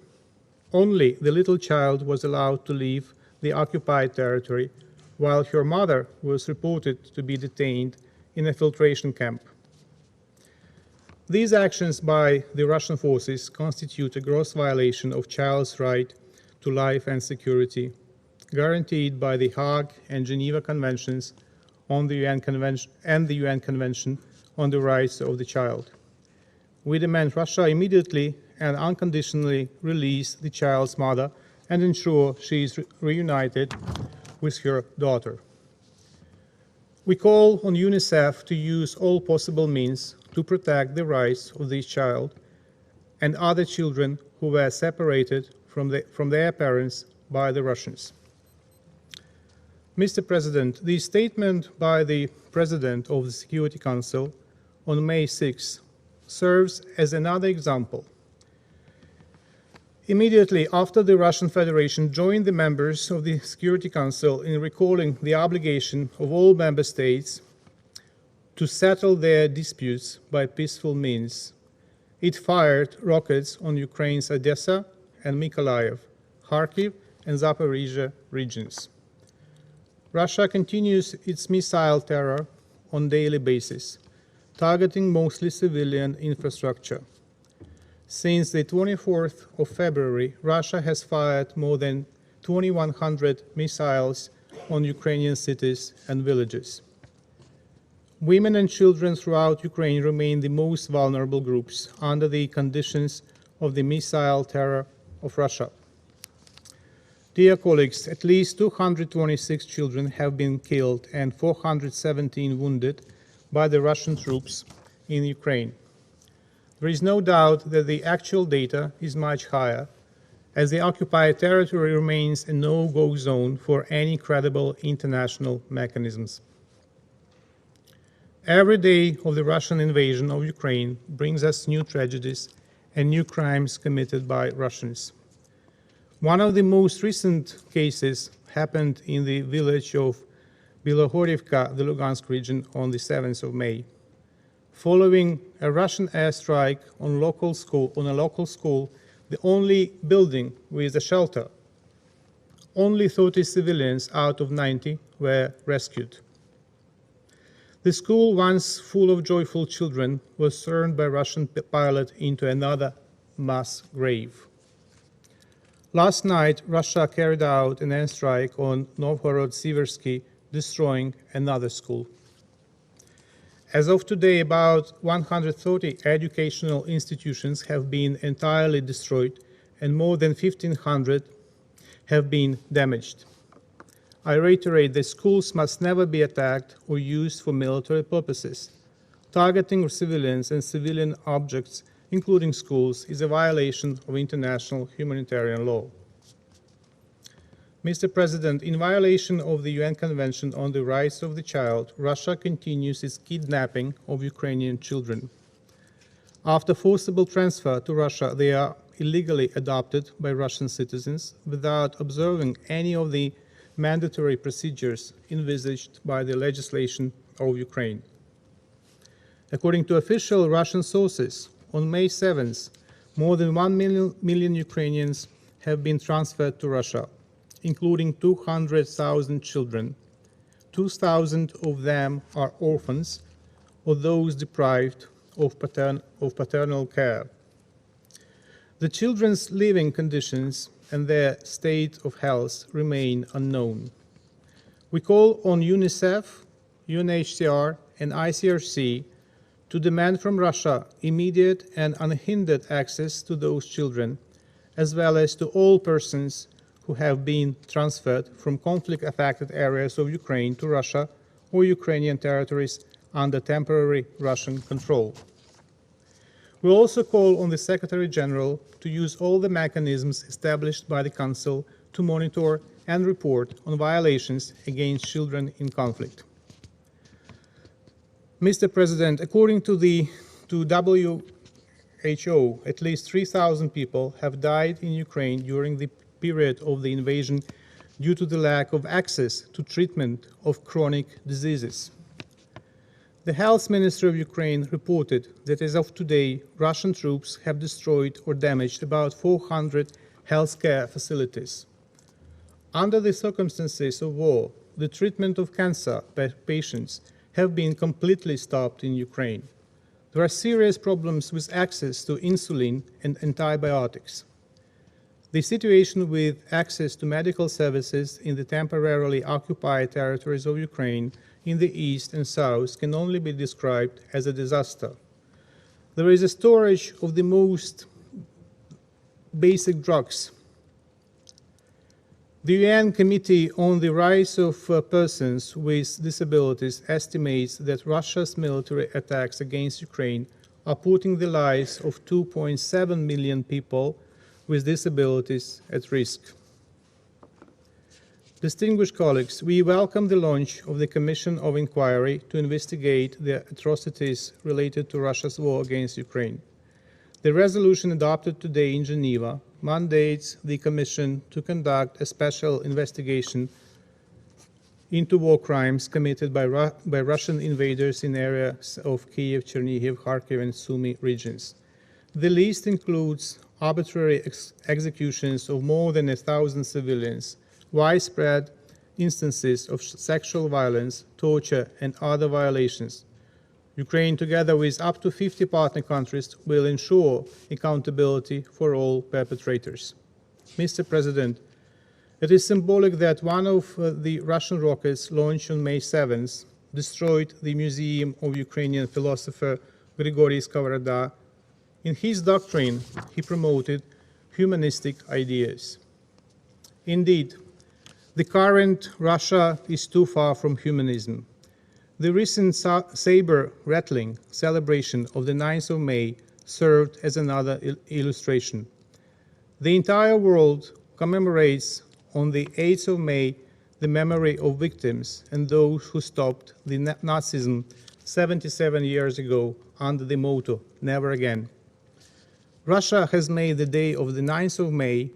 S4: Only the little child was allowed to leave the occupied territory, while her mother was reported to be detained in a filtration camp. These actions by the Russian forces constitute a gross violation of child's right to life and security, guaranteed by the Hague and Geneva Conventions on the UN Convention and the UN Convention on the Rights of the Child. We demand Russia immediately and unconditionally release the child's mother and ensure she is reunited with her daughter. We call on UNICEF to use all possible means to protect the rights of this child and other children who were separated from their parents by the Russians. Mr. President, the statement by the President of the Security Council on May 6 serves as another example. Immediately after the Russian Federation joined the members of the Security Council in recalling the obligation of all member states to settle their disputes by peaceful means. It fired rockets on Ukraine's Odessa and Mykolaiv, Kharkiv, and Zaporizhia regions. Russia continues its missile terror on a daily basis, targeting mostly civilian infrastructure. Since the 24th of February, Russia has fired more than 2,100 missiles on Ukrainian cities and villages. Women and children throughout Ukraine remain the most vulnerable groups under the conditions of the missile terror of Russia. Dear colleagues, at least 226 children have been killed and 417 wounded by the Russian troops in Ukraine. There is no doubt that the actual data is much higher, as the occupied territory remains a no-go zone for any credible international mechanisms. Every day of the Russian invasion of Ukraine brings us new tragedies and new crimes committed by Russians. One of the most recent cases happened in the village of Bilohorivka, the Lugansk region, on the 7th of May. Following a Russian airstrike on a local school, the only building with a shelter, only 30 civilians out of 90 were rescued. The school, once full of joyful children, was turned by Russian pilot into another mass grave. Last night, Russia carried out an airstrike on Novgorod-Siversky, destroying another school. As of today, about 130 educational institutions have been entirely destroyed and more than 1,500 have been damaged. I reiterate that schools must never be attacked or used for military purposes. Targeting civilians and civilian objects, including schools, is a violation of international humanitarian law. Mr. President, in violation of the UN Convention on the Rights of the Child, Russia continues its kidnapping of Ukrainian children. After forcible transfer to Russia, they are illegally adopted by Russian citizens without observing any of the mandatory procedures envisaged by the legislation of Ukraine. According to official Russian sources, on May 7th, more than 1 million Ukrainians have been transferred to Russia, including 200,000 children. 2,000 of them are orphans or those deprived of paternal care. The children's living conditions and their state of health remain unknown. We call on UNICEF, UNHCR, and ICRC to demand from Russia immediate and unhindered access to those children, as well as to all persons who have been transferred from conflict-affected areas of Ukraine to Russia or Ukrainian territories under temporary Russian control. We also call on the Secretary General to use all the mechanisms established by the Council to monitor and report on violations against children in conflict. Mr. President, according to WHO, at least 3,000 people have died in Ukraine during the period of the invasion due to the lack of access to treatment of chronic diseases. The Health Ministry of Ukraine reported that as of today, Russian troops have destroyed or damaged about 400 healthcare facilities. Under the circumstances of war, the treatment of cancer patients have been completely stopped in Ukraine. There are serious problems with access to insulin and antibiotics. The situation with access to medical services in the temporarily occupied territories of Ukraine in the east and south can only be described as a disaster. There is a shortage of the most basic drugs. The UN Committee on the Rights of Persons with Disabilities estimates that Russia's military attacks against Ukraine are putting the lives of 2.7 million people with disabilities at risk. Distinguished colleagues, we welcome the launch of the Commission of Inquiry to investigate the atrocities related to Russia's war against Ukraine. The resolution adopted today in Geneva mandates the Commission to conduct a special investigation into war crimes committed by Russian invaders in areas of Kiev, Chernihiv, Kharkiv, and Sumy regions. The list includes arbitrary executions of more than 1,000 civilians, widespread instances of sexual violence, torture, and other violations. Ukraine, together with up to 50 partner countries, will ensure accountability for all perpetrators. Mr. President, it is symbolic that one of the Russian rockets launched on May 7th destroyed the Museum of Ukrainian philosopher Grigory Skovoroda. In his doctrine, he promoted humanistic ideas. Indeed, the current Russia is too far from humanism. The recent saber-rattling celebration of the 9th of May served as another illustration. The entire world commemorates on the 8th of May the memory of victims and those who stopped the Nazism 77 years ago under the motto, "Never Again." Russia has made the day of the 9th of May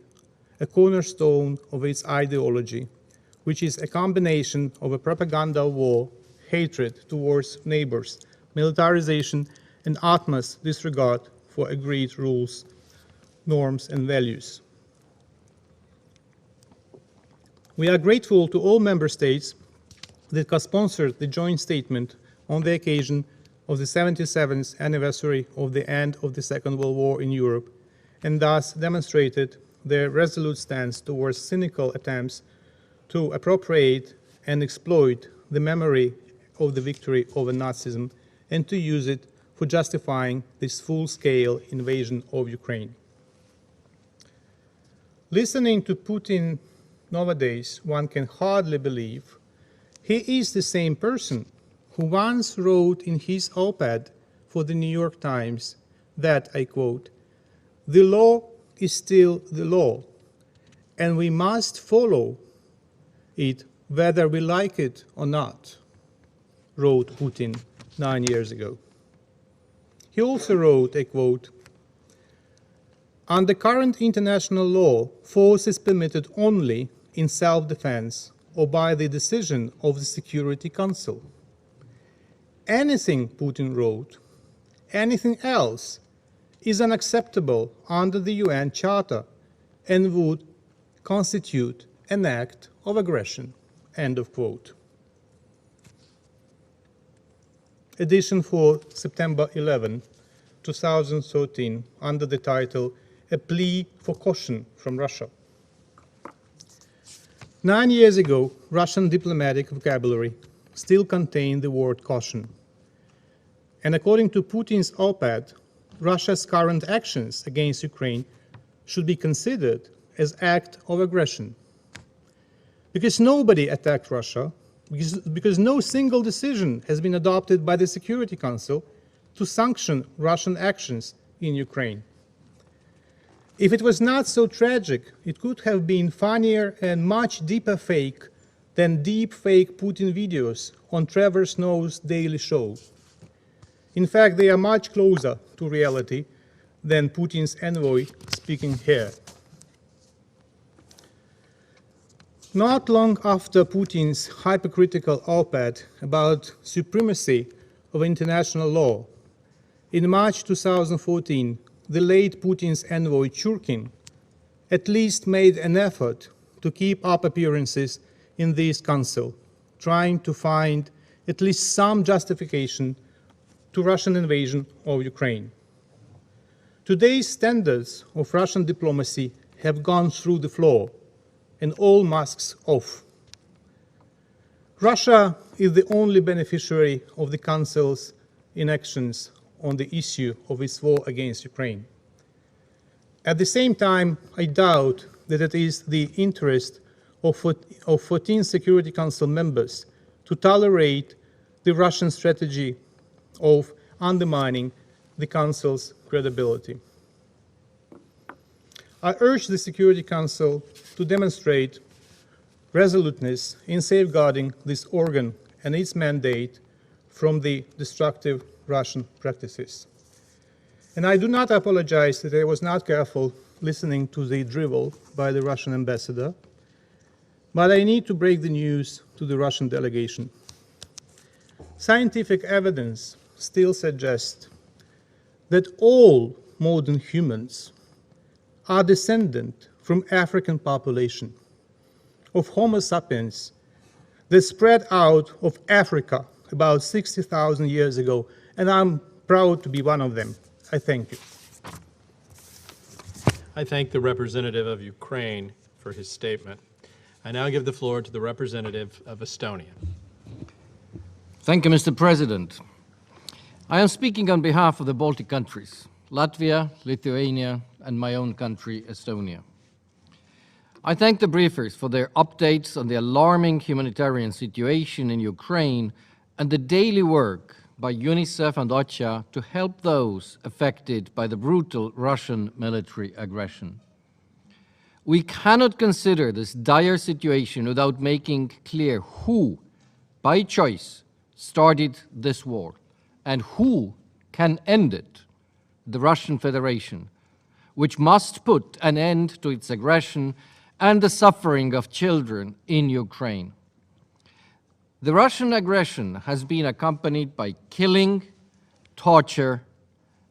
S4: a cornerstone of its ideology, which is a combination of a propaganda war, hatred towards neighbors, militarization, and utmost disregard for agreed rules, norms, and values. We are grateful to all member states that co-sponsored the joint statement on the occasion of the 77th anniversary of the end of the Second World War in Europe, and thus demonstrated their resolute stance towards cynical attempts to appropriate and exploit the memory of the victory over Nazism and to use it for justifying this full-scale invasion of Ukraine. Listening to Putin nowadays, one can hardly believe he is the same person who once wrote in his op-ed for the New York Times that, I quote, "The law is still the law, and we must follow it whether we like it or not," wrote Putin 9 years ago. He also wrote, I quote, "Under current international law, force is permitted only in self-defense or by the decision of the Security Council. Anything," Putin wrote, "anything else is unacceptable under the UN Charter and would constitute an act of aggression," end of quote. Edition for September 11, 2013, under the title, "A Plea for Caution from Russia." 9 years ago, Russian diplomatic vocabulary still contained the word caution. And according to Putin's op-ed, Russia's current actions against Ukraine should be considered as act of aggression. Because nobody attacked Russia, because no single decision has been adopted by the Security Council to sanction Russian actions in Ukraine. If it was not so tragic, it could have been funnier and much deeper fake than deep fake Putin videos on Trevor Noah's Daily Show. In fact, they are much closer to reality than Putin's envoy speaking here. Not long after Putin's hypercritical op-ed about supremacy of international law, in March 2014, the late Putin's envoy Churkin at least made an effort to keep up appearances in this council, trying to find at least some justification to Russian invasion of Ukraine. Today's standards of Russian diplomacy have gone through the floor, and all masks off. Russia is the only beneficiary of the Council's inactions on the issue of its war against Ukraine. At the same time, I doubt that it is the interest of 14 Security Council members to tolerate the Russian strategy of undermining the Council's credibility. I urge the Security Council to demonstrate resoluteness in safeguarding this organ and its mandate from the destructive Russian practices. And I do not apologize that I was not careful listening to the drivel by the Russian ambassador. But I need to break the news to the Russian delegation. Scientific evidence still suggests that all modern humans are descendant from African population of Homo sapiens that spread out of Africa about 60,000 years ago, and I'm proud to be one of them. I thank you.
S1: I thank the representative of Ukraine for his statement. I now give the floor to the representative of Estonia.
S20: Thank you, Mr. President. I am speaking on behalf of the Baltic countries, Latvia, Lithuania, and my own country, Estonia. I thank the briefers for their updates on the alarming humanitarian situation in Ukraine and the daily work by UNICEF and OCHA to help those affected by the brutal Russian military aggression. We cannot consider this dire situation without making clear who, by choice, started this war and who can end it: the Russian Federation, which must put an end to its aggression and the suffering of children in Ukraine. The Russian aggression has been accompanied by killing, torture,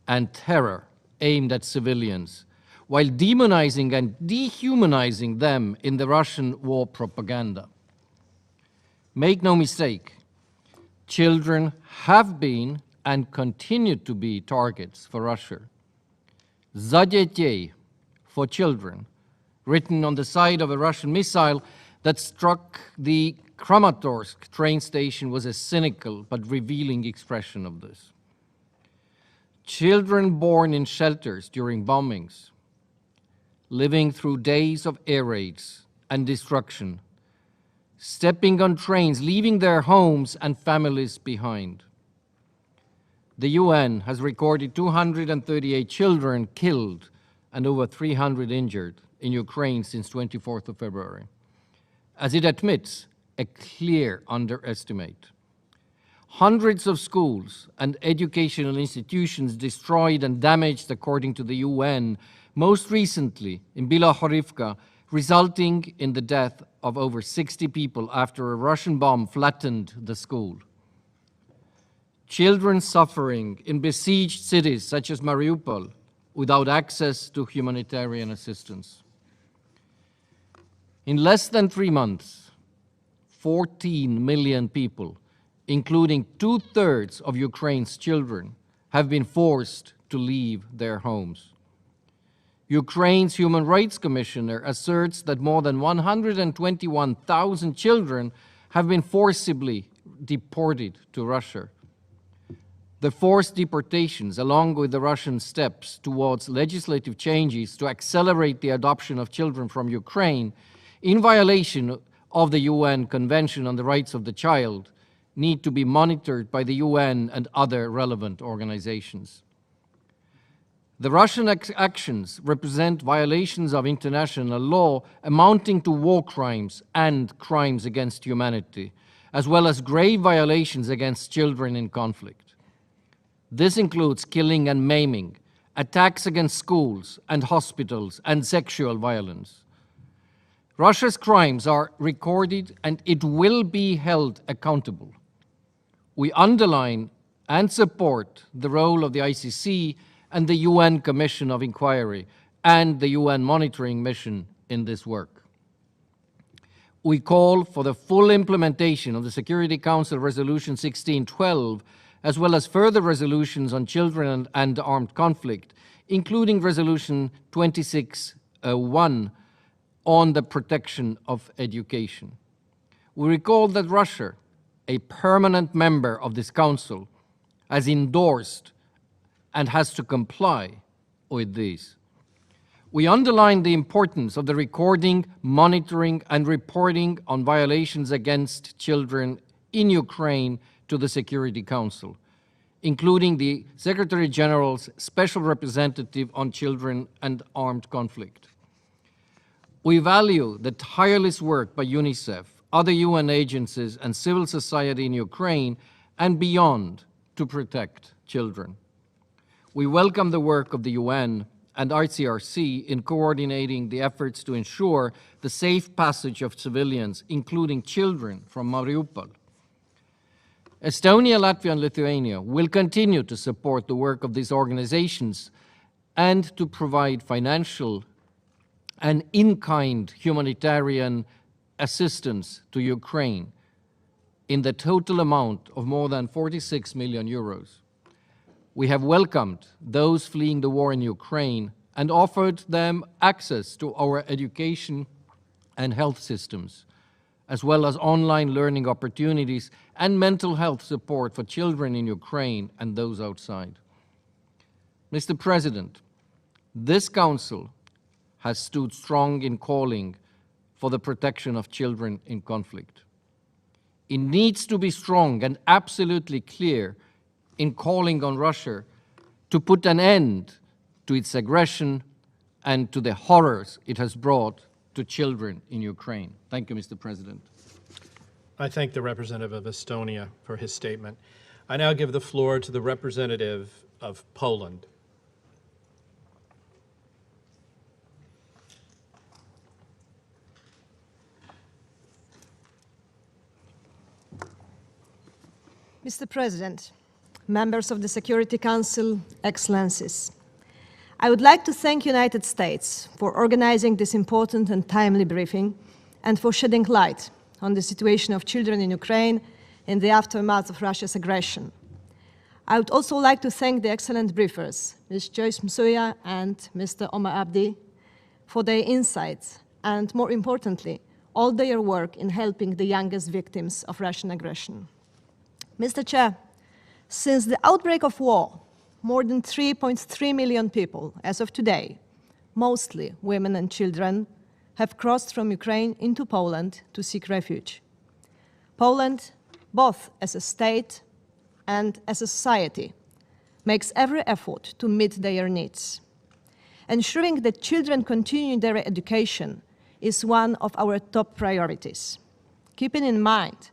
S20: and terror aimed at civilians, while demonizing and dehumanizing them in the Russian war propaganda. Make no mistake, children have been and continue to be targets for Russia. За детей, for children, written on the side of a Russian missile that struck the Kramatorsk train station, was a cynical but revealing expression of this. Children born in shelters during bombings, living through days of air raids and destruction, stepping on trains, leaving their homes and families behind. The UN has recorded 238 children killed and over 300 injured in Ukraine since 24th of February. As it admits, a clear underestimate. Hundreds of schools and educational institutions destroyed and damaged according to the UN, most recently in Bilohorivka, resulting in the death of over 60 people after a Russian bomb flattened the school. Children suffering in besieged cities such as Mariupol without access to humanitarian assistance. In less than 3 months, 14 million people, including 2/3 of Ukraine's children, have been forced to leave their homes. Ukraine's Human Rights Commissioner asserts that more than 121,000 children have been forcibly deported to Russia. The forced deportations, along with the Russian steps towards legislative changes to accelerate the adoption of children from Ukraine, in violation of the UN Convention on the Rights of the Child, need to be monitored by the UN and other relevant organizations. The Russian actions represent violations of international law amounting to war crimes and crimes against humanity, as well as grave violations against children in conflict. This includes killing and maiming, attacks against schools and hospitals, and sexual violence. Russia's crimes are recorded and it will be held accountable. We underline and support the role of the ICC and the UN Commission of Inquiry and the UN monitoring mission in this work. We call for the full implementation of the Security Council Resolution 1612, as well as further resolutions on children and armed conflict, including Resolution 2601 on the protection of education. We recall that Russia, a permanent member of this council, has endorsed and has to comply with these. We underline the importance of the recording, monitoring, and reporting on violations against children in Ukraine to the Security Council, including the Secretary General's Special Representative on Children and Armed Conflict. We value the tireless work by UNICEF, other UN agencies, and civil society in Ukraine and beyond to protect children. We welcome the work of the UN and ICRC in coordinating the efforts to ensure the safe passage of civilians, including children, from Mariupol. Estonia, Latvia, and Lithuania will continue to support the work of these organizations and to provide financial and in-kind humanitarian assistance to Ukraine in the total amount of more than 46 million euros. We have welcomed those fleeing the war in Ukraine and offered them access to our education and health systems, as well as online learning opportunities and mental health support for children in Ukraine and those outside. Mr. President, this Council has stood strong in calling for the protection of children in conflict. It needs to be strong and absolutely clear in calling on Russia to put an end to its aggression and to the horrors it has brought to children in Ukraine. Thank you, Mr. President.
S1: I thank the representative of Estonia for his statement. I now give the floor to the representative of Poland.
S21: Mr. President, members of the Security Council, Excellencies, I would like to thank the United States for organizing this important and timely briefing and for shedding light on the situation of children in Ukraine in the aftermath of Russia's aggression. I would also like to thank the excellent briefers, Ms. Joyce Msuya and Mr. Omar Abdi, for their insights and, more importantly, all their work in helping the youngest victims of Russian aggression. Mr. Chair, since the outbreak of war, more than 3.3 million people, as of today, mostly women and children, have crossed from Ukraine into Poland to seek refuge. Poland, both as a state and as a society, makes every effort to meet their needs. Ensuring that children continue their education is one of our top priorities. Keeping in mind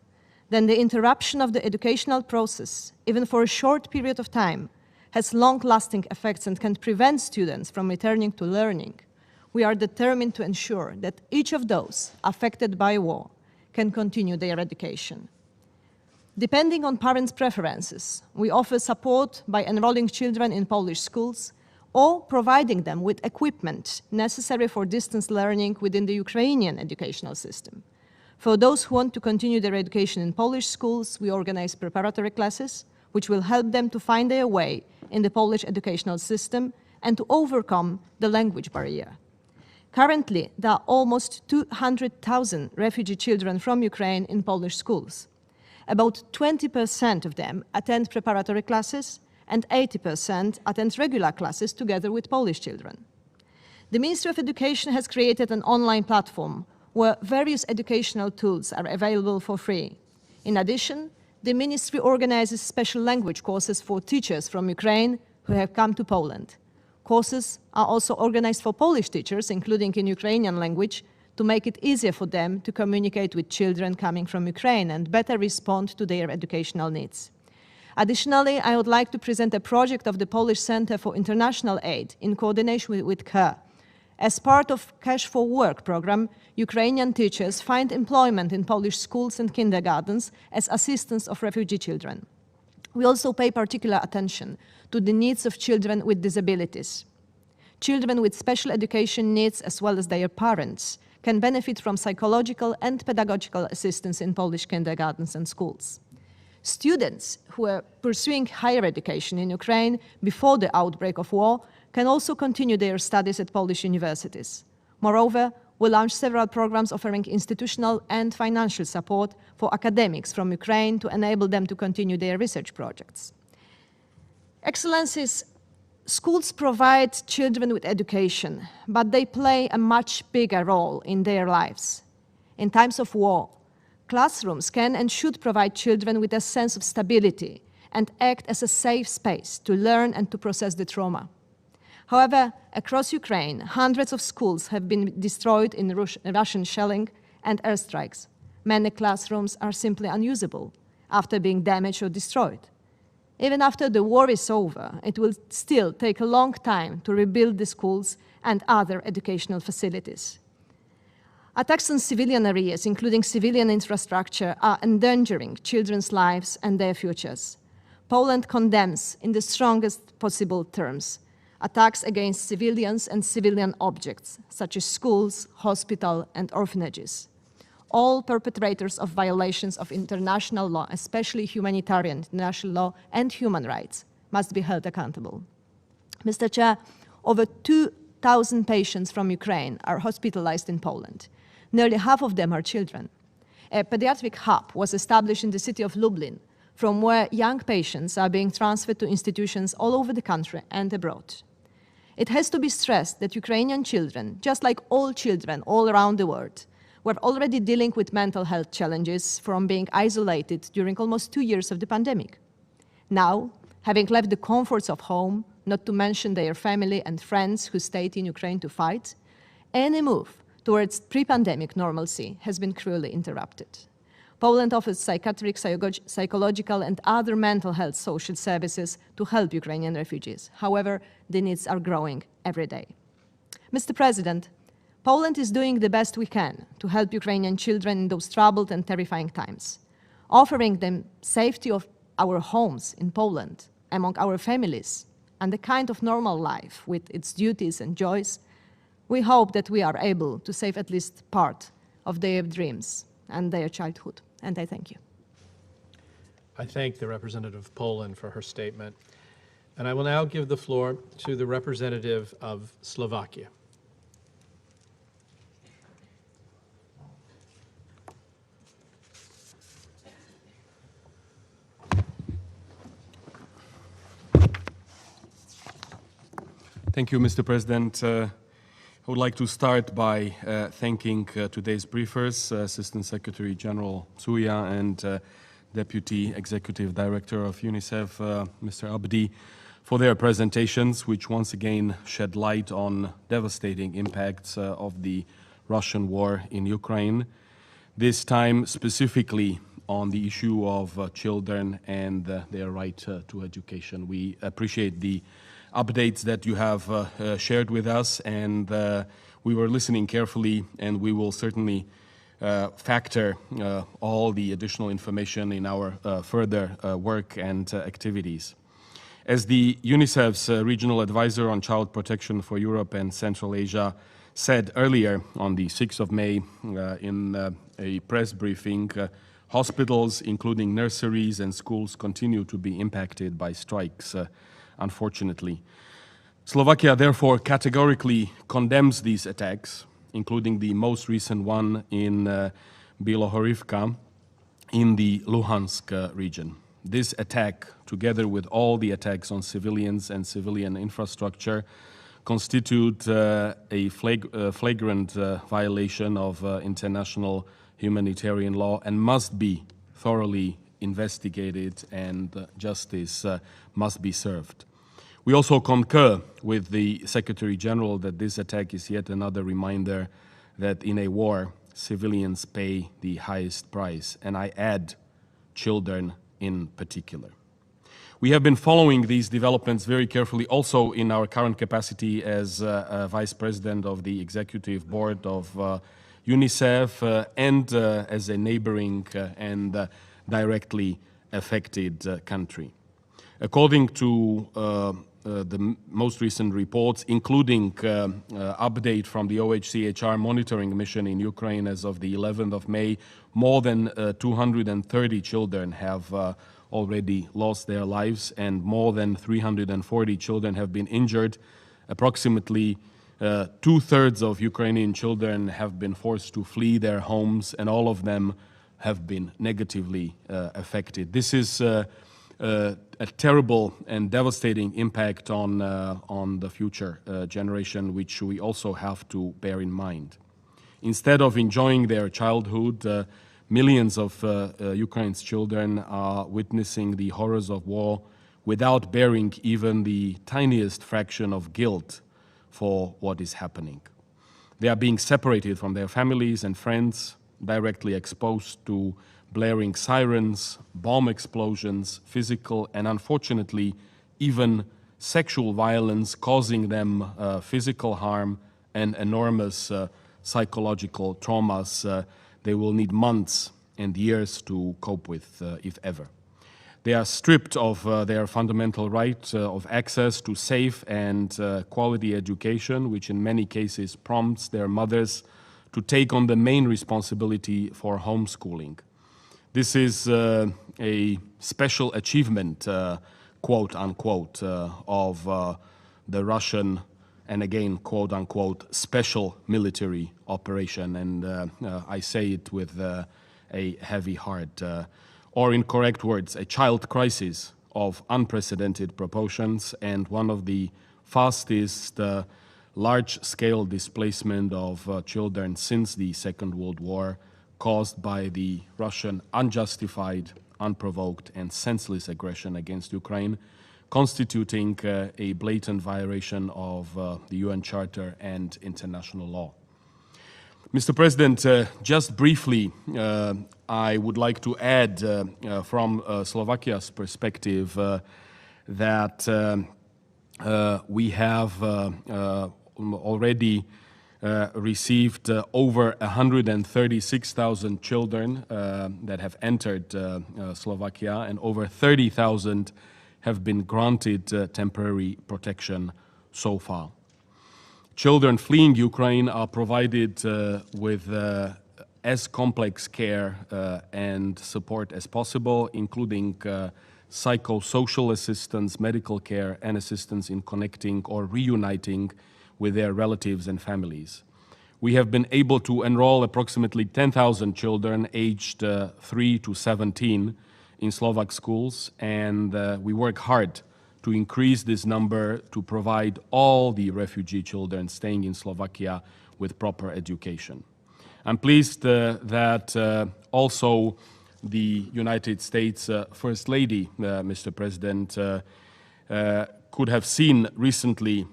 S21: that the interruption of the educational process, even for a short period of time, has long-lasting effects and can prevent students from returning to learning, we are determined to ensure that each of those affected by war can continue their education. Depending on parents' preferences, we offer support by enrolling children in Polish schools or providing them with equipment necessary for distance learning within the Ukrainian educational system. For those who want to continue their education in Polish schools, we organize preparatory classes, which will help them to find their way in the Polish educational system and to overcome the language barrier. Currently, there are almost 200,000 refugee children from Ukraine in Polish schools. About 20% of them attend preparatory classes and 80% attend regular classes together with Polish children. The Ministry of Education has created an online platform where various educational tools are available for free. In addition, the Ministry organizes special language courses for teachers from Ukraine who have come to Poland. Courses are also organized for Polish teachers, including in Ukrainian language, to make it easier for them to communicate with children coming from Ukraine and better respond to their educational needs. Additionally, I would like to present a project of the Polish Center for International Aid in coordination with CARE. As part of Cash for Work program, Ukrainian teachers find employment in Polish schools and kindergartens as assistants of refugee children. We also pay particular attention to the needs of children with disabilities. Children with special education needs, as well as their parents, can benefit from psychological and pedagogical assistance in Polish kindergartens and schools. Students who are pursuing higher education in Ukraine before the outbreak of war can also continue their studies at Polish universities. Moreover, we launched several programs offering institutional and financial support for academics from Ukraine to enable them to continue their research projects. Excellencies, schools provide children with education, but they play a much bigger role in their lives. In times of war, classrooms can and should provide children with a sense of stability and act as a safe space to learn and to process the trauma. However, across Ukraine, hundreds of schools have been destroyed in Russian shelling and airstrikes. Many classrooms are simply unusable after being damaged or destroyed. Even after the war is over, it will still take a long time to rebuild the schools and other educational facilities. Attacks on civilian areas, including civilian infrastructure, are endangering children's lives and their futures. Poland condemns, in the strongest possible terms, attacks against civilians and civilian objects, such as schools, hospitals, and orphanages. All perpetrators of violations of international law, especially humanitarian international law and human rights, must be held accountable. Mr. Chair, over 2,000 patients from Ukraine are hospitalized in Poland. Nearly half of them are children. A pediatric hub was established in the city of Lublin, from where young patients are being transferred to institutions all over the country and abroad. It has to be stressed that Ukrainian children, just like all children all around the world, were already dealing with mental health challenges from being isolated during almost 2 years of the pandemic. Now, having left the comforts of home, not to mention their family and friends who stayed in Ukraine to fight, any move towards pre-pandemic normalcy has been cruelly interrupted. Poland offers psychiatric, psychological, and other mental health social services to help Ukrainian refugees. However, the needs are growing every day. Mr. President, Poland is doing the best we can to help Ukrainian children in those troubled and terrifying times, offering them safety of our homes in Poland, among our families, and a kind of normal life with its duties and joys. We hope that we are able to save at least part of their dreams and their childhood. And I thank you.
S1: I thank the representative of Poland for her statement. And I will now give the floor to the representative of Slovakia.
S2: Thank you, Mr. President. I would like to start by thanking today's briefers, Assistant Secretary General Suya and Deputy Executive Director of UNICEF, Mr. Abdi, for their presentations, which once again shed light on devastating impacts of the Russian war in Ukraine, this time specifically on the issue of children and their right to education. We appreciate the updates that you have shared with us, and we were listening carefully, and we will certainly factor all the additional information in our further work and activities. As the UNICEF's Regional Advisor on Child Protection for Europe and Central Asia said earlier on the 6th of May in a press briefing, hospitals, including nurseries and schools, continue to be impacted by strikes, unfortunately. Slovakia therefore categorically condemns these attacks, including the most recent one in Bilohorivka in the Luhansk region. This attack, together with all the attacks on civilians and civilian infrastructure, constitute a flagrant violation of international humanitarian law and must be thoroughly investigated, and justice must be served. We also concur with the Secretary General that this attack is yet another reminder that in a war, civilians pay the highest price, and I add, children in particular. We have been following these developments very carefully also in our current capacity as Vice President of the Executive Board of UNICEF and as a neighboring and directly affected country. According to the most recent reports, including update from the OHCHR monitoring mission in Ukraine as of the 11th of May, more than 230 children have already lost their lives, and more than 340 children have been injured. Approximately 2/3 of Ukrainian children have been forced to flee their homes, and all of them have been negatively affected. This is a terrible and devastating impact on the future generation, which we also have to bear in mind. Instead of enjoying their childhood, millions of Ukraine's children are witnessing the horrors of war without bearing even the tiniest fraction of guilt for what is happening. They are being separated from their families and friends, directly exposed to blaring sirens, bomb explosions, physical and unfortunately even sexual violence, causing them physical harm and enormous psychological traumas they will need months and years to cope with, if ever. They are stripped of their fundamental right of access to safe and quality education, which in many cases prompts their mothers to take on the main responsibility for homeschooling. This is a special achievement, quote unquote, of the Russian, and again, quote unquote, special military operation. And I say it with a heavy heart. Or in correct words, a child crisis of unprecedented proportions and one of the fastest large-scale displacement of children since the Second World War, caused by the Russian unjustified, unprovoked and senseless aggression against Ukraine, constituting a blatant violation of the UN Charter and international law. Mr. President, just briefly, I would like to add from Slovakia's perspective that we have already received over 136,000 children that have entered Slovakia, and over 30,000 have been granted temporary protection so far. Children fleeing Ukraine are provided with as complex care and support as possible, including psychosocial assistance, medical care, and assistance in connecting or reuniting with their relatives and families. We have been able to enroll approximately 10,000 children aged 3 to 17 in Slovak schools, and we work hard to increase this number to provide all the refugee children staying in Slovakia with proper education. I'm pleased that also the United States First Lady, Mr. President, could have seen recently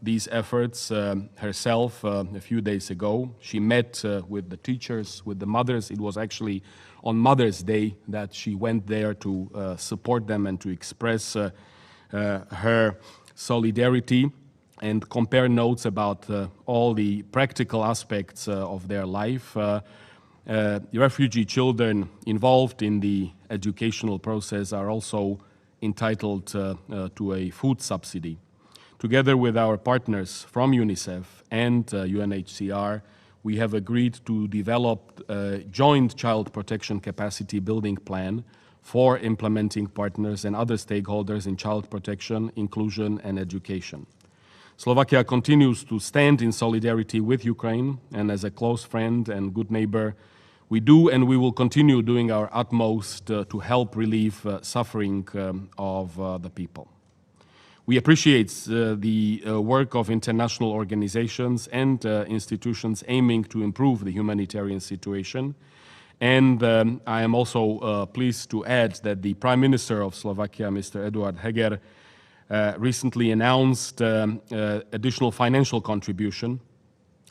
S2: these efforts herself a few days ago. She met with the teachers, with the mothers. It was actually on Mother's Day that she went there to support them and to express her solidarity and compare notes about all the practical aspects of their life. Refugee children involved in the educational process are also entitled to a food subsidy. Together with our partners from UNICEF and UNHCR, we have agreed to develop a joint child protection capacity building plan for implementing partners and other stakeholders in child protection, inclusion, and education. Slovakia continues to stand in solidarity with Ukraine, and as a close friend and good neighbor, we do and we will continue doing our utmost to help relieve suffering of the people. We appreciate the work of international organizations and institutions aiming to improve the humanitarian situation. And I am also pleased to add that the Prime Minister of Slovakia, Mr. Eduard Heger, recently announced additional financial contribution,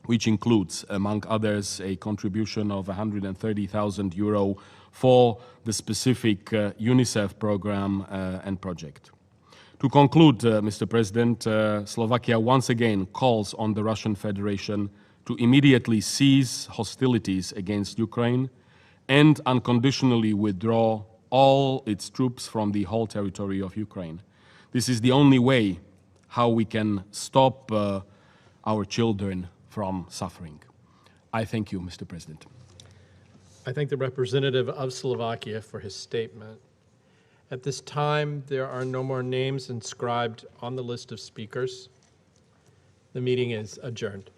S2: which includes, among others, a contribution of €130,000 for the specific UNICEF program and project. To conclude, Mr. President, Slovakia once again calls on the Russian Federation to immediately cease hostilities against Ukraine and unconditionally withdraw all its troops from the whole territory of Ukraine. This is the only way how we can stop our children from suffering. I thank you, Mr. President.
S1: I thank the representative of Slovakia for his statement. At this time, there are no more names inscribed on the list of speakers. The meeting is adjourned.